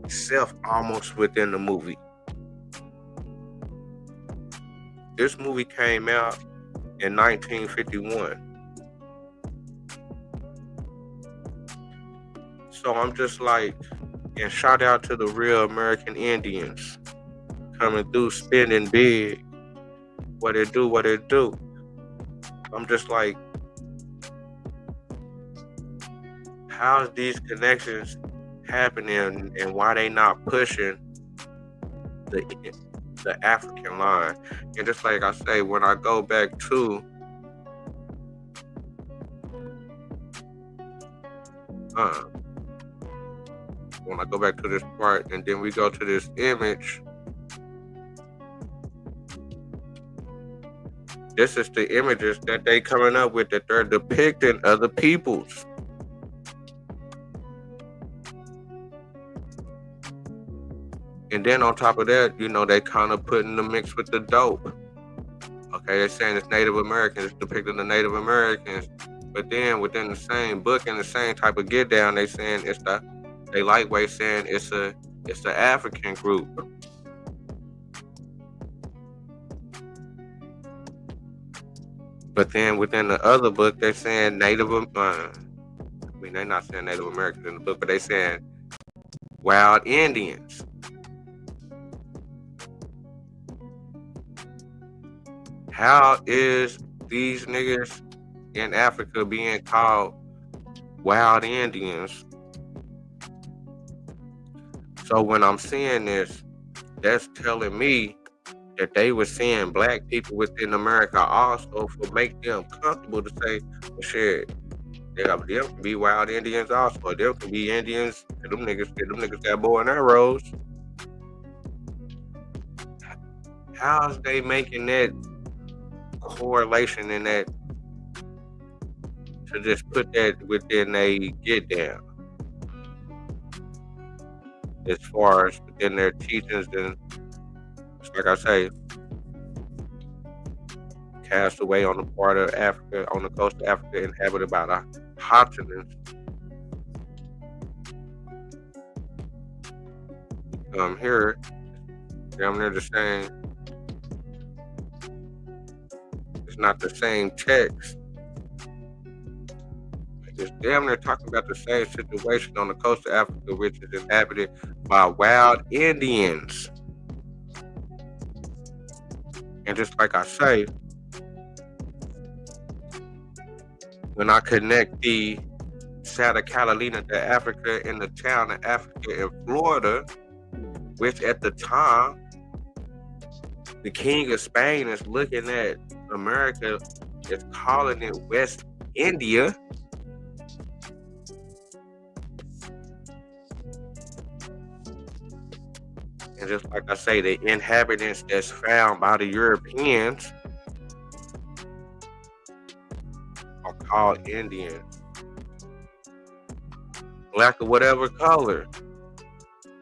self almost within the movie. This movie came out in 1951. So I'm just like, and shout out to the real American Indians coming through spinning big. What it do. I'm just like, how's these connections happening and why they not pushing the African line? And just like I say, when I go back to this part, and then we go to this image. This is the images that they coming up with, that they're depicting other peoples. And then on top of that, they kind of putting the mix with the dope. Okay, they're saying it's Native Americans, it's depicting the Native Americans. But then within the same book and the same type of get down, they saying they lightweight saying it's the African group. But then within the other book, they're saying they're not saying Native Americans in the book, but they saying wild Indians. How is these niggas in Africa being called wild Indians? So when I'm seeing this, that's telling me that they were seeing black people within America also for make them comfortable to say, well, shit, them can be wild Indians also. Them can be Indians. And them niggas got bow and arrows. How's they making that correlation in that to just put that within a get down? As far as within their teachings, then like I say, cast away on the part of Africa, on the coast of Africa, inhabited by the Hottentots. Here, damn near the same. It's not the same text. It's damn near talking about the same situation on the coast of Africa, which is inhabited by wild Indians. And just like I say, when I connect the Santa Catalina to Africa and the town of Africa in Florida, which at the time, the King of Spain is looking at America, is calling it West India. And just like I say, the inhabitants that's found by the Europeans are called Indians. Black or whatever color.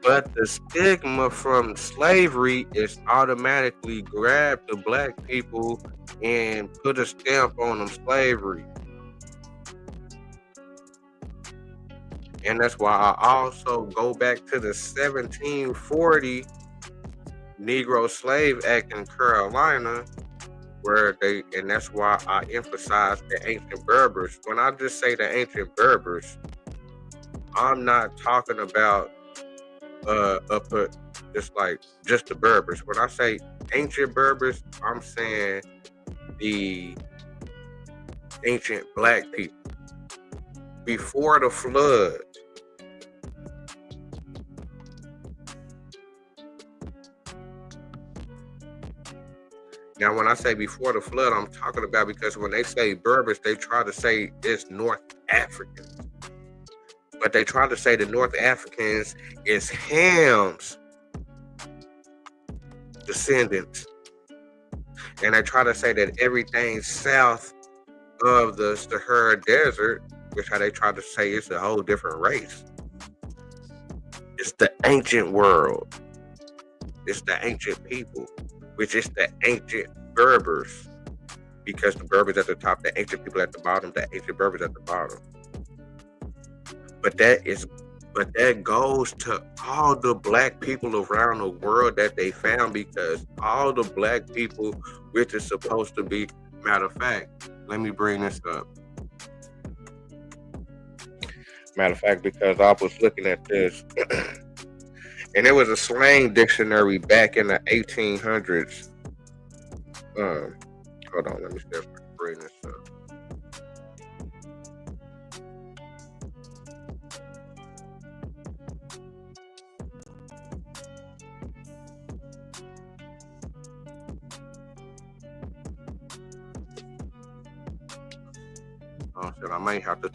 But the stigma from slavery is automatically grabbed to black people and put a stamp on them slavery. And that's why I also go back to the 1740 Negro Slave Act in Carolina, and that's why I emphasize the ancient Berbers. When I just say the ancient Berbers, I'm not talking about just the Berbers. When I say ancient Berbers, I'm saying the ancient black people before the flood. Now, when I say before the flood, I'm talking about because when they say Berbers, they try to say it's North Africans. But they try to say the North Africans is Ham's descendants. And they try to say that everything south of the Sahara Desert, which how they try to say it's a whole different race. It's the ancient world. It's the ancient people, which is the ancient Berbers. Because the Berbers at the top, the ancient people at the bottom, the ancient Berbers at the bottom. But that goes to all the black people around the world that they found, because all the black people, which is supposed to be, matter of fact, let me bring this up. Matter of fact, because I was looking at this, and it was a slang dictionary back in the 1800s. Hold on, let me see if I can bring this up. I may have to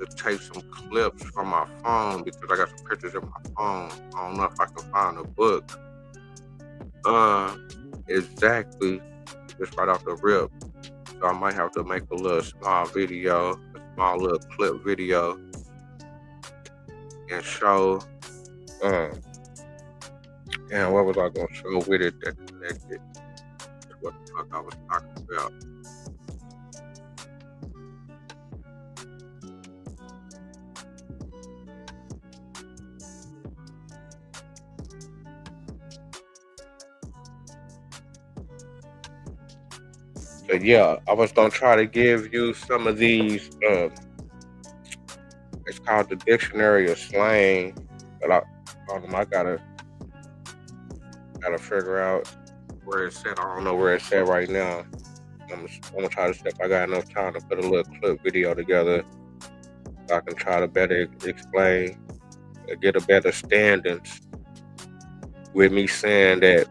take some clips from my phone because I got some pictures of my phone. I don't know if I can find a book. Exactly, just right off the rip. So I might have to make a little small little clip video, and show. And what was I gonna show with it that connected to what the fuck I was talking about? But yeah, I was gonna try to give you some of these. It's called the Dictionary of Slang, but I gotta figure out where it's at. I don't know where it's at right now. I'm gonna try to see if I got enough time to put a little clip video together so I can try to better explain, get a better standings with me saying that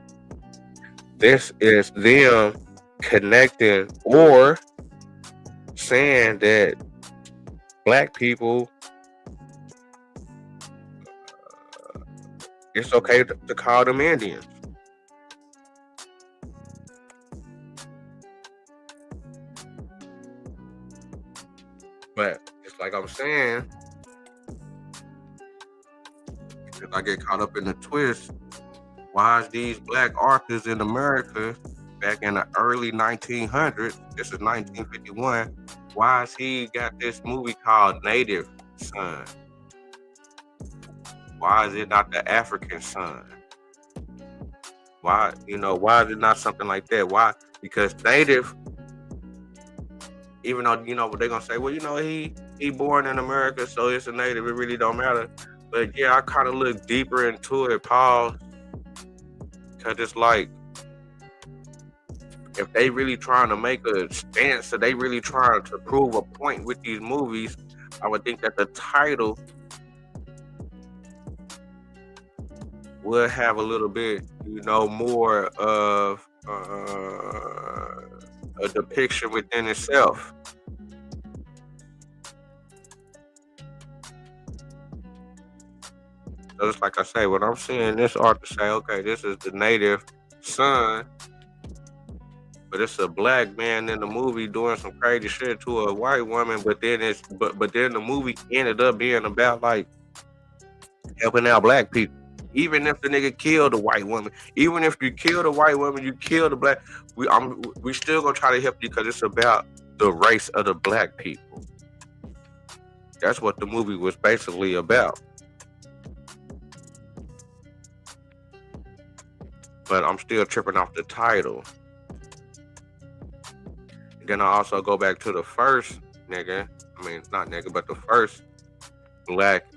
this is them connecting or saying that black people, it's okay to call them Indians. But it's like I'm saying, if I get caught up in the twist, why is these black authors in America back in the early 1900s, this is 1951, why has he got this movie called Native Son? Why is it not the African Son? Why is it not something like that? Why? Because Native, even though, they're going to say, well, he born in America, so it's a Native, it really don't matter. But yeah, I kind of look deeper into it, Paul, because it's like, if they really trying to make a stance, or they really trying to prove a point with these movies, I would think that the title would have a little bit, more of a depiction within itself. So it's like I say, when I'm seeing this art to say, okay, this is the Native Son, but it's a black man in the movie doing some crazy shit to a white woman, but then the movie ended up being about like helping out black people. Even if the nigga killed a white woman, even if you killed a white woman, you killed a black, we still gonna try to help you because it's about the race of the black people. That's what the movie was basically about. But I'm still tripping off the title. And then I also go back to the first nigga. I mean, not nigga, but the first black,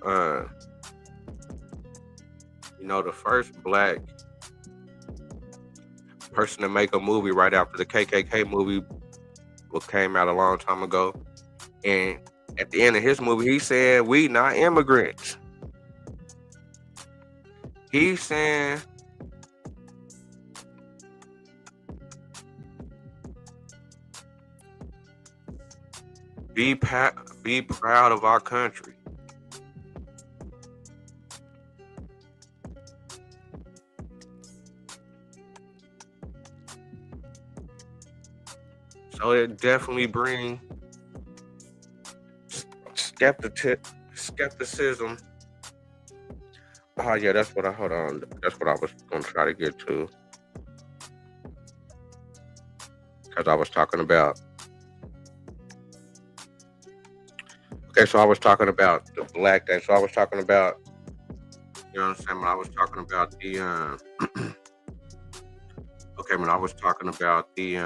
the first black person to make a movie right after the KKK movie came out a long time ago. And at the end of his movie, he said, we not immigrants. He's saying, be proud of our country. So it definitely brings skepticism. Oh yeah, that's what I hold on. That's what I was gonna try to get to. Because I was talking about. Okay, so I was talking about the black thing. So I was talking about, you know what I'm saying? When I was talking about the, okay, when I was talking about the,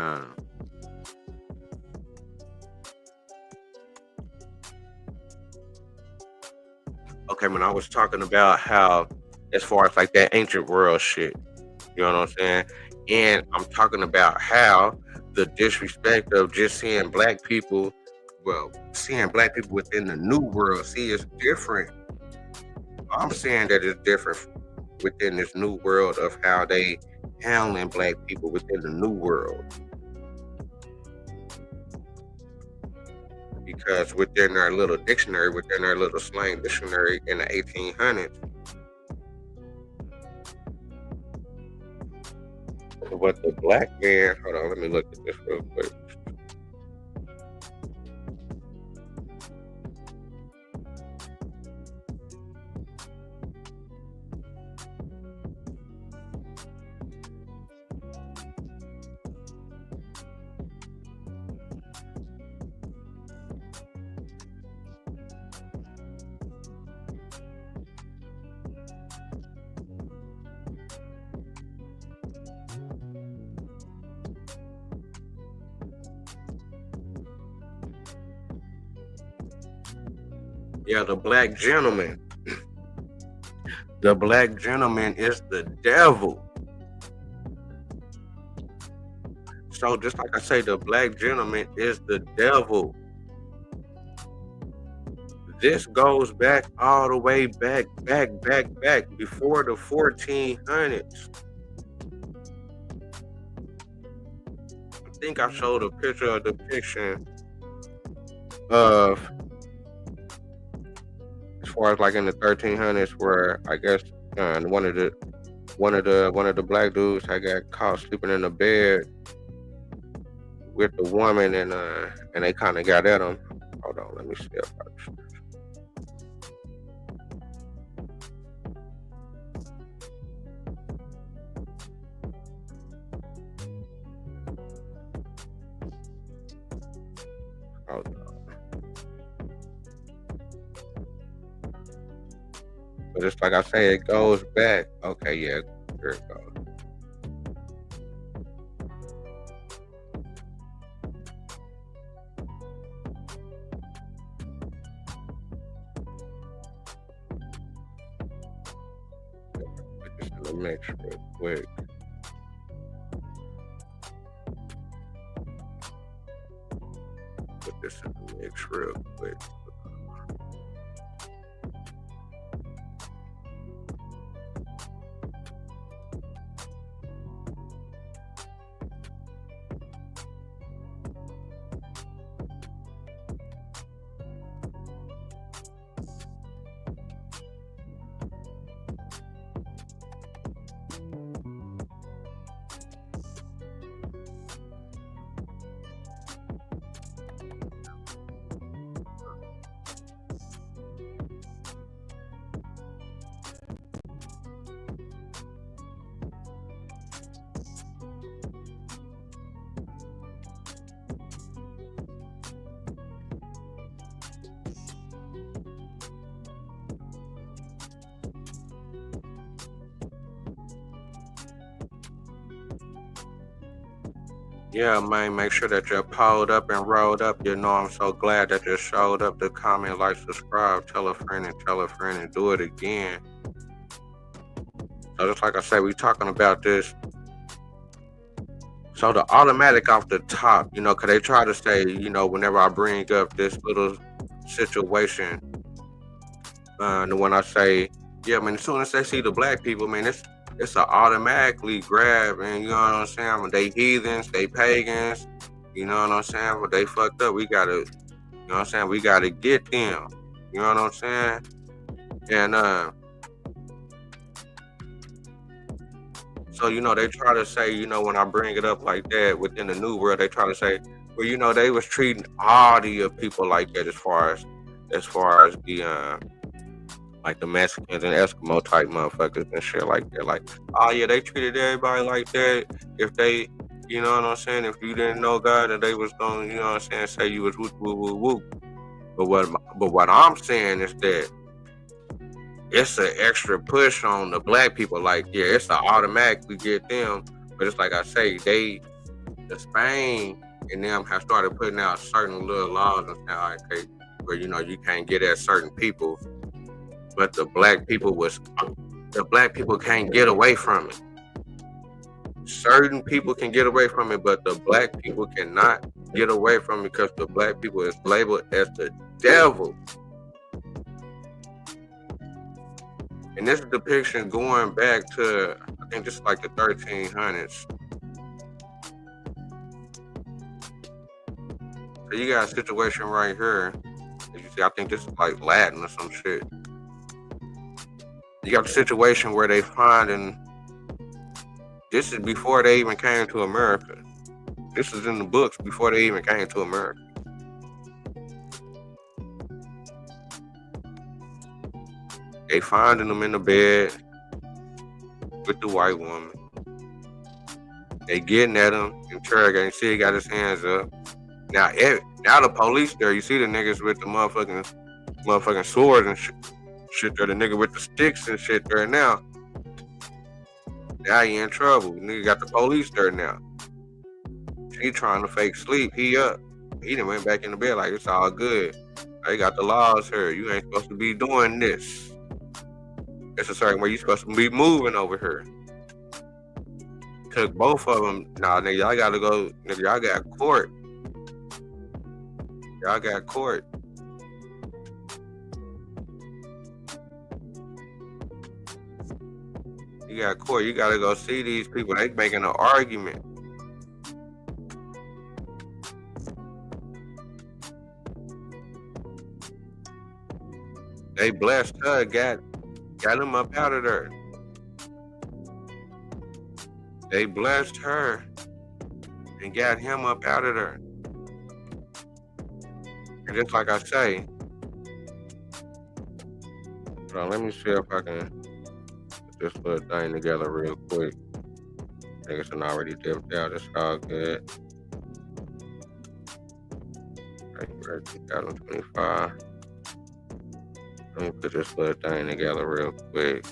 okay, when I was talking about how, as far as like that ancient world shit, you know what I'm saying? And I'm talking about how the disrespect of just seeing black people, well, seeing black people within the new world, see, it's different. I'm saying that it's different within this new world of how they handling black people within the new world. Because within their little dictionary, within their little slang dictionary in the 1800s, what the black man, hold on, let me look at this real quick. Yeah, the black gentleman. The black gentleman is the devil. So just like I say, the black gentleman is the devil. This goes back all the way back before the 1400s. I think I showed a picture of depiction of, as far as like in the 1300s, where I guess one of the black dudes I got caught sleeping in the bed with the woman, and they kind of got at him. Hold on, let me see if I can. Hold on. But it's like I say, it goes back. Okay, yeah, there it goes. Put this in the mix real quick. Put this in the mix real quick. Yeah, man, make sure that you're pulled up and rolled up. You know, I'm so glad that you showed up to comment, like, subscribe, tell a friend and do it again. So just like I said, we talking about this. So the automatic off the top, you know, because they try to say, you know, whenever I bring up this little situation, and when I say, yeah, man, as soon as they see the black people, man, it's a automatically grab, and you know what I'm saying? When they heathens, they pagans, you know what I'm saying? But they fucked up, we gotta, you know what I'm saying? We gotta get them, you know what I'm saying? And so, you know, they try to say, you know, when I bring it up like that within the new world, they try to say, Well, you know, they was treating all the people like that as far as the like the Mexicans and Eskimo type motherfuckers and shit like that. Like, oh yeah, they treated everybody like that. If they, you know what I'm saying, if you didn't know God, and they was gonna, you know what I'm saying, say you was whoop whoop whoop whoop. But what I'm saying is that it's an extra push on the black people. Like, yeah, it's an automatic we get them, but it's like I say, the Spain and them have started putting out certain little laws and saying, like, okay, where you know you can't get at certain people, but the black people can't get away from it. Certain people can get away from it, but the black people cannot get away from it because the black people is labeled as the devil. And this depiction going back to, I think this is like the 1300s. So you got a situation right here. As you see, I think this is like Latin or some shit. You got a situation where they finding, this is before they even came to America. This is in the books before they even came to America. They finding them in the bed with the white woman. They getting at him, interrogating. See, he got his hands up. Now the police there. You see the niggas with the motherfucking swords and shit there. The nigga with the sticks and shit there now. Now he in trouble. Nigga got the police there now. He trying to fake sleep. He up. He done went back in the bed like it's all good. They got the laws here. You ain't supposed to be doing this. It's a certain way you supposed to be moving over here. Took both of them. Nah, nigga, y'all gotta go. Nigga, y'all got court. Y'all got court. You got court. You gotta go see these people. They making an argument. They blessed her, got him up out of there. They blessed her and got him up out of there. And just like I say, bro, let me see if I can put this little thing together real quick. Niggas done already dipped out. It's all good. Right, 2025. Let me put this little thing together real quick.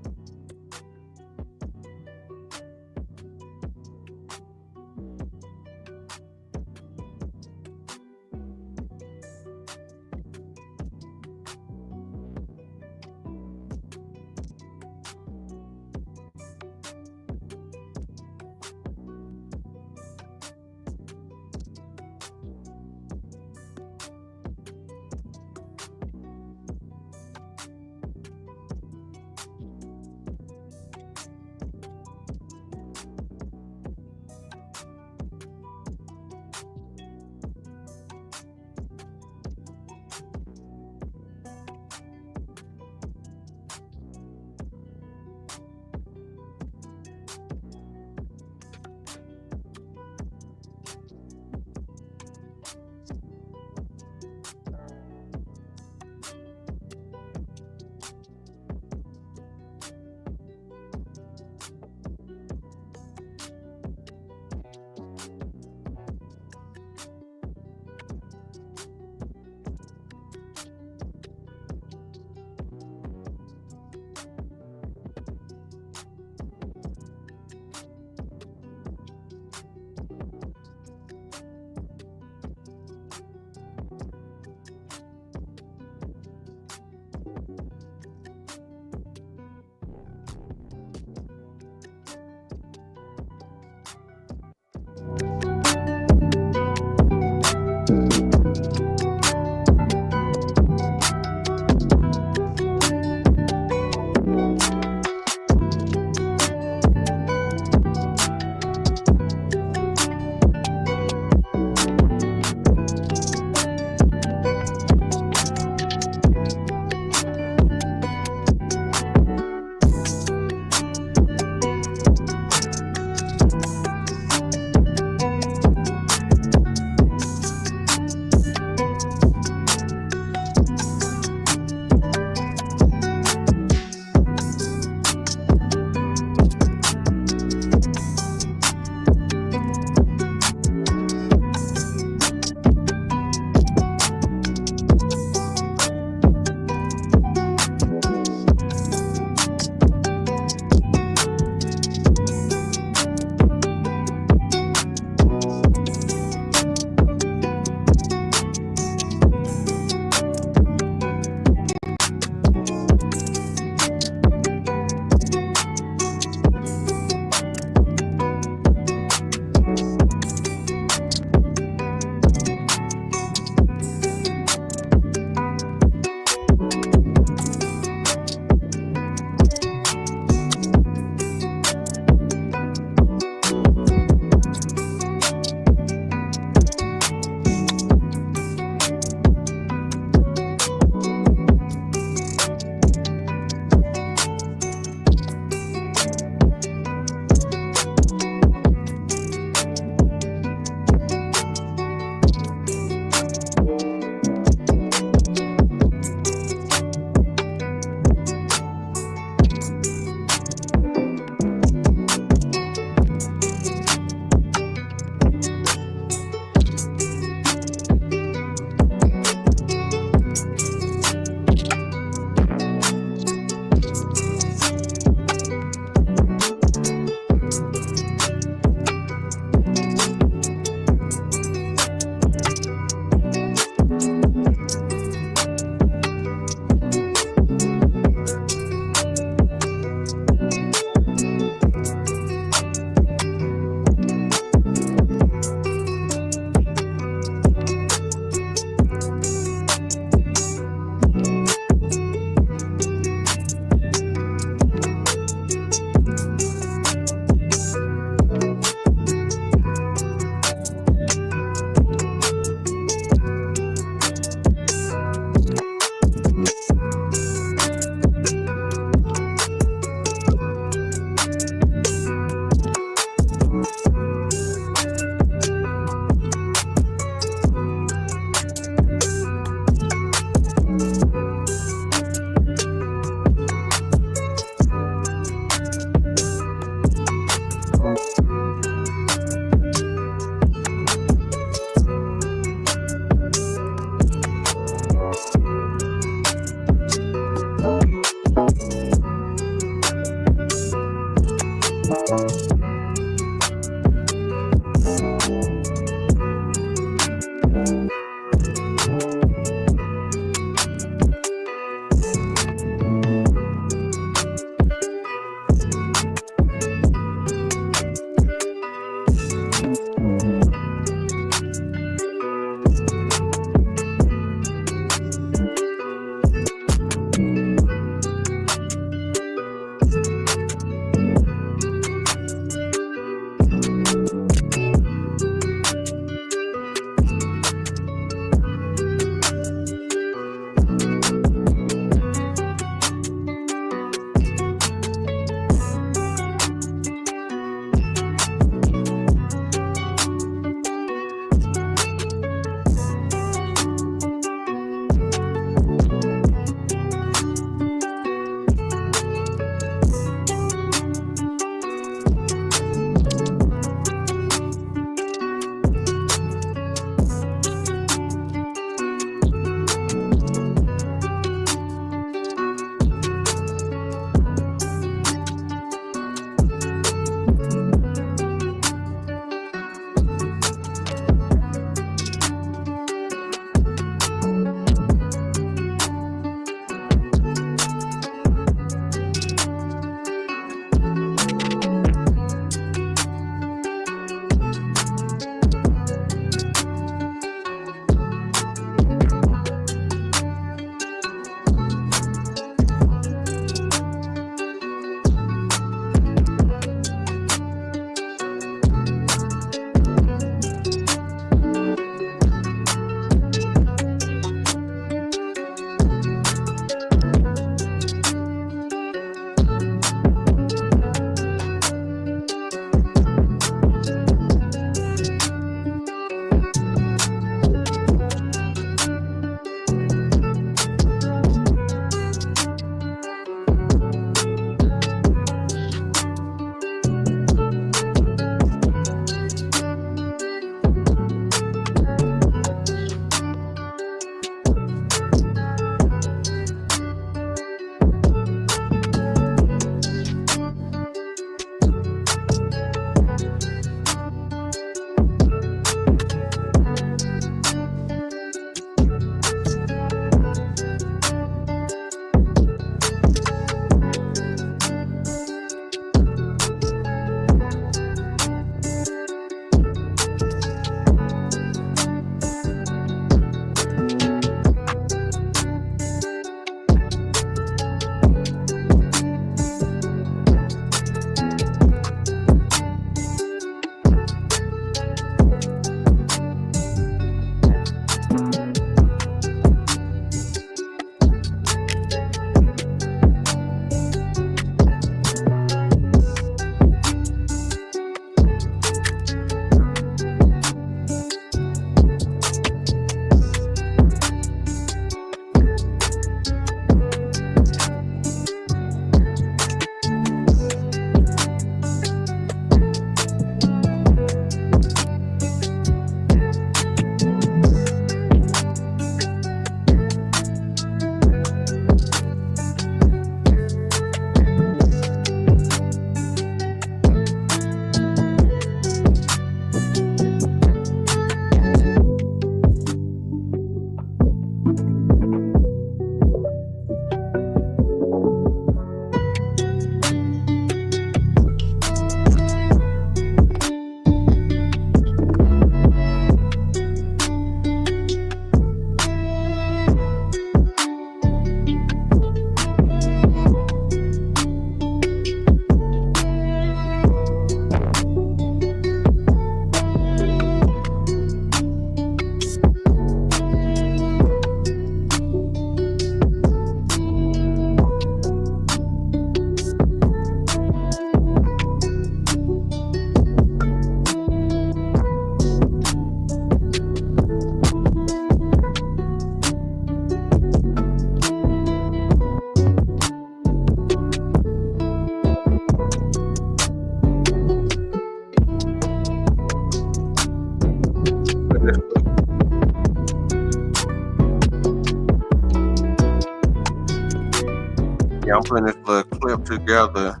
Yeah, I'm putting this little clip together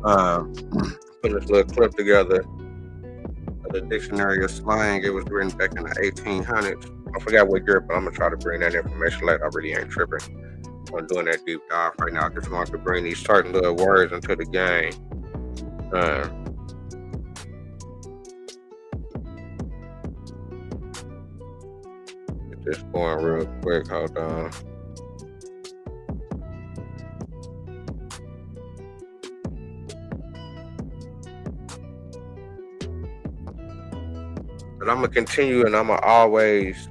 Putting this little clip together of the dictionary of slang. It was written back in the 1800s. I forgot what year, but I'm gonna try to bring that information later. I really ain't tripping on doing that deep dive right now. I just want to bring these certain little words into the game. Get this going real quick. Hold on. But I'm gonna continue, and I'm gonna always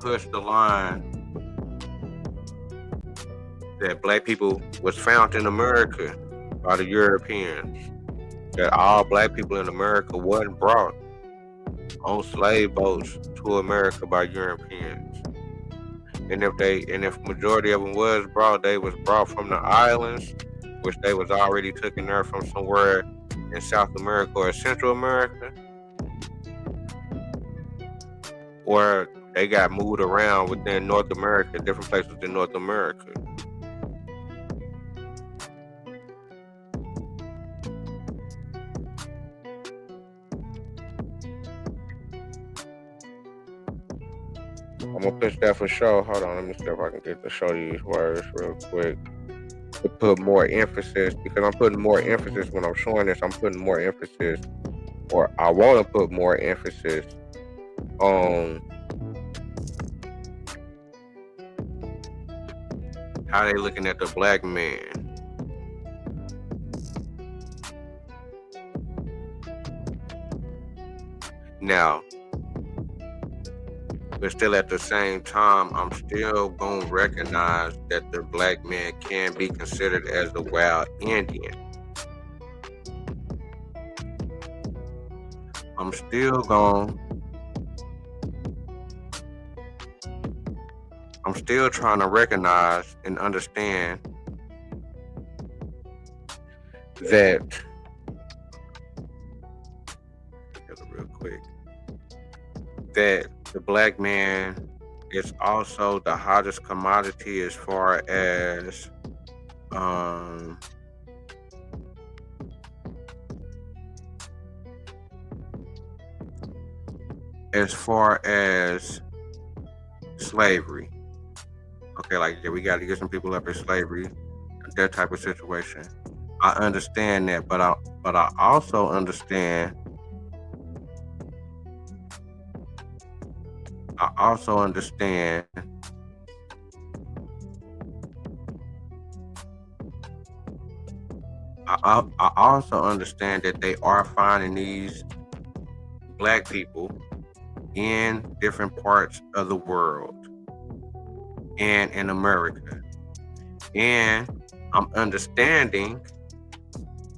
push the line that black people was found in America by the Europeans. That all black people in America wasn't brought on slave boats to America by Europeans. And if majority of them was brought, they was brought from the islands, which they was already taken there from somewhere in South America or Central America, or they got moved around within North America, different places in North America. I'm gonna push that for sure. Hold on, let me see if I can get to show you these words real quick. To put more emphasis, because I'm putting more emphasis when I'm showing this. I'm putting more emphasis, or I want to put more emphasis on how they looking at the black man. Now, but still at the same time, I'm still gonna recognize that the black man can be considered as the wild Indian. I'm still trying to recognize and understand that, real quick, that the black man is also the hottest commodity as far as slavery. Okay, like, yeah, we got to get some people up in slavery, that type of situation. I understand that, but I also understand. I also understand that they are finding these black people in different parts of the world and in America. And I'm understanding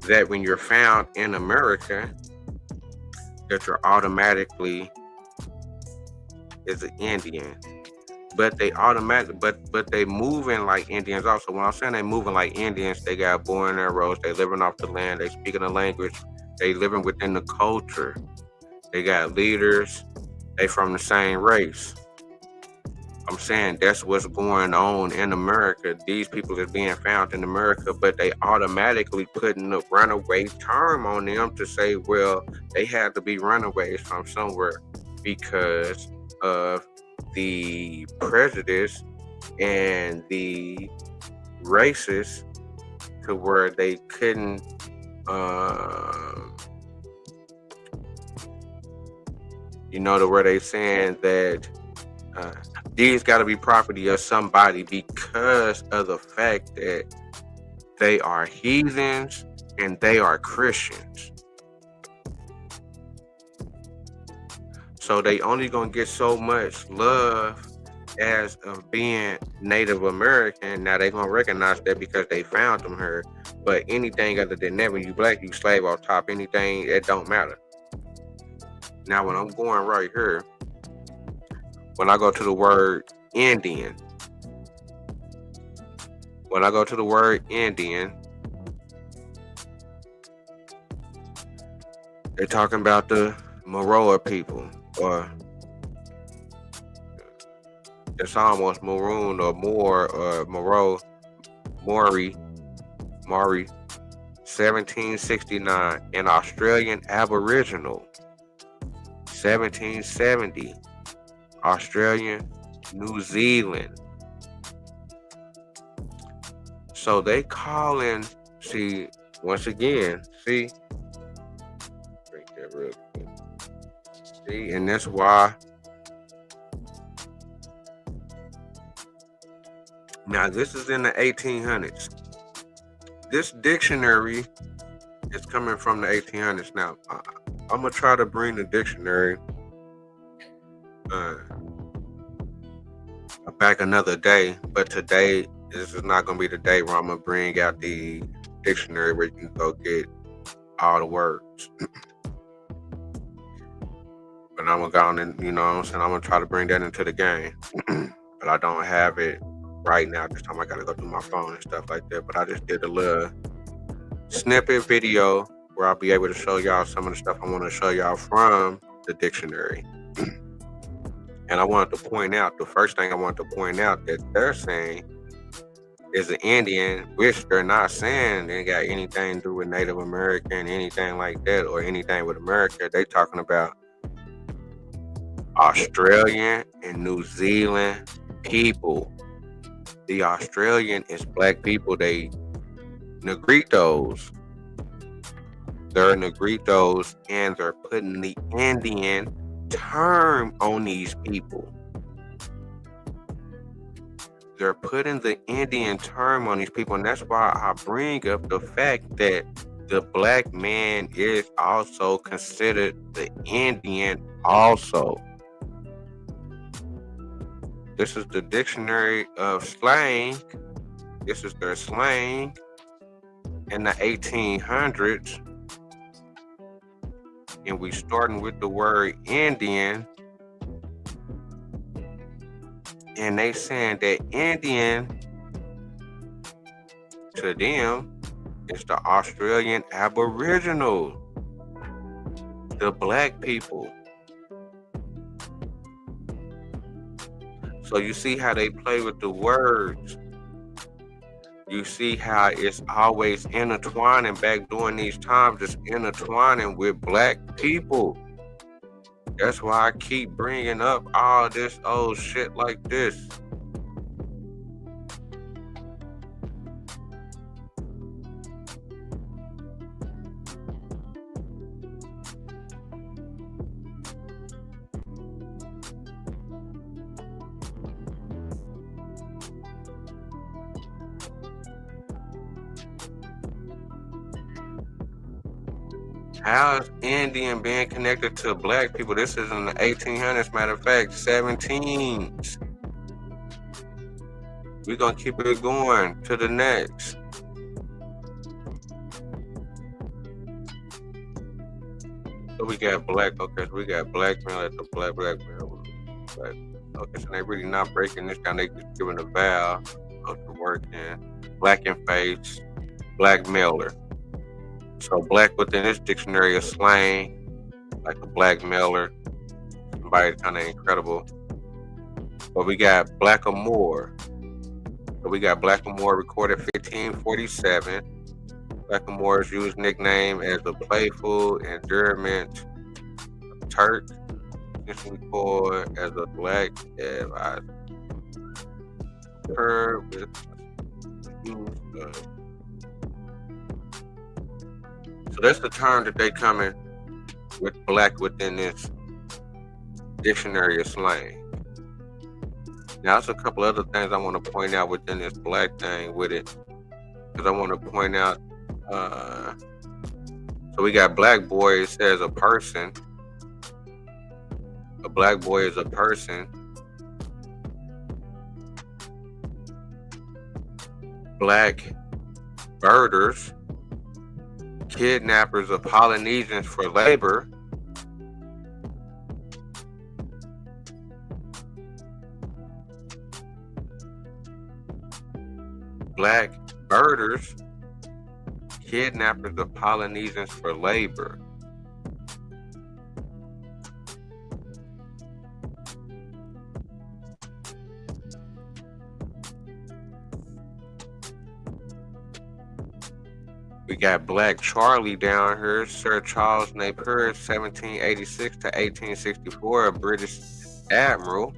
that when you're found in America, that you're automatically is an Indian. But they but they moving like Indians also. When I'm saying they moving like Indians, they got born in their roads, they living off the land, they speaking the language, they living within the culture. They got leaders, they from the same race. I'm saying that's what's going on in America. These people are being found in America, but they automatically putting a runaway term on them to say, well, they had to be runaways from somewhere because of the prejudice and the racist to where they couldn't to where they saying that these got to be property of somebody because of the fact that they are heathens and they are Christians. So they only gonna get so much love as of being Native American. Now they gonna recognize that because they found them here. But anything other than that, when you black, you slave on top. Anything, it don't matter. Now when I'm going right here, when I go to the word Indian, they're talking about the Moroa people, or it's almost Maroon or Moor or Moro, Maury, Maori, 1769, an Australian Aboriginal. 1770, Australian, New Zealand. So they calling, see, once again, see, break that real quick. See, and that's why. Now this is in the 1800s. This dictionary is coming from the 1800s. Now I'm gonna try to bring the dictionary back another day, but today this is not gonna be the day where I'm gonna bring out the dictionary where you can go get all the words. But I'm gonna go on and, you know what I'm saying, I'm gonna try to bring that into the game. But I don't have it right now. This time I gotta go through my phone and stuff like that. But I just did a little snippet video where I'll be able to show y'all some of the stuff I want to show y'all from the dictionary. And I wanted to point out, the first thing I wanted to point out that they're saying is an Indian, which they're not saying they got anything to do with Native American, anything like that, or anything with America. They talking about Australian and New Zealand people. The Australian is black people. They Negritos. They're Negritos, and they're putting the Indian term on these people. They're putting the Indian term on these people, and that's why I bring up the fact that the black man is also considered the Indian also. This is the dictionary of slang. This is their slang in the 1800s. And we starting with the word Indian. And they saying that Indian to them is the Australian Aboriginal, the black people. So you see how they play with the words. You see how it's always intertwining back during these times. It's intertwining with black people. That's why I keep bringing up all this old shit like this. How is Indian being connected to black people? This is in the 1800s, matter of fact, 17s. We're going to keep it going to the next. So we got black, okay, so we got black male at the black male. Black. Okay, so they really not breaking this down. They just giving a vowel of the word in. Black in face, black mailer. So black within this dictionary is slang, like a black mailer, somebody kind of incredible. But we got blackamoor. So we got blackamoor recorded 1547. Blackamoor's used nickname as a playful endearment Turk, essentially called as a black her with so that's the term that they coming with black within this dictionary of slang. Now, there's a couple other things I want to point out within this black thing with it, because I want to point out. So we got black boy. It says a person. A black boy is a person. Black birders. Kidnappers of Polynesians for labor. Black birders, kidnappers of Polynesians for labor. We got Black Charlie down here, Sir Charles Napier, 1786 to 1864, a British admiral.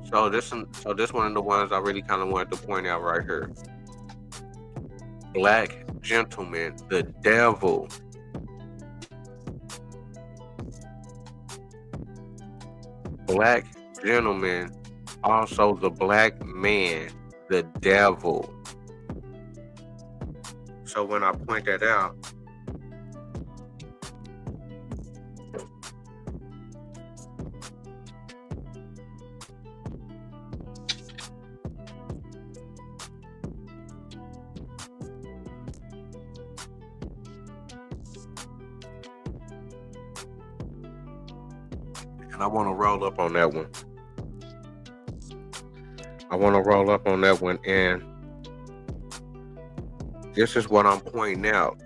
So this one of the ones I really kind of wanted to point out right here. Black gentleman, the devil. Black gentleman, also the black man, the devil. So when I point that out, and I want to roll up on that one. And this is what I'm pointing out.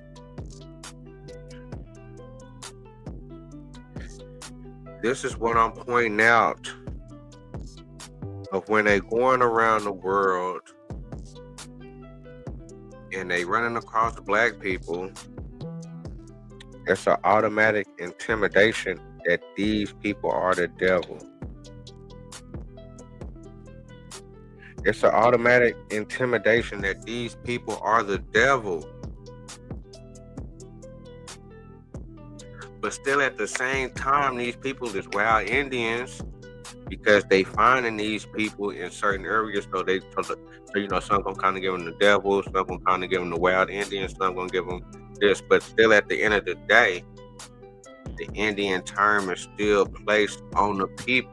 This is what I'm pointing out of when they going around the world and they running across black people. It's an automatic intimidation that these people are the devil. It's an automatic intimidation that these people are the devil. But still at the same time, these people is wild Indians because they finding these people in certain areas. So some gonna kind of give them the devil, some gonna kind of give them the wild Indians, some gonna give them this. But still at the end of the day, the Indian term is still placed on the people.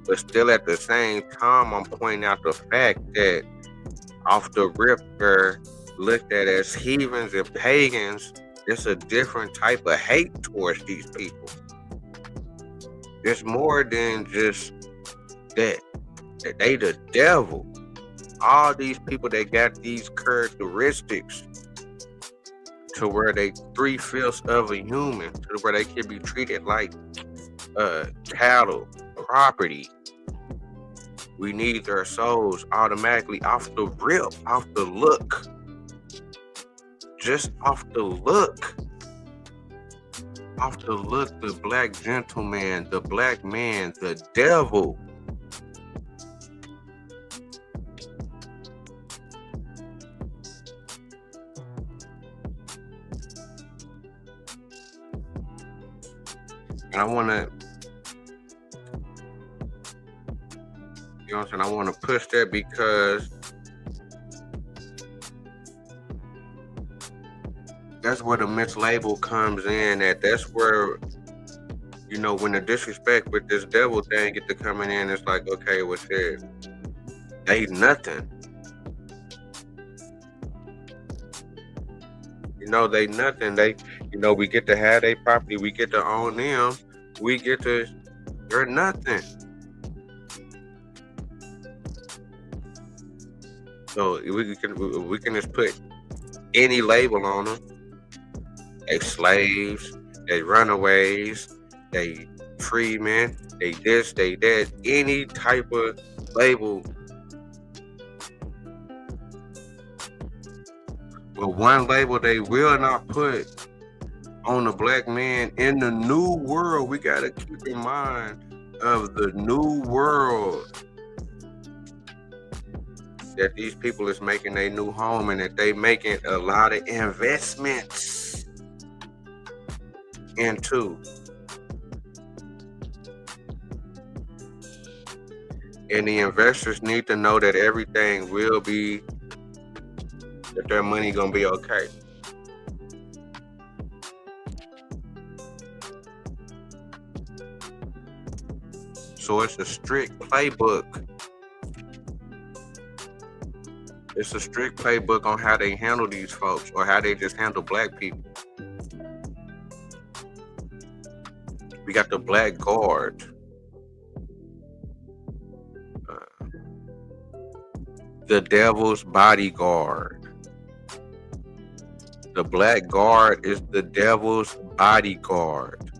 But still at the same time, I'm pointing out the fact that off the rip, they're looked at as heathens and pagans. It's a different type of hate towards these people. It's more than just that they the devil. All these people that got these characteristics to where they 3/5 of a human, to where they can be treated like cattle, property. We need their souls automatically off the rip, off the look. Just off the look. Off the look, the black gentleman, the black man, the devil. And I want to, you know what I'm saying? I want to push that because that's where the mislabel comes in. That's where, when the disrespect with this devil thing get to coming in, it's like, okay, what's it? They nothing. They nothing. We get to have their property. We get to own them. They're nothing. So we can just put any label on them. They slaves, they runaways, they freemen, they this, they that, any type of label. But one label they will not put on the black man in the new world. We gotta keep in mind of the new world that these people is making a new home and that they making a lot of investments into. And the investors need to know that everything will be, that their money gonna be okay. So it's a strict playbook. It's a strict playbook on how they handle these folks or how they just handle black people. We got the Black Guard. the devil's bodyguard. The black guard is the devil's bodyguard.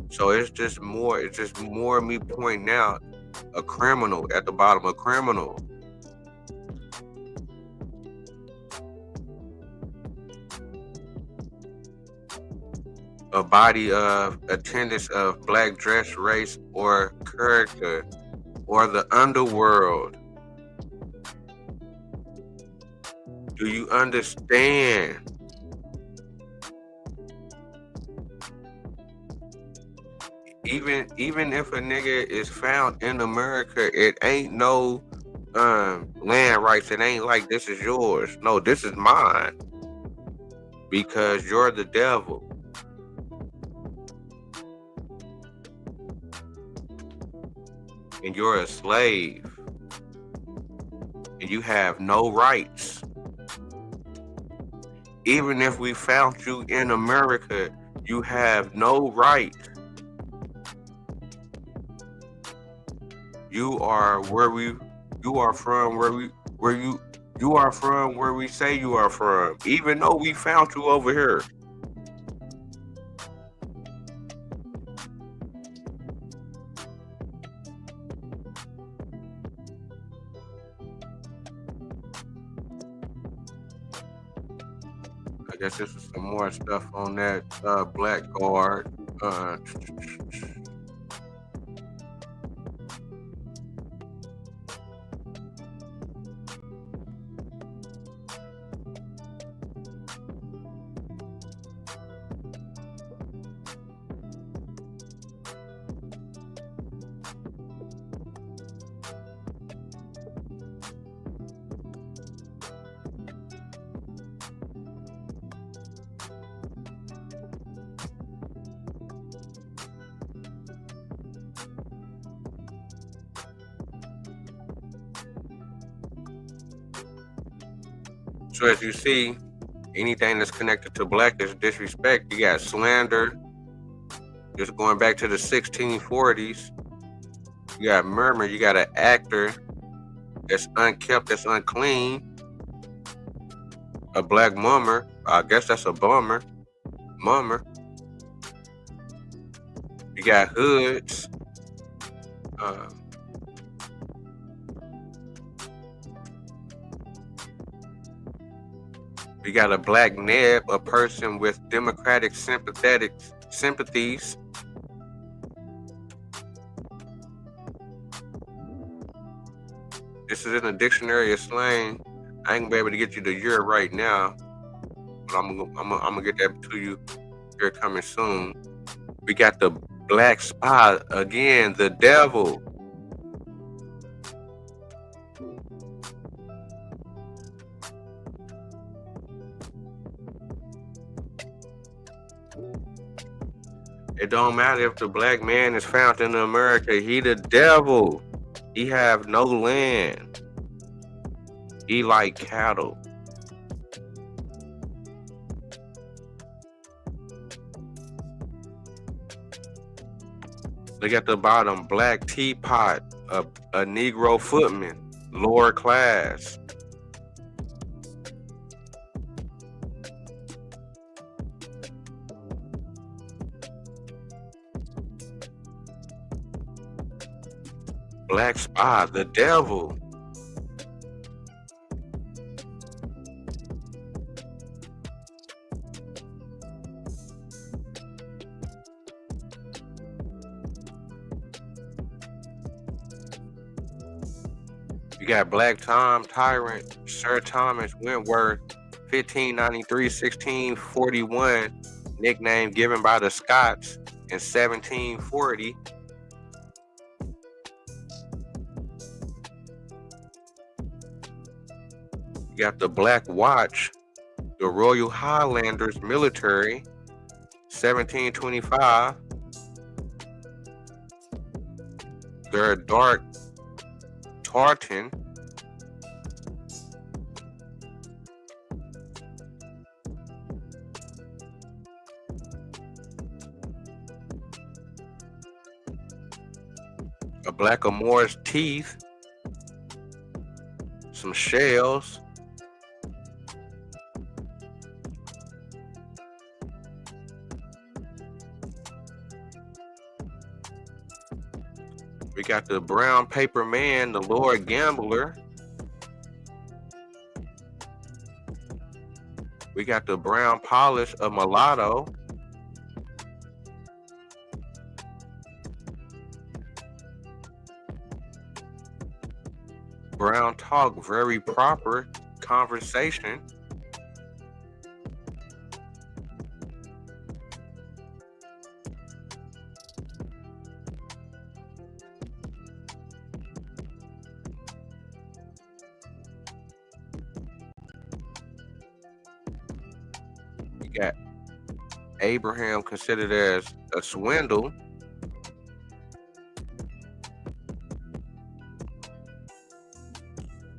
So it's just more of me pointing out a criminal at the bottom, a criminal. A body of attendants of black dress, race, or character, or the underworld. Do you understand? Even if a nigga is found in America, it ain't no land rights. It ain't like this is yours. No, this is mine. Because you're the devil. And you're a slave. And you have no rights. Even if we found you in America, you have no rights. You are from where we say you are from, even though we found you over here. I guess this is some more stuff on that black guard. So as you see, anything that's connected to black is disrespect. You got slander, just going back to the 1640s. You got murmur, you got an actor that's unkept, that's unclean. A black mummer, I guess that's a mummer. You got hoods. You got a black neb, a person with democratic sympathies. This is in a dictionary of slang. I ain't gonna be able to get you the year right now, but I'm gonna get that to you here coming soon. We got the black spot again, the devil. It don't matter if the black man is found in America, he the devil. He have no land. He like cattle. Look at the bottom, black teapot, a Negro footman, lower class. Black spot, the devil. You got Black Tom, Tyrant, Sir Thomas Wentworth, 1593-1641, nickname given by the Scots in 1740. You got the Black Watch, the Royal Highlanders military, 1725. They're dark tartan. A Blackamoor's teeth, some shells. We got the brown paper man, the Lord Gambler. We got the brown polish of Mulatto. Brown talk, very proper conversation. You got Abraham considered as a swindle.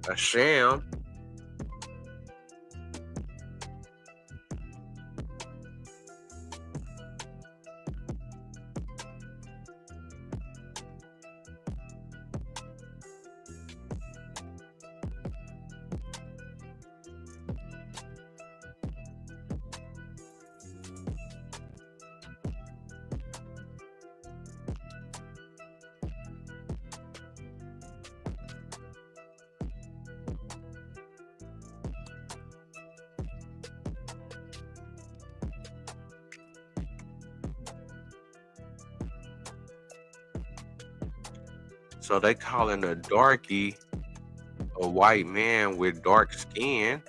A sham. So they calling a darky a white man with dark skin.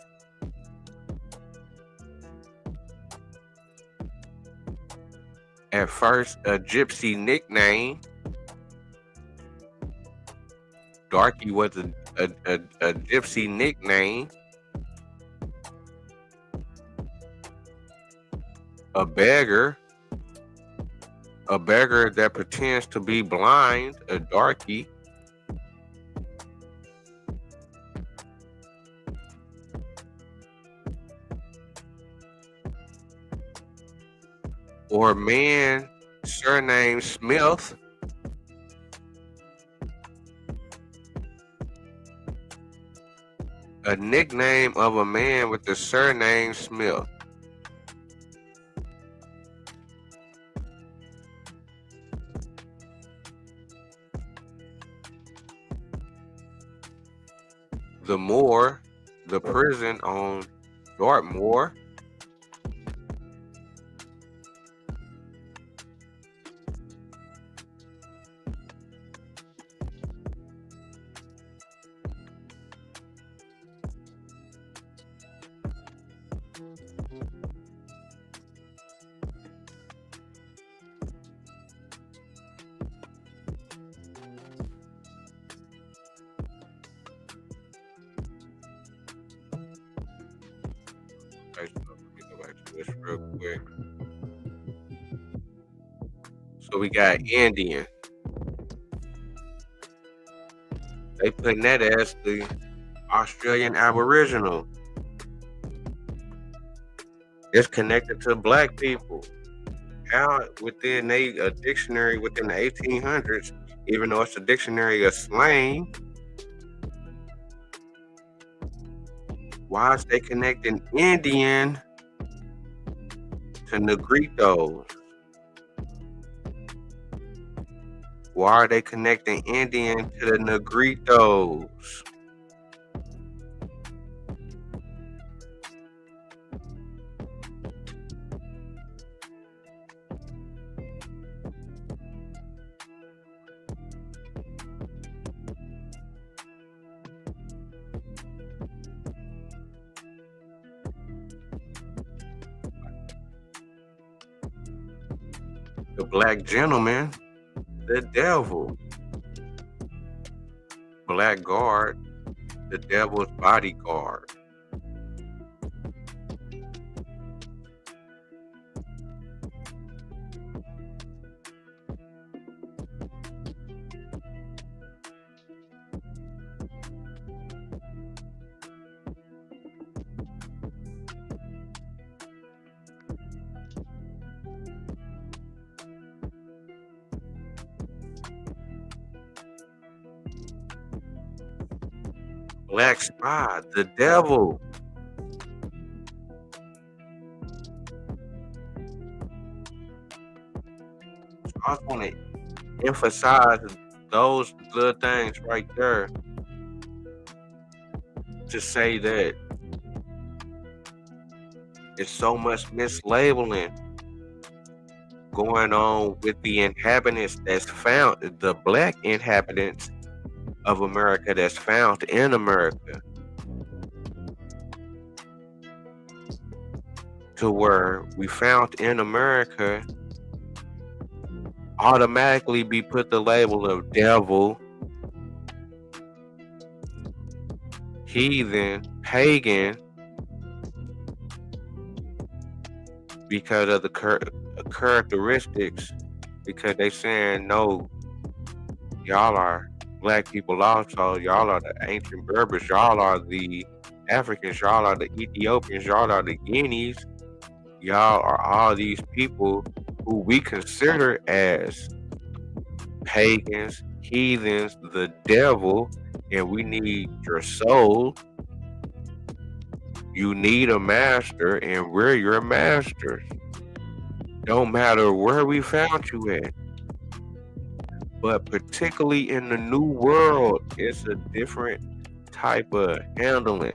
At first, a gypsy nickname. Darky was a gypsy nickname. A beggar that pretends to be blind, a darky. Or a man surnamed Smith. A nickname of a man with the surname Smith. The Moor, the prison on Dartmoor. Okay, so let me go back to this real quick. So we got Indian. They putting that as the Australian Aboriginal. It's connected to black people. How within a dictionary within the 1800s, even though it's a dictionary of slang, why is they connecting Indian to Negritos? Why are they connecting Indian to the Negritos? The black gentleman, the devil. Blackguard, the devil's bodyguard. black spy, the devil. I just want to emphasize those good things right there to say that it's so much mislabeling going on with the inhabitants that's found, the black inhabitants of America that's found in America, to where we found in America automatically be put the label of devil, heathen, pagan, because of the characteristics, because they saying, no, y'all are black people also, y'all are the ancient Berbers, y'all are the Africans, y'all are the Ethiopians, y'all are the Guineas, y'all are all these people who we consider as pagans, heathens, the devil, and we need your soul. You need a master, and we're your masters. Don't matter where we found you at. But particularly in the new world, it's a different type of handling.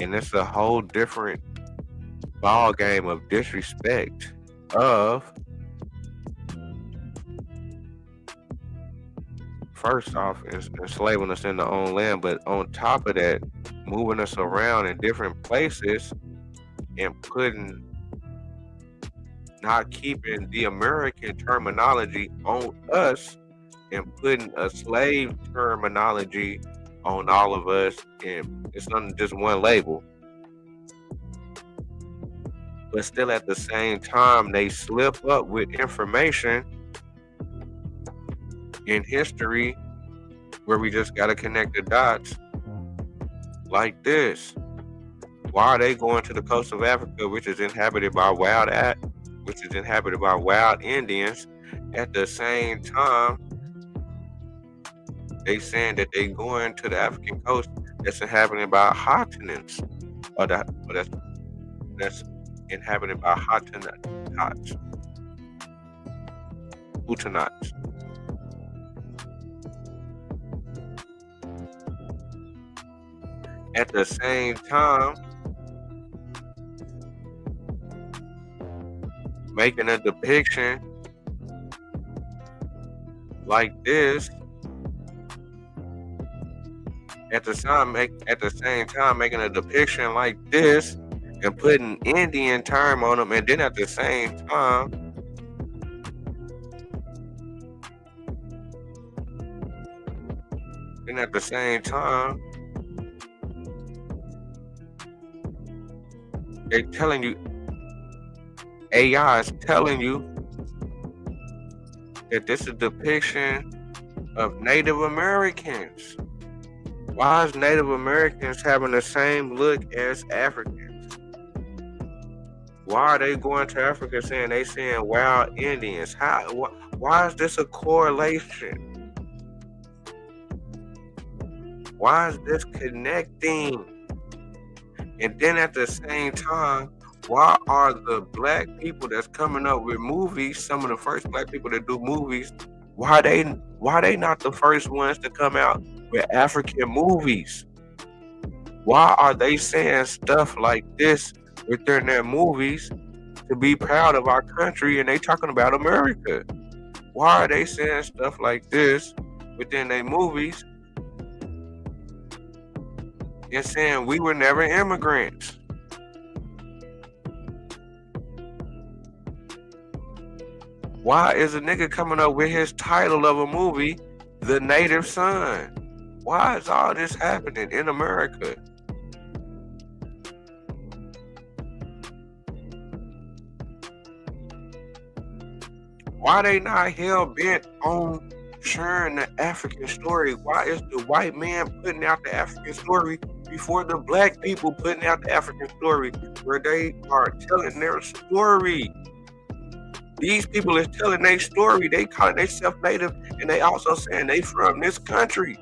And it's a whole different ball game of disrespect of, first off, enslaving us in our own land, but on top of that, moving us around in different places and not keeping the American terminology on us and putting a slave terminology on all of us, and it's not just one label. But still at the same time, they slip up with information in history where we just got to connect the dots like this. Why are they going to the coast of Africa, which is inhabited by wild Indians? At the same time, they saying that they going to the African coast that's inhabited by Hottentots, or that's inhabited by Hottentots. At the same time, making a depiction like this. At the same time, making a depiction like this and putting Indian term on them, and then at the same time, they telling you, AI is telling you that this is a depiction of Native Americans. Why is Native Americans having the same look as Africans? Why are they going to Africa saying they seeing wild Indians? Why is this a correlation? Why is this connecting? And then at the same time, why are the black people that's coming up with movies, some of the first black people that do movies, why they not the first ones to come out with African movies? Why are they saying stuff like this within their movies to be proud of our country, and they talking about America? Why are they saying stuff like this within their movies and saying we were never immigrants? Why is a nigga coming up with his title of a movie, The Native Son? Why is all this happening in America? Why they not hell bent on sharing the African story? Why is the white man putting out the African story before the black people putting out the African story, where they are telling their story? These people is telling their story. They calling themselves native, and they also saying they from this country.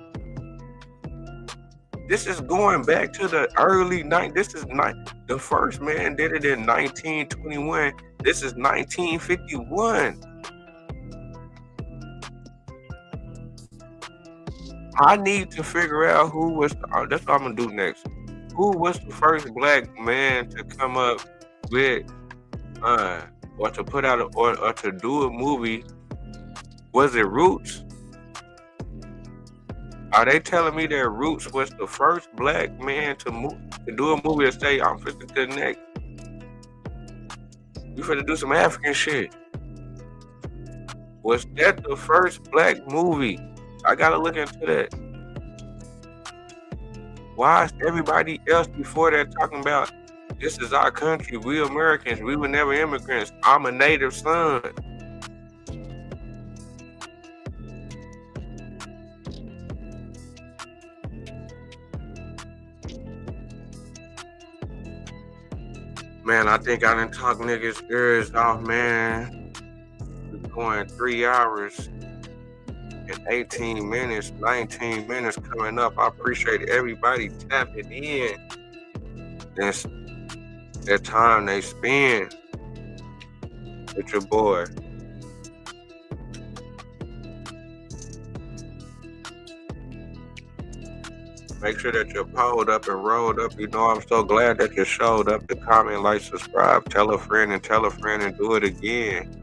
This is going back to the early This is not the first man did it in 1921. This is 1951. I need to figure out who was. That's what I'm gonna do next. Who was the first black man to come up with, or to put out, or to do a movie? Was it Roots? Are they telling me that Roots was the first black man to do a movie and say, I'm finna connect? We finna do some African shit. Was that the first black movie? I gotta look into that. Why is everybody else before that talking about this is our country, we Americans, we were never immigrants, I'm a native son? Man, I think I done talk niggas' ears off, man. We're going 3 hours and 18 minutes, 19 minutes coming up. I appreciate everybody tapping in. That's that time they spend with your boy. Make sure that you're pulled up and rolled up. You know, I'm so glad that you showed up to comment, like, subscribe, tell a friend, and do it again.